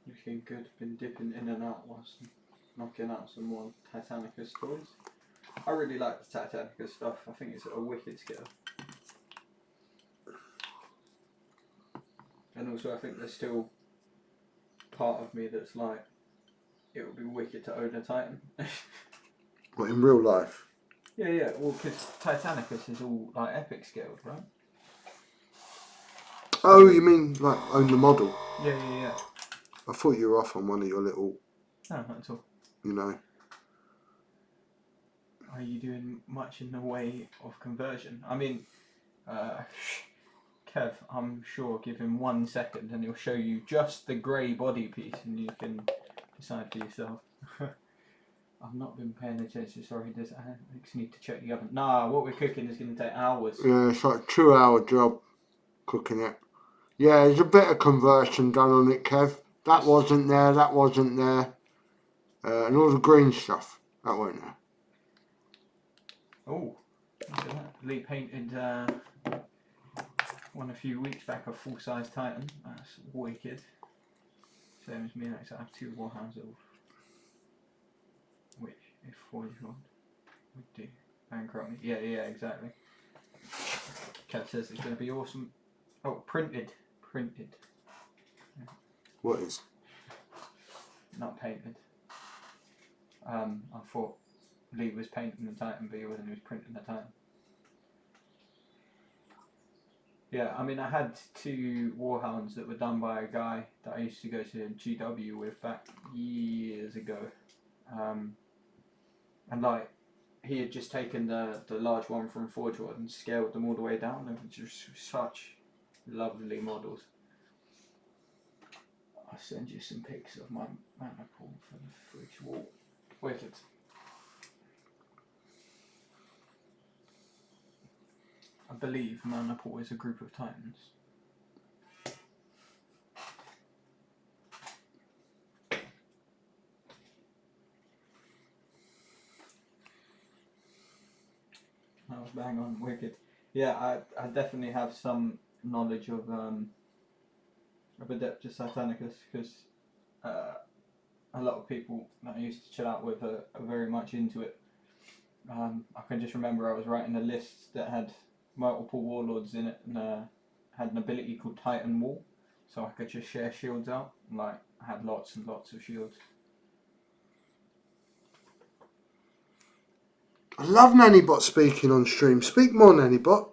Looking good. Been dipping in and out whilst knocking out some more Titanicus toys. I really like the Titanicus stuff. I think it's a wicked skill. And also I think there's still part of me that's like, it would be wicked to own a Titan. What, in real life? Yeah, well, because Titanicus is all like epic scaled, right? Oh, you mean like own the model? Yeah. I thought you were off on one of your little, No, not at all. you know. Are you doing much in the way of conversion? I mean, Kev, I'm sure, give him 1 second and he'll show you just the grey body piece and you can decide for yourself. I've not been paying attention, sorry, I just need to check the oven. Nah, what we're cooking is going to take hours. Yeah, it's like a 2-hour job cooking it. Yeah, there's a bit of conversion done on it, Kev. That wasn't there, that wasn't there. And all the green stuff, that weren't there. Oh, look at that. Lee painted one a few weeks back, a full-size Titan. That's wicked. Same as me, I have 2 Warhammers of which, if 40 would do. Bankrupt me. Yeah, exactly. Kev says it's going to be awesome. Oh, printed. What is? Not painted. I thought Lee was painting the Titan, but he wasn't, he was printing the Titan. Yeah, I mean, I had 2 Warhounds that were done by a guy that I used to go to GW with back years ago. And like, he had just taken the large one from Forge World and scaled them all the way down. They were just such lovely models. I'll send you some pics of my mana pool for the fridge wall. Wicked. I believe mana pool is a group of Titans. That was bang on, wicked. Yeah, I definitely have some knowledge of Adeptus Titanicus because a lot of people that I used to chill out with are very much into it. I can just remember I was writing a list that had multiple warlords in it and had an ability called Titan Wall, so I could just share shields out. And, like, I had lots and lots of shields. I love Nannybot speaking on stream. Speak more, Nannybot.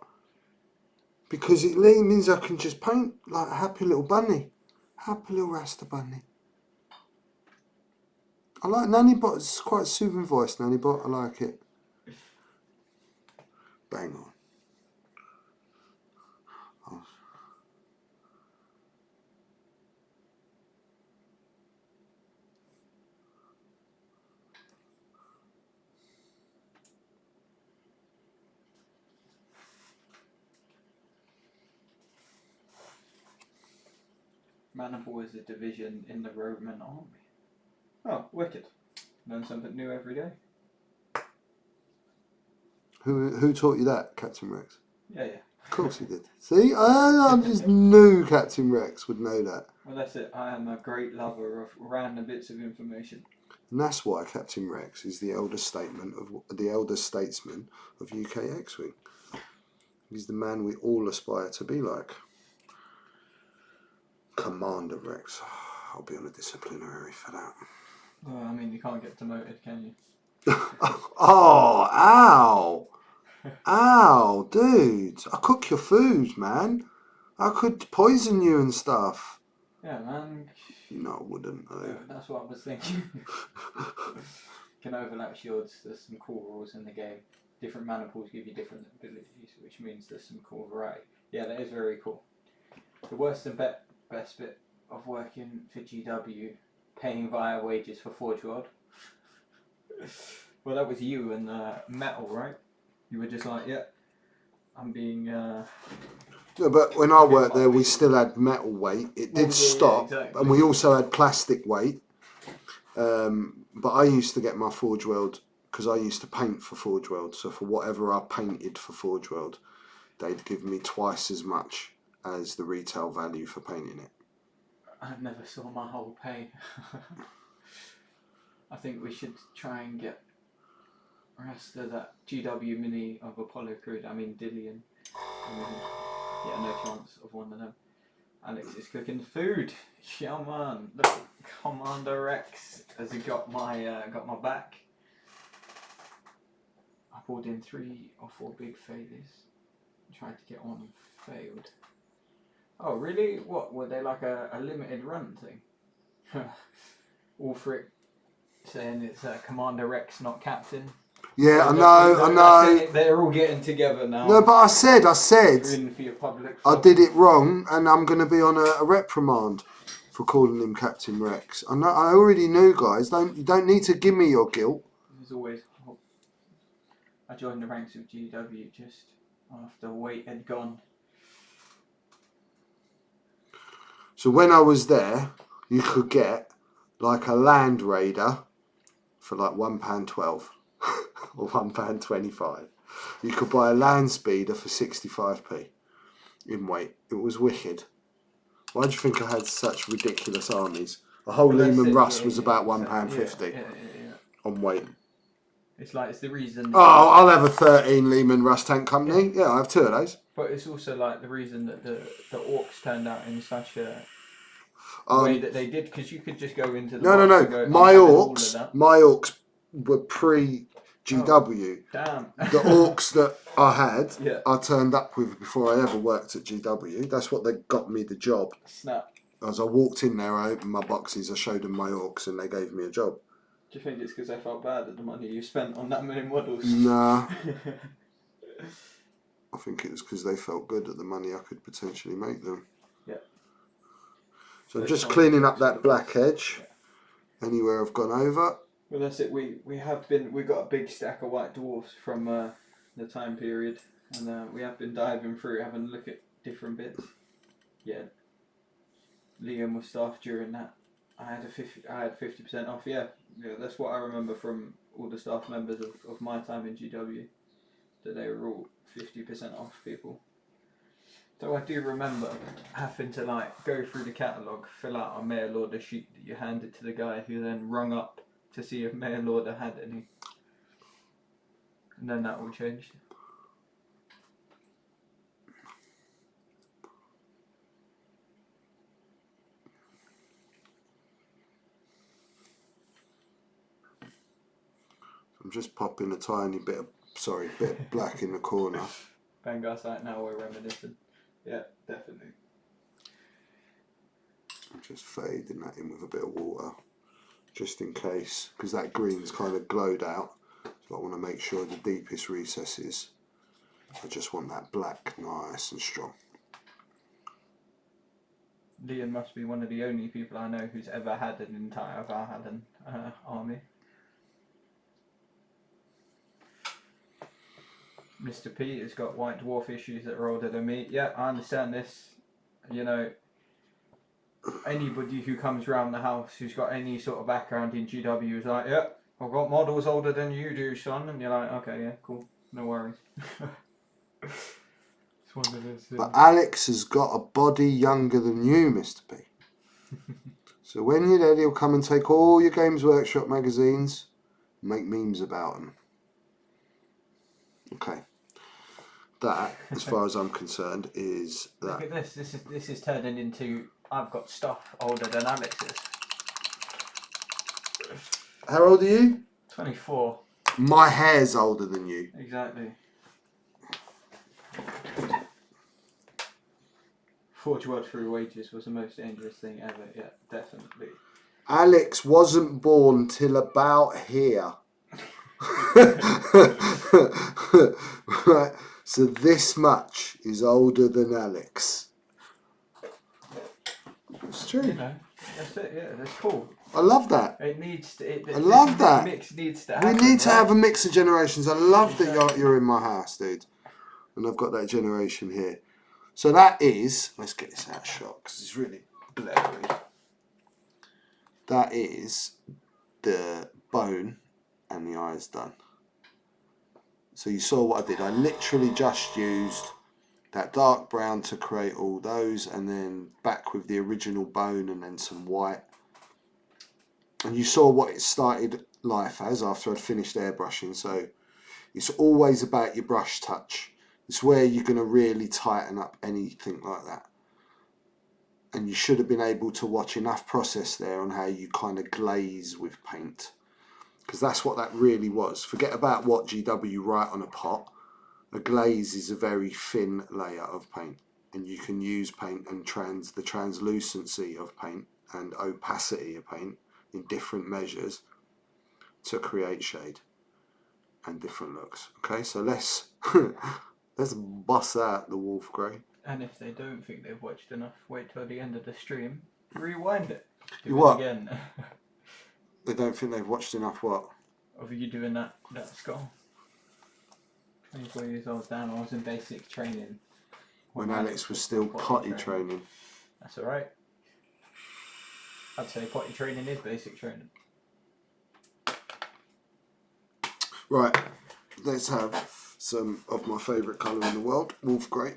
Because it means I can just paint like a happy little bunny. Happy little Rasta bunny. I like Nannybot. It's quite a soothing voice, Nannybot. I like it. Bang on. Oh. Maniple is a division in the Roman army. Oh, wicked. Learn something new every day. Who taught you that, Captain Rex? Yeah. Of course he did. See, I just knew Captain Rex would know that. Well, that's it. I am a great lover of random bits of information. And that's why Captain Rex is the elder statesman of UK X-Wing. He's the man we all aspire to be like. Commander Rex. I'll be on a disciplinary for that. Well, I mean, you can't get demoted, can you? Oh, ow. Ow, dude. I cook your food, man. I could poison you and stuff. Yeah, man. No, I wouldn't, though. Yeah, that's what I was thinking. Can overlap shields. There's some cool rules in the game. Different maniples give you different abilities, which means there's some cool variety. Yeah, that is very cool. The worst and best bit of working for GW, paying via wages for Forge World. Well, that was you and Metal, right? You were just like, yeah, I'm being... No, but when I worked there, we still had metal weight. It did stop, yeah, exactly. And we also had plastic weight. But I used to get my Forge World, because I used to paint for Forge World. So for whatever I painted for Forge World, they'd give me twice as much as the retail value for painting it. I never saw my whole pay. I think we should try and get Rasta that GW mini of Apollo Crew. I mean Dillian. Yeah, no chance of one of them. Alex is cooking food. Yeah, man. Look, Commander Rex has got my back. I pulled in 3 or 4 big failures. Tried to get on and failed. Oh, really? What? Were they like a limited run thing? All for it saying it's Commander Rex, not Captain. Yeah, I know. They're all getting together now. No, but I said, For your public I did it wrong, and I'm going to be on a reprimand for calling him Captain Rex. I know. I already knew, guys. You don't need to give me your guilt. There's always hope. I joined the ranks of GW just after Weight had gone. So when I was there, you could get like a Land Raider for like £1.12 or £1.25. You could buy a Land Speeder for 65p in weight. It was wicked. Why do you think I had such ridiculous armies? A whole Lehman Russ was about £1.50 on weight. It's like, it's the reason... Oh, I'll have a 13 Lehman Russ tank company. Yeah, I have 2 of those. But it's also like the reason that the orcs turned out in such a way that they did, because you could just go into the... No. My orcs were pre-GW. Oh, damn. The orcs that I had, I turned up with before I ever worked at GW. That's what they got me the job. Snap. As I walked in there, I opened my boxes, I showed them my orcs, and they gave me a job. Do you think it's because they felt bad at the money you spent on that many models? Nah. I think it was because they felt good at the money I could potentially make them. Yeah. So I'm just cleaning up that black edge. Anywhere I've gone over. Well, that's it. We got a big stack of white dwarfs from the time period, and we have been diving through, having a look at different bits. Yeah. Liam was staff during that. I had 50% off. Yeah, that's what I remember from all the staff members of my time in GW. That they were all 50% off people. So I do remember having to like go through the catalogue, fill out a mail order sheet that you handed to the guy who then rung up to see if mail order had any. And then that all changed. I'm just popping a tiny bit of sorry, bit of black in the corner. Vanguard's like, now we're reminiscent. Yeah, definitely. I'm just fading that in with a bit of water, just in case, because that green's kind of glowed out. So I want to make sure the deepest recesses, I just want that black nice and strong. Liam must be one of the only people I know who's ever had an entire Valhallan army. Mr. P has got white dwarf issues that are older than me. Yeah, I understand this. You know, anybody who comes round the house who's got any sort of background in GW is like, yeah, I've got models older than you do, son. And you're like, okay, yeah, cool, no worries. It's one of those things. But Alex has got a body younger than you, Mr. P. So when you're dead, he'll come and take all your Games Workshop magazines and make memes about them. Okay. That, as far as I'm concerned, is that. Look at this. This is turning into, I've got stuff older than Alex's. How old are you? 24. My hair's older than you. Exactly. Forge World Through Wages was the most dangerous thing ever. Yeah, definitely. Alex wasn't born till about here. Right. So this much is older than Alex. It's true. You know, that's it. Yeah, that's cool. I love that. It needs to. I love that. Mix needs to We happen. need to right? have a mix of generations. I love that you're in my house, dude. And I've got that generation here. So that is, let's get this out of shot because it's really blurry. That is the bone and the eyes done. So you saw what I did. I literally just used that dark brown to create all those, and then back with the original bone and then some white. And you saw what it started life as after I'd finished airbrushing. So it's always about your brush touch. It's where you're going to really tighten up anything like that. And you should have been able to watch enough process there on how you kind of glaze with paint. Because that's what that really was. Forget about what GW write on a pot. A glaze is a very thin layer of paint. And you can use paint and the translucency of paint and opacity of paint in different measures to create shade and different looks. Okay, so let's bust out the wolf grey. And if they don't think they've watched enough, wait till the end of the stream, rewind it. Do What? it again. They don't think they've watched enough what? Of you doing that skull. 24 years old, Dan, I was in basic training. When Alex was still potty training. That's alright. I'd say potty training is basic training. Right, let's have some of my favourite colour in the world, wolf grey.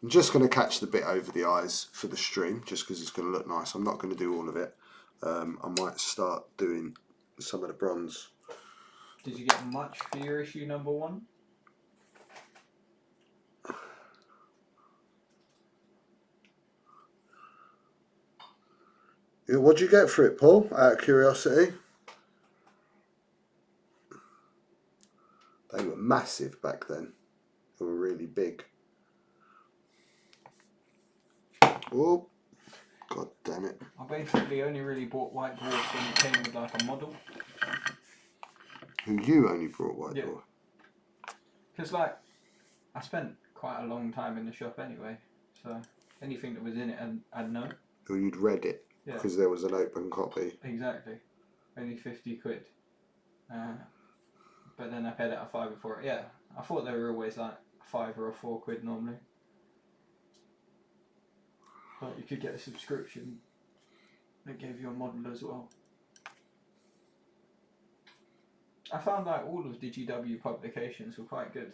I'm just going to catch the bit over the eyes for the stream, just because it's going to look nice. I'm not going to do all of it. I might start doing some of the bronze. Did you get much for your issue number 1? Yeah, what'd you get for it, Paul, out of curiosity? They were massive back then. They were really big. Oh, god damn it. I basically only really bought White Dwarf when it came with like a model. Who you only brought White Dwarf? Because like, I spent quite a long time in the shop anyway, so anything that was in it I'd know. Or you'd read it, because there was an open copy. Exactly. Only 50 quid. But then I paid out a £5 for it. Yeah, I thought they were always like a £5 or a £4 normally. But you could get a subscription that gave you a model as well. I found like all of the GW publications were quite good.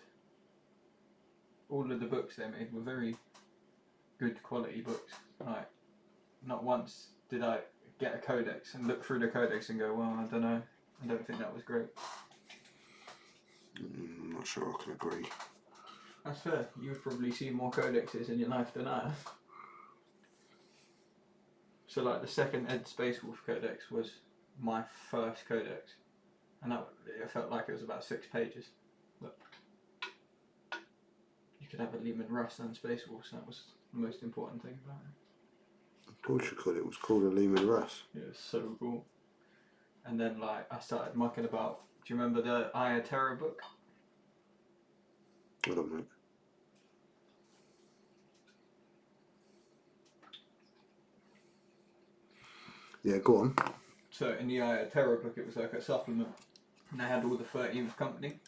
All of the books they made were very good quality books. Like, not once did I get a codex and look through the codex and go, well, I don't know, I don't think that was great. I'm not sure I can agree. That's fair. You've probably seen more codexes in your life than I have. So like the second Ed Space Wolf codex was my first codex, and it felt like it was about 6 pages. But you could have a Lehman Rasta and Space Wolf, so that was the most important thing about it. Of course you could. It was called a Lehman Russ. It was so cool. And then like I started mucking about. Do you remember the Eye of Terror book? I don't know. Yeah, go on. So in the Eye of Terror book, it was like a supplement, and they had all the 13th company.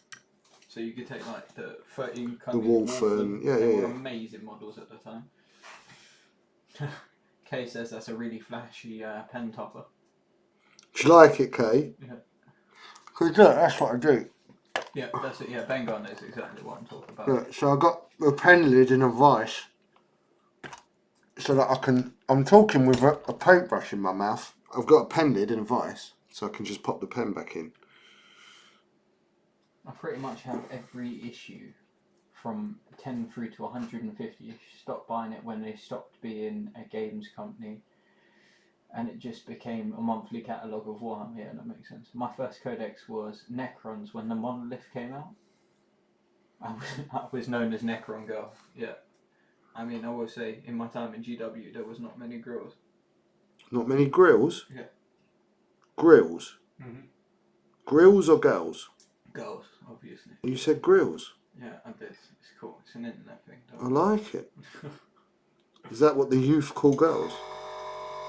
So you could take like the 13th company. The wolf and they were amazing models at the time. Kay says that's a really flashy pen topper. Do you like it, Kay? Yeah. Because look, that's what I do. Yeah, that's it. Yeah, Bengar knows exactly what I'm talking about. Look, so I got a pen lid and a vice, so that I'm talking with a paintbrush in my mouth. I've got a pen lid and a vice, so I can just pop the pen back in. I pretty much have every issue from 10 through to 150. You stopped buying it when they stopped being a games company, and it just became a monthly catalogue of Warhammer. Yeah, that makes sense. My first codex was Necrons when the Monolith came out. I was known as Necron Girl. Yeah. I mean, I will say, in my time in GW, there was not many grills. Not many grills? Yeah. Grills? Mm-hmm. Grills or girls? Girls, obviously. You said grills? Yeah, I did. It's cool. It's an internet thing. I like it. Is that what the youth call girls?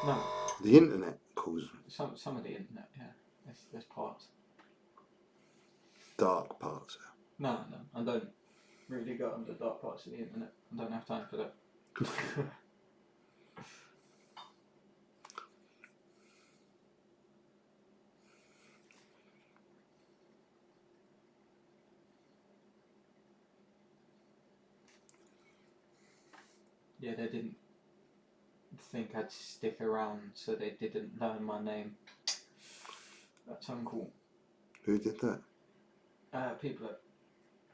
No. The internet calls them. Some of the internet, yeah. There's parts. Dark parts. No, I don't really go on the dark parts of the internet. I don't have time for that. Yeah, they didn't think I'd stick around, so they didn't learn my name. That's uncool. Who did that? People at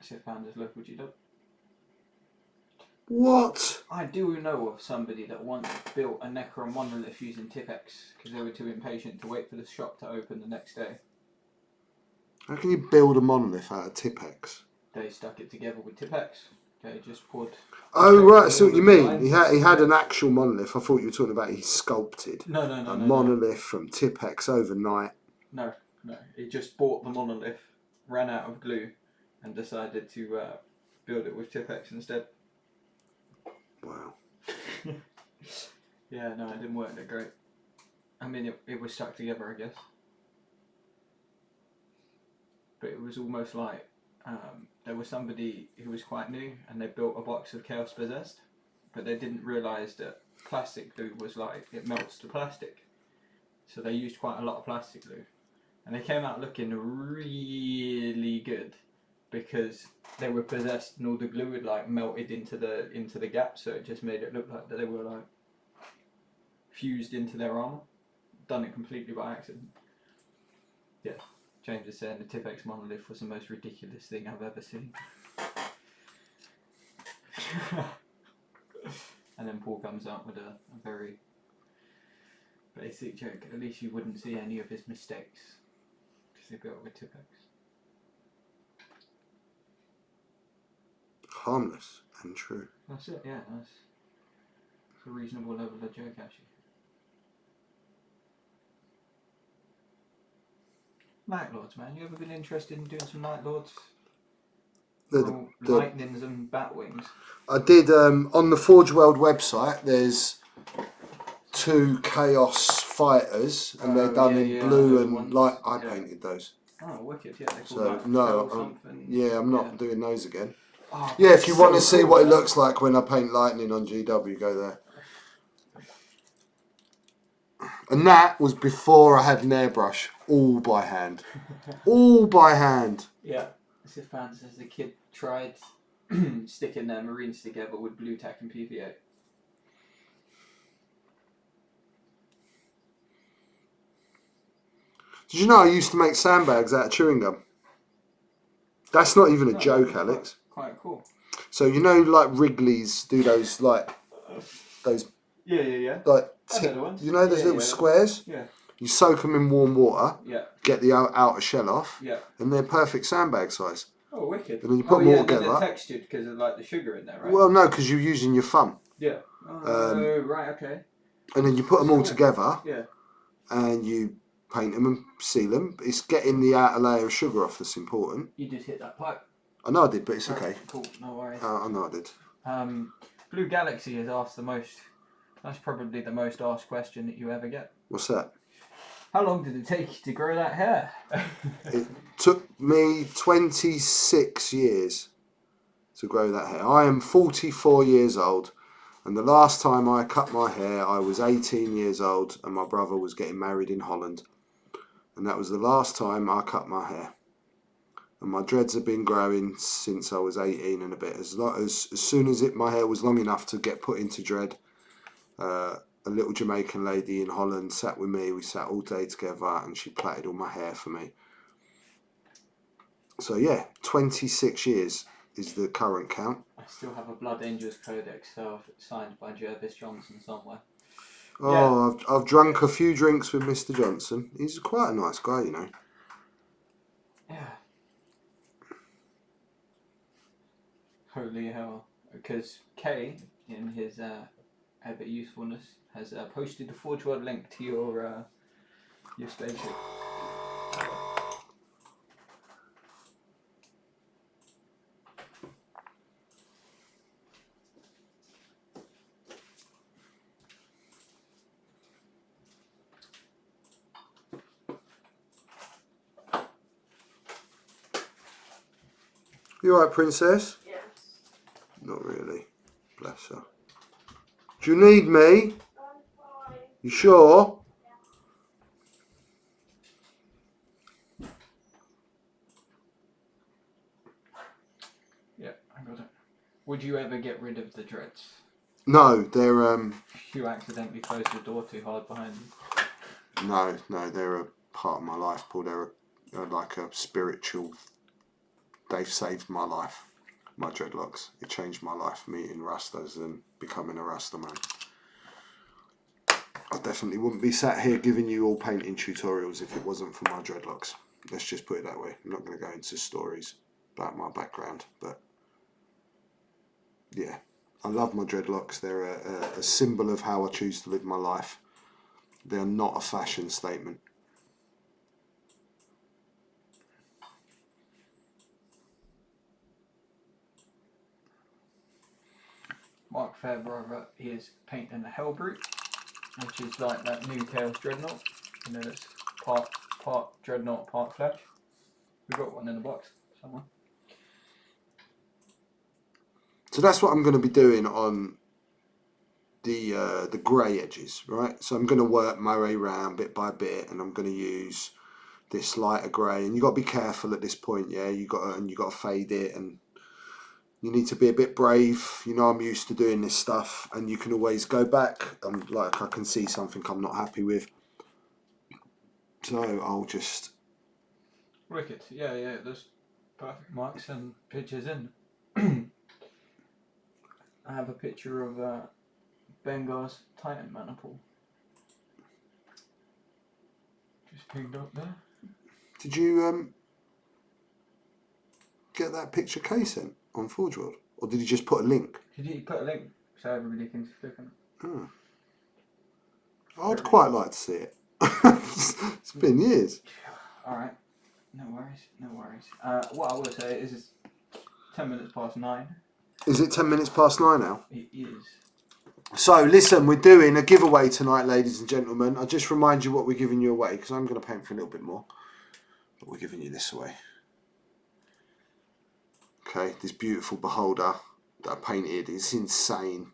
Sith Founders Local GW. What? I do know of somebody that once built a Necron monolith using Tipex because they were too impatient to wait for the shop to open the next day. How can you build a monolith out of Tipex? They stuck it together with Tipex. They just poured. Oh right, I see what you mean. He had an actual monolith. I thought you were talking about he sculpted No, monolith from Tipex overnight. No. He just bought the monolith, ran out of glue, and decided to build it with Tipex instead. Wow. Yeah, no, it didn't work that great. I mean, it was stuck together, I guess. But it was almost like there was somebody who was quite new and they built a box of Chaos Possessed, but they didn't realise that plastic glue was like, it melts the plastic. So they used quite a lot of plastic glue. And they came out looking really good because they were possessed and all the glue had like melted into the gap, so it just made it look like that they were like fused into their armour. Done it completely by accident. Yeah. James is saying the Tipex monolith was the most ridiculous thing I've ever seen. And then Paul comes out with a very basic joke. At least you wouldn't see any of his mistakes because they built with Tipex. Harmless and true. That's it, yeah. That's a reasonable level of joke, actually. Night Lords, man. You ever been interested in doing some Night Lords? The Lightnings and Batwings. I did on the Forge World website. There's 2 Chaos Fighters, and they're done in blue and light. I painted those. Oh, wicked! Yeah, they're called So like no, I'm not doing those again. Oh, yeah, if you want to see what it though. looks like when I paint lightning on GW, go there. And that was before I had an airbrush, all by hand. All by hand. Yeah. Sith Fan says the kid tried sticking their Marines together with blue tack and PVA. Did you know I used to make sandbags out of chewing gum? That's not even a joke, Alex. Quite cool. So you know, like Wrigley's do those Yeah. like I know the ones. you know those Yeah, little squares. Yeah. You soak them in warm water. Yeah. Get the outer shell off. Yeah. And they're perfect sandbag size. Oh, wicked. And then you put them all together. And they're textured because of like the sugar in there, right? Well, no, because you're using your thumb. Yeah. Oh, right. Okay. And then you put them all together. Yeah. And you paint them and seal them. It's getting the outer layer of sugar off that's important. You just hit that pipe. I know I did, but it's okay. Cool, no worries. I know I did. Blue Galaxy has asked that's probably the most asked question that you ever get. What's that? How long did it take you to grow that hair? It took me 26 years to grow that hair. I am 44 years old, and the last time I cut my hair, I was 18 years old, and my brother was getting married in Holland. And that was the last time I cut my hair. And my dreads have been growing since I was 18 and a bit. As soon as my hair was long enough to get put into dread, a little Jamaican lady in Holland sat with me. We sat all day together, and she plaited all my hair for me. So yeah, 26 years is the current count. I still have a Blood Angels Codex signed by Jervis Johnson somewhere. Oh, yeah. I've drunk a few drinks with Mr. Johnson. He's quite a nice guy, you know. Yeah. Holy hell. Because Kay, in his ever usefulness, has posted the Forge World link to your spaceship. You alright, princess? Yes. Not really. Bless her. Do you need me? I'm fine. You sure? Yeah, I got it. Would you ever get rid of the dreads? No, they're If you accidentally closed the door too hard behind you? No, they're a part of my life, Paul. They're like a spiritual. They've saved my life. My dreadlocks. It changed my life, meeting Rastas and becoming a Rasta man. I definitely wouldn't be sat here giving you all painting tutorials if it wasn't for my dreadlocks. Let's just put it that way. I'm not going to go into stories about my background, but yeah, I love my dreadlocks. They're a symbol of how I choose to live my life. They're not a fashion statement. Mark Fairbrother is painting a Hellbrute, which is like that new Chaos Dreadnought. You know, that's part Dreadnought, part Flesh. We've got one in the box somewhere. So that's what I'm going to be doing on the grey edges, right? So I'm going to work my way around bit by bit, and I'm going to use this lighter grey. And you got to be careful at this point, yeah. You got to fade it, and you need to be a bit brave. You know, I'm used to doing this stuff, and you can always go back. I can see something I'm not happy with, so I'll just. Wicked, yeah, there's perfect marks and pictures in. I have a picture of Bengar's Titan Maniple. Just pinged up there. Did you get that picture Kay sent on Forge World, or did you just put a link? Did you put a link so everybody can click on it? Oh. I'd quite like to see it. It's been years. Alright, no worries. What I will say is it's 10 minutes past 9. Is it 10 minutes past 9 now? It is. So listen, we're doing a giveaway tonight, ladies and gentlemen. I'll just remind you what we're giving you away, because I'm going to paint for a little bit more. But we're giving you this away. Okay, this beautiful beholder that I painted is insane.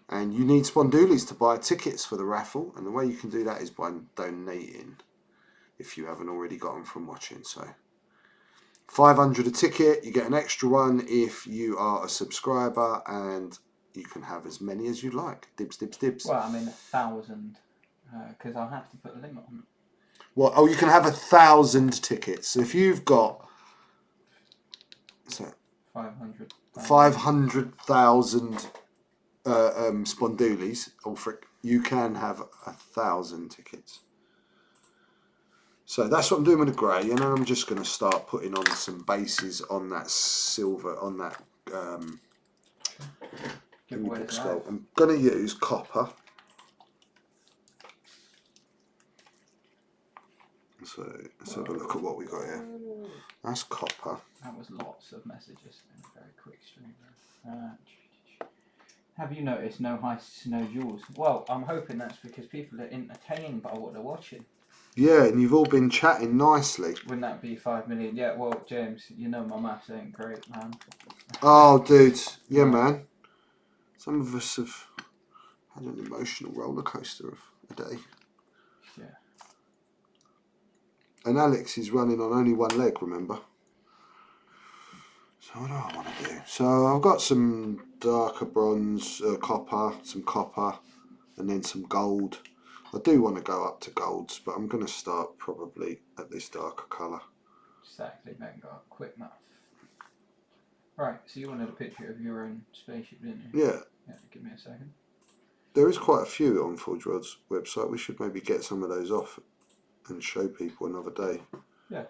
And you need spondoolies to buy tickets for the raffle. And the way you can do that is by donating, if you haven't already got them from watching. So 500 a ticket, you get an extra one if you are a subscriber, and you can have as many as you like. Dibs, dibs, dibs. Well, I mean 1,000, because I'll have to put a limit on it. Well, you can have 1,000 tickets. So if you've got 500. 500,000 spondoolies, or frick, you can have 1,000 tickets. So that's what I'm doing with the grey, and then I'm just going to start putting on some bases on that silver, on that skull. I'm going to use copper. So let's have a look at what we got here. That's copper. That was lots of messages in a very quick stream. Have you noticed no heists, no jewels? Well, I'm hoping that's because people are entertained by what they're watching. Yeah, and you've all been chatting nicely. Wouldn't that be 5 million? Yeah, well, James, you know my maths ain't great, man. Oh, dude. Yeah, man. Some of us have had an emotional roller coaster of a day. Yeah. And Alex is running on only one leg, remember? So what do I want to do? So I've got some darker bronze, copper, some copper, and then some gold. I do want to go up to golds, but I'm going to start probably at this darker colour. Exactly, then got quick math. Right, so you wanted a picture of your own spaceship, didn't you? Yeah. Yeah, give me a second. There is quite a few on Forge World's website. We should maybe get some of those off and show people another day. Yeah,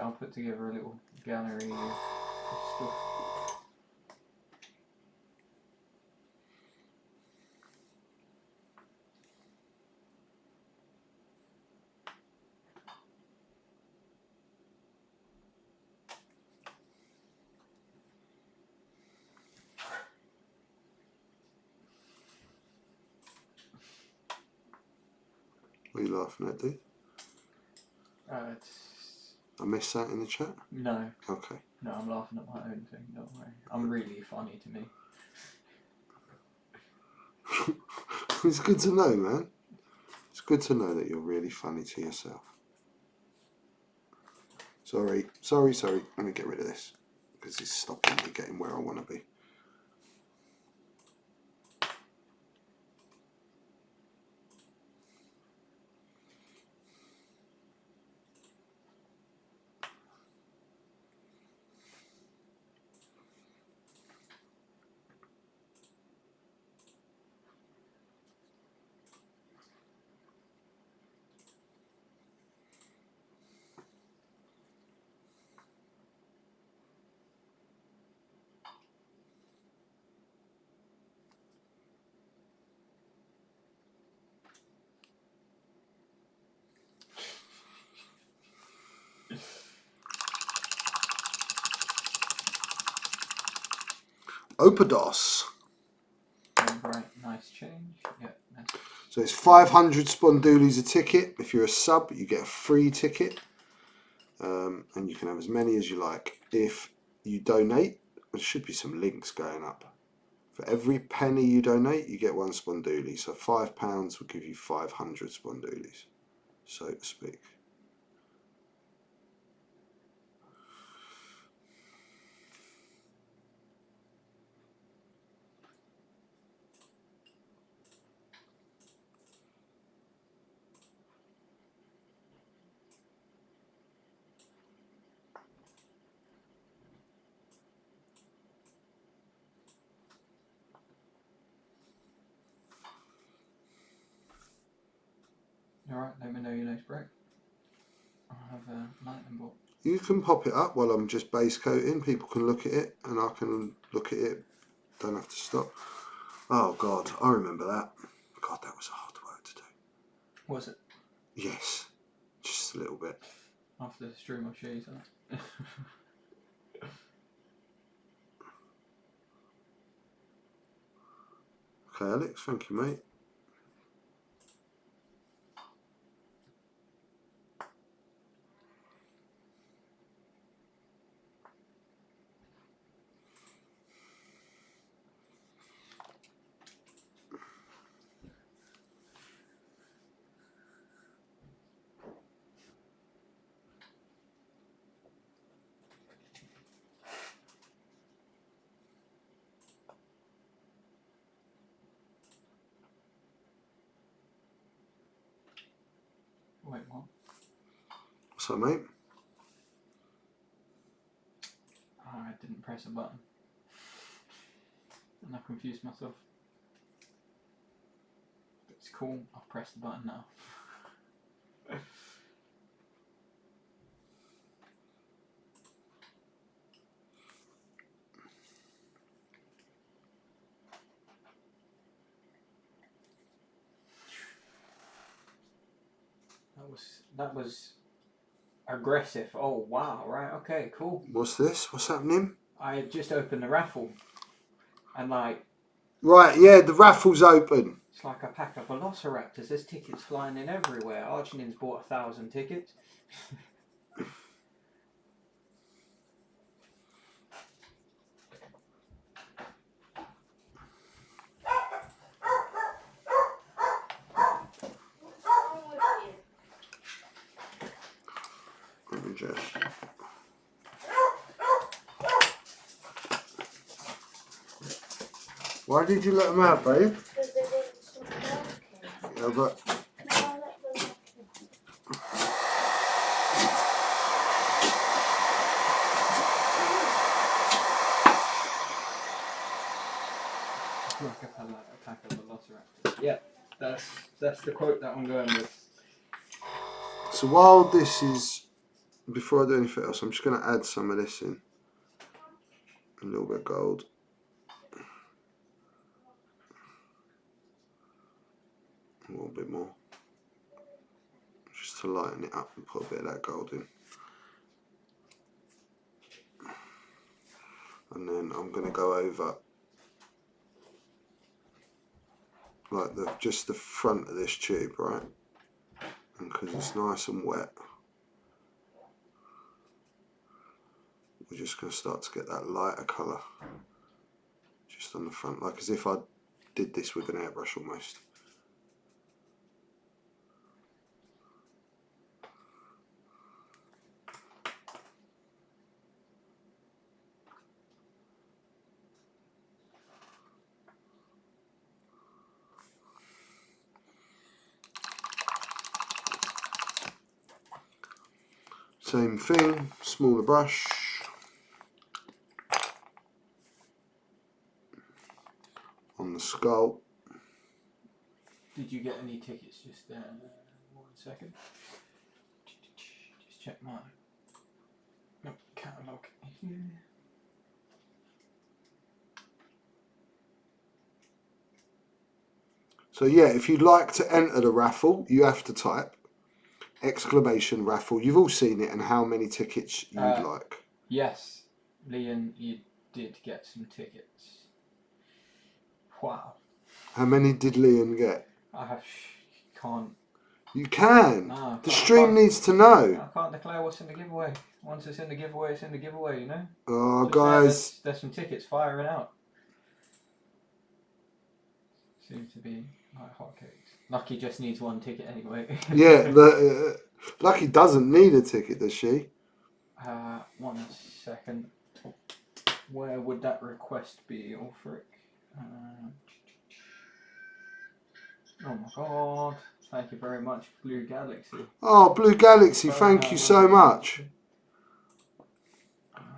I'll put together a little gallery of stuff. What are you laughing at, dude? I missed that in the chat? No. Okay. No, I'm laughing at my own thing, don't worry. I'm really funny to me. It's good to know, man. It's good to know that you're really funny to yourself. Sorry. Let me get rid of this, because it's stopping me getting where I want to be. Opados. Right, nice change. Yeah. So it's 500 spondoolies a ticket. If you're a sub, you get a free ticket. And you can have as many as you like. If you donate, there should be some links going up. For every penny you donate, you get one spondoolie. So £5 will give you 500 spondoolies, so to speak. Alright, let me know your next break. I'll have a lightning bolt. You can pop it up while I'm just base coating. People can look at it, and I can look at it. Don't have to stop. Oh God, I remember that. God, that was a hard work to do. Was it? Yes, just a little bit. After the stream I'll show you something. Okay, Alex, thank you, mate. Wait, what? What's up, mate? I didn't didn't press a button. And I confused myself. It's cool, I've pressed the button now. That was aggressive. Oh wow, right, okay, cool. What's this? What's happening? I just opened the raffle and like... Right, yeah, the raffle's open. It's like a pack of velociraptors. There's tickets flying in everywhere. Archnin's bought 1,000 tickets. Let me just... Why did you let them out, babe? Because they didn't stop working. Yeah, but... No, I let them back in. Like a pack of velociraptors. Yeah, that's the quote that I'm going with. So while this is... Before I do anything else, I'm just going to add some of this in. A little bit of gold. A little bit more. Just to lighten it up and put a bit of that gold in. And then I'm going to go over like just the front of this tube, right? And because it's nice and wet, we're just going to start to get that lighter colour just on the front, like as if I did this with an airbrush almost. Same thing, smaller brush. On the skull. Did you get any tickets? Just 1 second. Just check my catalogue here. So yeah, if you'd like to enter the raffle, you have to type !raffle. You've all seen it and how many tickets you'd like. Yes, Leon, you did get some tickets. Wow. How many did Leon get? I can't. You can. No, the stream needs to know. I can't declare what's in the giveaway. Once it's in the giveaway, it's in the giveaway, you know? Oh, Just guys. There's some tickets firing out. Seems to be like hotcakes. Lucky just needs 1 ticket anyway. Yeah, Lucky doesn't need a ticket, does she? 1 second. Where would that request be, Ulfric? Oh my god. Thank you very much, Blue Galaxy. Oh, Blue Galaxy, thank you so much.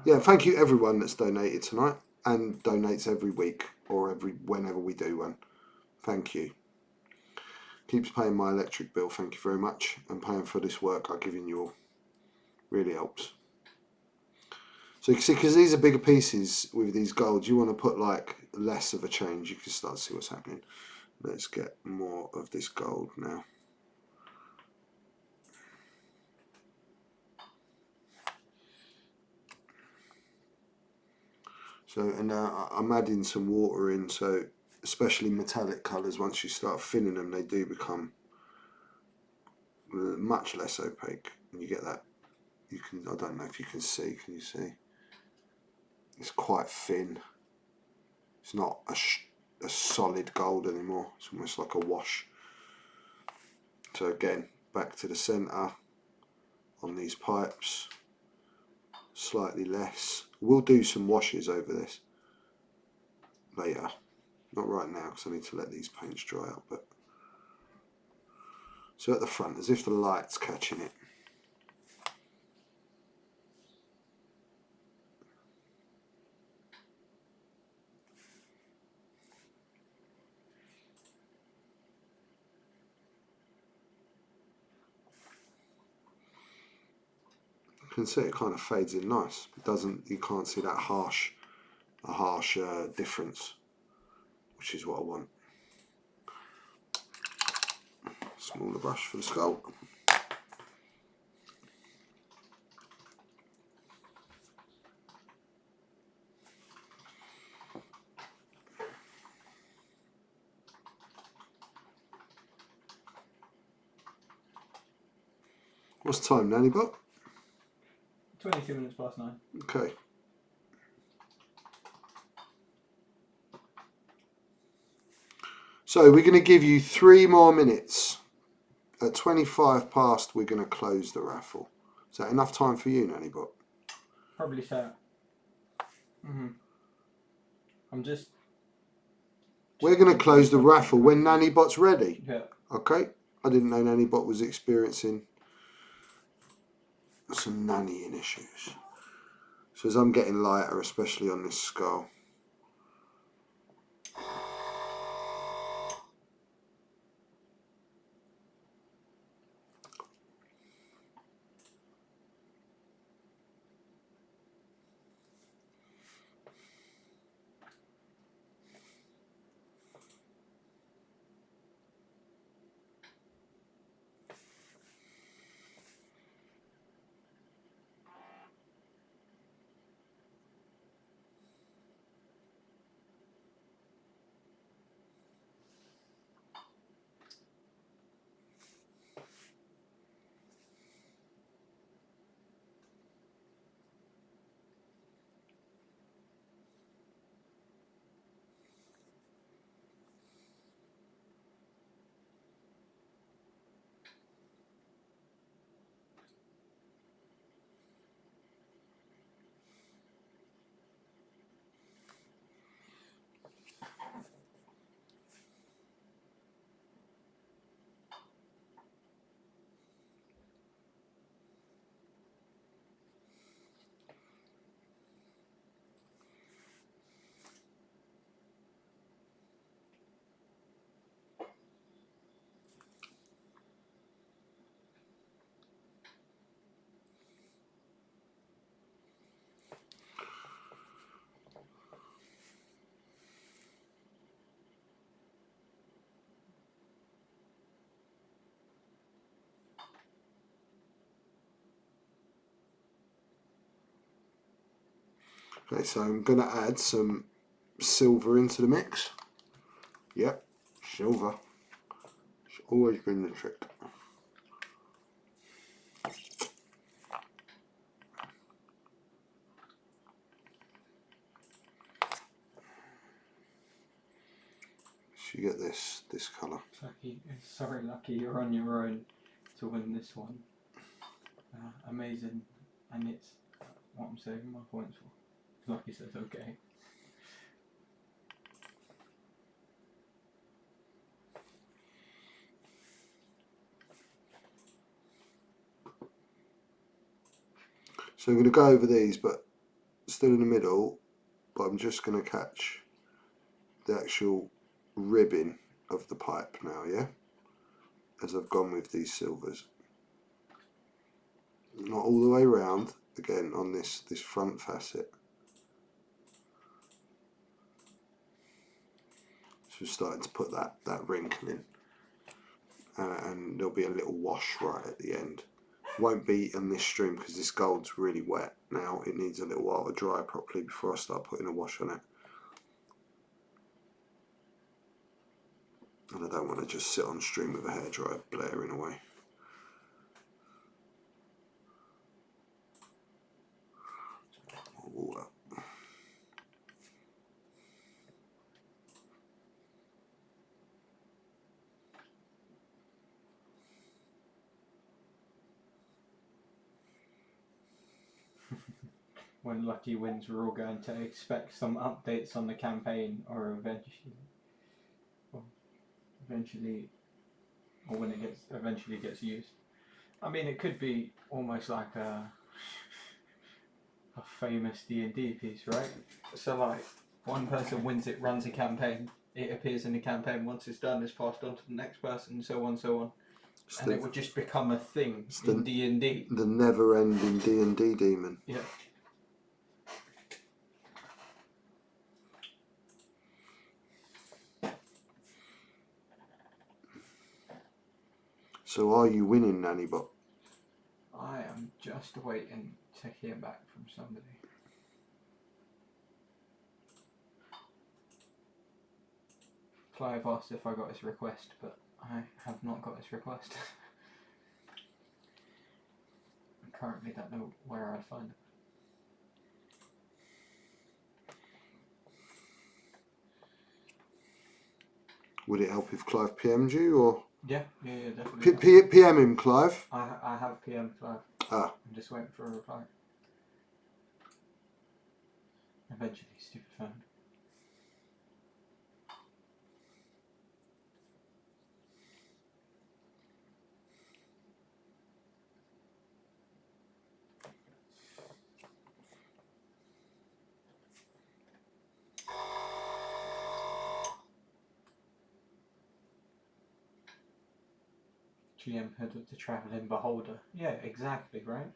Yeah, thank you everyone that's donated tonight and donates every week or whenever we do one. Thank you. Keeps paying my electric bill, thank you very much, and paying for this work I've given you all. Really helps. So you can see, because these are bigger pieces with these golds, you want to put like less of a change. You can start to see what's happening. Let's get more of this gold now. So, and now I'm adding some water in, so especially metallic colours, once you start thinning them, they do become much less opaque. And you get that, you can, I don't know if you can see, can you see? It's quite thin. It's not a solid gold anymore. It's almost like a wash. So again, back to the centre on these pipes. Slightly less. We'll do some washes over this later. Not right now because I need to let these paints dry out. But so at the front, as if the light's catching it. You can see it kind of fades in nice. It doesn't. You can't see that harsh difference, which is what I want. Smaller brush for the skull. What's the time, Nanny Bot? 22 minutes past 9. Okay. So we're going to give you 3 more minutes. At 25 past, we're going to close the raffle. Is that enough time for you, Nanny Bot? Probably so. I'm just... We're going to close the raffle when Nanny Bot's ready. Yeah. Okay? I didn't know Nanny Bot was experiencing some nannying issues. So as I'm getting lighter, especially on this skull. Okay, so I'm going to add some silver into the mix. Yep, silver. It's always been the trick. So you get this colour. Sorry, Lucky, you're on your own to win this one. Amazing, and it's what I'm saving my points for. Lucky says okay. So I'm going to go over these, but still in the middle, but I'm just going to catch the actual ribbing of the pipe now, yeah? As I've gone with these silvers. Not all the way around, again, on this front facet. So we're starting to put that wrinkle in. And there'll be a little wash right at the end. Won't be on this stream because this gold's really wet now. It needs a little while to dry properly before I start putting a wash on it. And I don't want to just sit on stream with a hairdryer blaring away. More water. When Lucky wins, we're all going to expect some updates on the campaign, or eventually, or when it eventually gets used. I mean, it could be almost like a famous D&D piece, right? So like, one person wins it, runs a campaign, it appears in the campaign. Once it's done, it's passed on to the next person, so on, so on. And it would just become a thing It's in D&D. the never-ending D&D demon. Yeah. So are you winning, Nannybot? I am just waiting to hear back from somebody. Clive asked if I got his request, but I have not got his request. I currently don't know where I'd find it. Would it help if Clive PM'd you, or Yeah, definitely. PM him, Clive? I have PM Clive. Ah. I'm just waiting for a reply. Eventually, stupid phone. GM head of the Travelling Beholder. Yeah, exactly, right?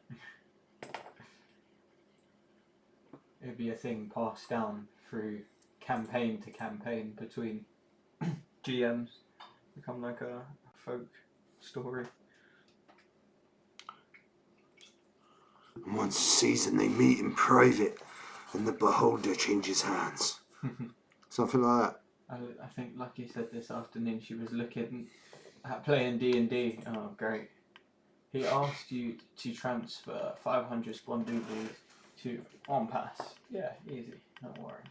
It'd be a thing passed down through campaign to campaign between GMs. Become like a folk story. Once a season they meet in private and the beholder changes hands. Something like that. I think Lucky said this afternoon she was looking at playing D&D. Oh, great. He asked you to transfer 500 Splendoubles to on pass. Yeah, easy. No worries.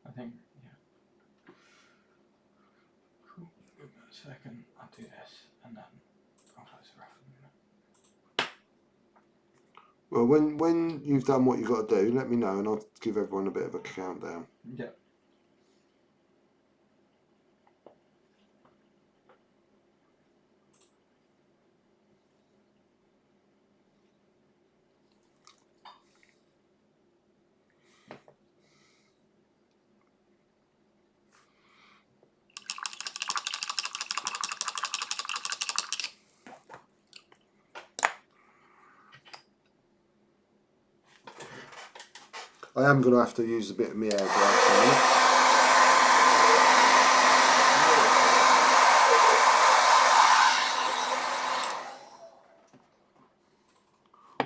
I think, yeah. Cool. Give me a second. I'll do this and then I'll close the Raffle. Well, when you've done what you've got to do, let me know and I'll give everyone a bit of a countdown. Yeah. I am going to have to use a bit of my air dryer.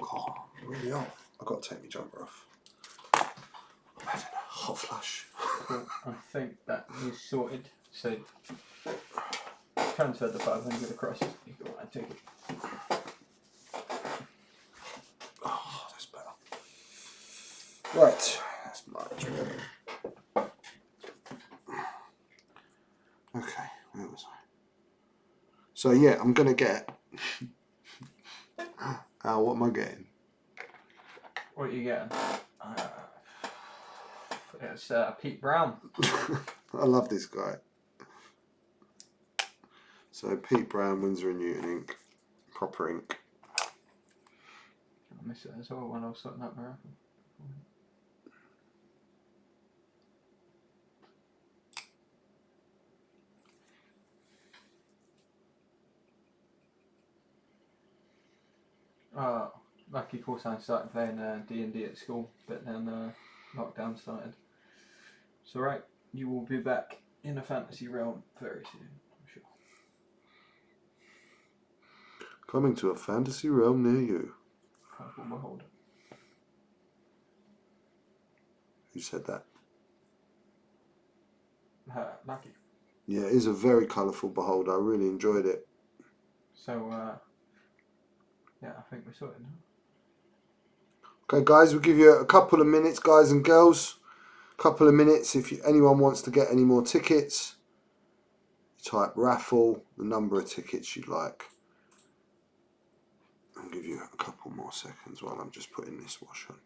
God, really hot. I've got to take my jumper off. I'm having a hot flush. Cool. I think that is sorted. So transfer the 500 across. You go and take it. Oh, that's better. Right, that's much better. Okay, where was I? So yeah, I'm gonna get. What am I getting? What are you getting? It's Pete Brown. I love this guy. So Pete Brown, Winsor & Newton ink, proper ink. I miss it as well when I was sorting out my Raffle. Lucky course I started playing D&D at school, but then lockdown started. It's alright, you will be back in a fantasy realm very soon, I'm sure. Coming to a fantasy realm near you. Powerful beholder. Who said that? Lucky. Yeah, it is a very colourful beholder. I really enjoyed it. So, yeah, I think we're sorted now. Okay, guys, we'll give you a couple of minutes, guys and girls. A couple of minutes. If anyone wants to get any more tickets, type Raffle, the number of tickets you'd like. I'll give you a couple more seconds while I'm just putting this wash on.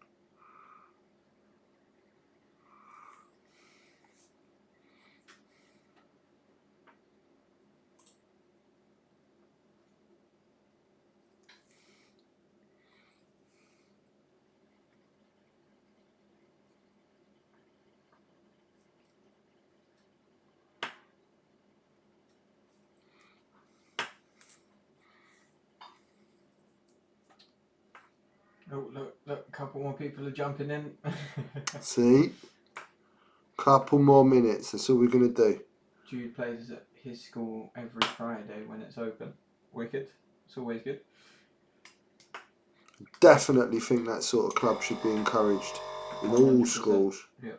Oh, look, a couple more people are jumping in. See? Couple more minutes. That's all we're going to do. Jude plays at his school every Friday when it's open. Wicked. It's always good. Definitely think that sort of club should be encouraged in all 100%. schools. Yeah.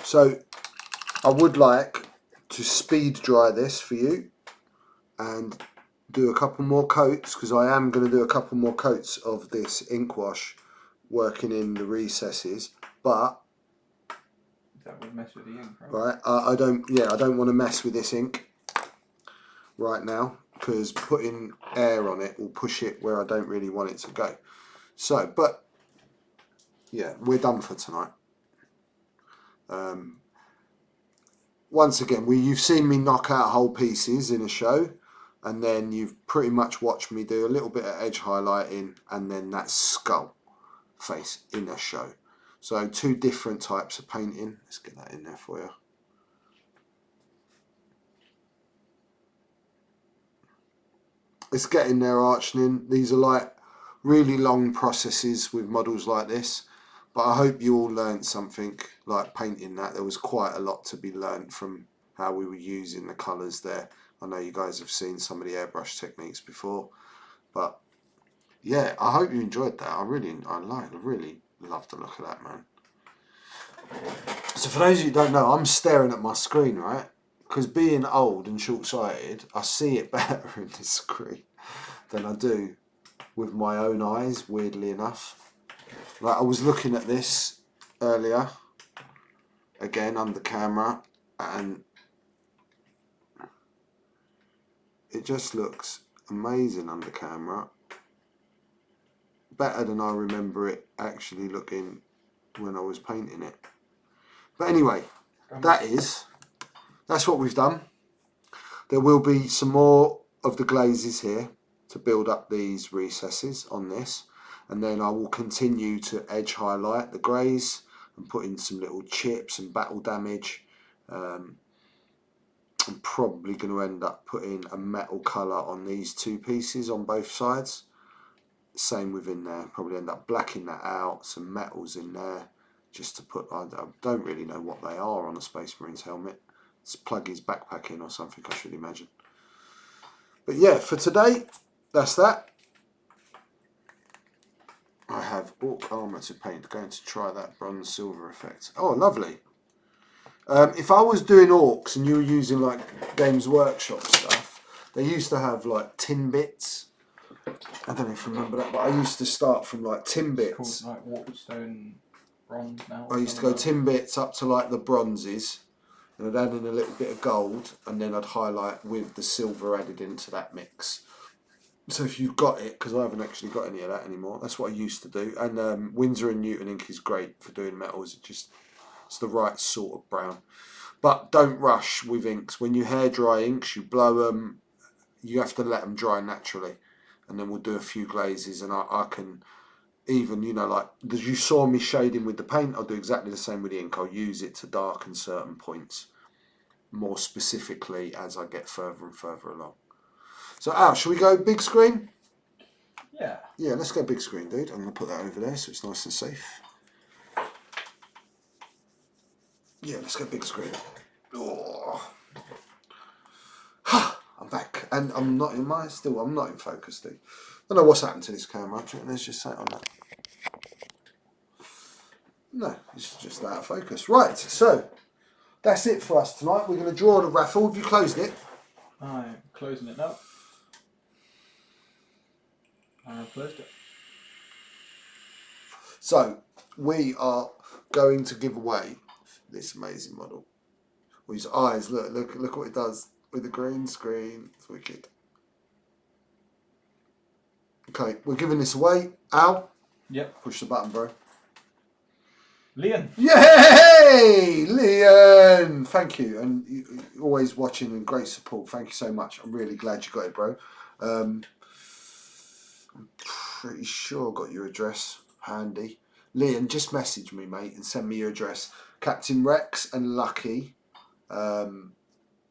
So, I would like to speed dry this for you and do a couple more coats, because I am going to do a couple more coats of this ink wash working in the recesses, but That would mess with the ink, right? right, I don't want to mess with this ink right now, because putting air on it will push it where I don't really want it to go. So, but yeah, we're done for tonight. Once again, you've seen me knock out whole pieces in a show, and then you've pretty much watched me do a little bit of edge highlighting and then that skull face in a show. So 2 different types of painting. Let's get that in there for you. It's getting there, Archnin. These are like really long processes with models like this, but I hope you all learned something like painting that. There was quite a lot to be learned from how we were using the colours there. I know you guys have seen some of the airbrush techniques before, but yeah, I hope you enjoyed that. I really love the look of that, man. So for those of you who don't know, I'm staring at my screen, right? Because being old and short-sighted, I see it better in this screen than I do with my own eyes, weirdly enough. Like, I was looking at this earlier, again under camera, and it just looks amazing under camera. Better than I remember it actually looking when I was painting it. But anyway, that's what we've done. There will be some more of the glazes here to build up these recesses on this, and then I will continue to edge highlight the greys and put in some little chips and battle damage. I'm probably going to end up putting a metal colour on these 2 pieces on both sides. Same within there, probably end up blacking that out, some metals in there just to put, I don't really know what they are on a Space Marines helmet. Let's plug his backpack in or something, I should imagine. But yeah, for today, that's that. I have Orc armour to paint, going to try that bronze silver effect. Oh, lovely. If I was doing Orcs and you were using like Games Workshop stuff, they used to have like tin bits. I don't know if you remember that, but I used to start from like tin bits. It's called like Warpstone bronze now. I used to go tin bits up to like the bronzes, and I'd add in a little bit of gold, and then I'd highlight with the silver added into that mix. So if you've got it, because I haven't actually got any of that anymore, that's what I used to do. And Winsor & Newton ink is great for doing metals. It's the right sort of brown. But don't rush with inks. When you hair dry inks, you blow them. You have to let them dry naturally. And then we'll do a few glazes, and I can even, you know, like, as you saw me shading with the paint, I'll do exactly the same with the ink. I'll use it to darken certain points more specifically as I get further and further along. So, Al, shall we go big screen? Yeah. Yeah, let's go big screen, dude. I'm going to put that over there so it's nice and safe. Yeah, let's go big screen. Oh. I'm back, and I'm not in focus, dude. I don't know what's happened to this camera. Let's just say it on that. No, it's just out of focus. Right, so that's it for us tonight. We're going to draw the raffle. Have you closed it? I'm closing it now. I've closed it. So we are going to give away this amazing model. With his eyes, look what it does with the green screen. It's wicked. Okay, we're giving this away. Al? Yep. Push the button, bro. Leon. Yay! Leon! Thank you. And you always watching and great support. Thank you so much. I'm really glad you got it, bro. I'm pretty sure I got your address handy. Leon, just message me, mate, and send me your address. Captain Rex and Lucky,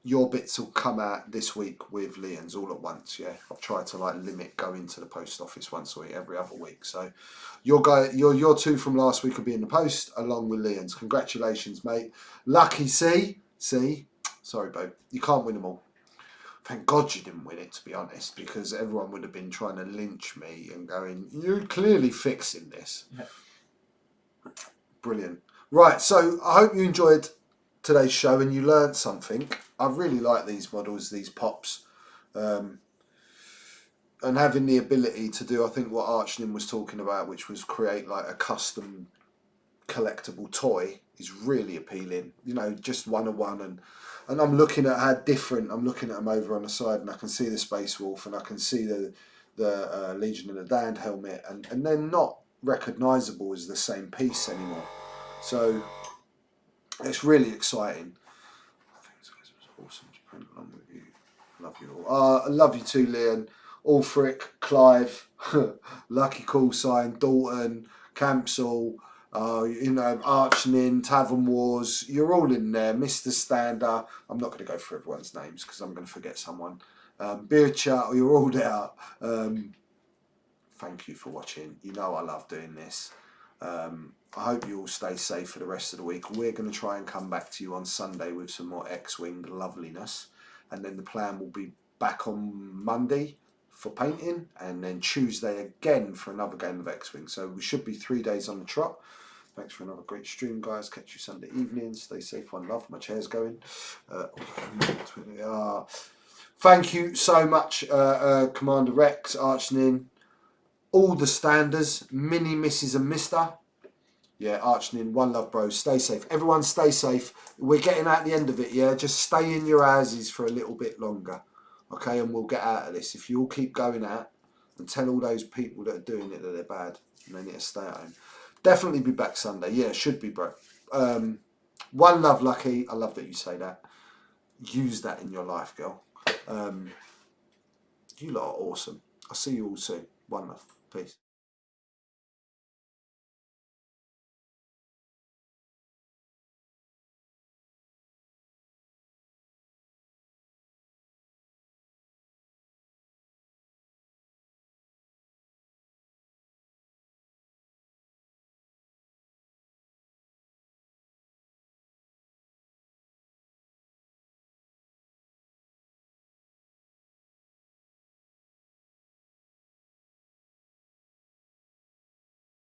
your bits will come out this week with Leon's all at once. Yeah, I've tried to limit going to the post office once a week, every other week. So your two from last week will be in the post along with Leon's. Congratulations, mate. Lucky, see, sorry, babe, you can't win them all. Thank God you didn't win it, to be honest, because everyone would have been trying to lynch me and going, "You're clearly fixing this." Yeah. Brilliant. Right, so I hope you enjoyed today's show and you learned something. I really like these models, these pops, and having the ability to do, I think, what Archnin was talking about, which was create a custom collectible toy, is really appealing. You know, just one-on-one, and I'm looking at how different. I'm looking at them over on the side, and I can see the Space Wolf, and I can see the Legion of the Damned helmet, and they're not recognisable as the same piece anymore. So it's really exciting. I think it was awesome to print along with you. Love you all. I love you too, Leon. Ulfric, Clive, Lucky Call Sign, Dalton, Campsall, Archnin, Tavern Wars. You're all in there. Mr. Stander. I'm not going to go through everyone's names because I'm going to forget someone. Beer Chat, you're all there. Thank you for watching. You know I love doing this. I hope you all stay safe for the rest of the week. We're going to try and come back to you on Sunday with some more X-Wing loveliness. And then the plan will be back on Monday for painting. And then Tuesday again for another game of X-Wing. So we should be 3 days on the trot. Thanks for another great stream, guys. Catch you Sunday evening. Stay safe. One love. My chair's going. Thank you so much, Commander Rex, Archnin. All the standers, Mini, Mrs. and Mister. Yeah, Archnin, one love, bros. Stay safe. Everyone stay safe. We're getting out the end of it, yeah? Just stay in your houses for a little bit longer, okay? And we'll get out of this. If you all keep going out and tell all those people that are doing it that they're bad and they need to stay at home. Definitely be back Sunday. Yeah, should be, bro. One love, Lucky. I love that you say that. Use that in your life, girl. You lot are awesome. I'll see you all soon. One love. Peace.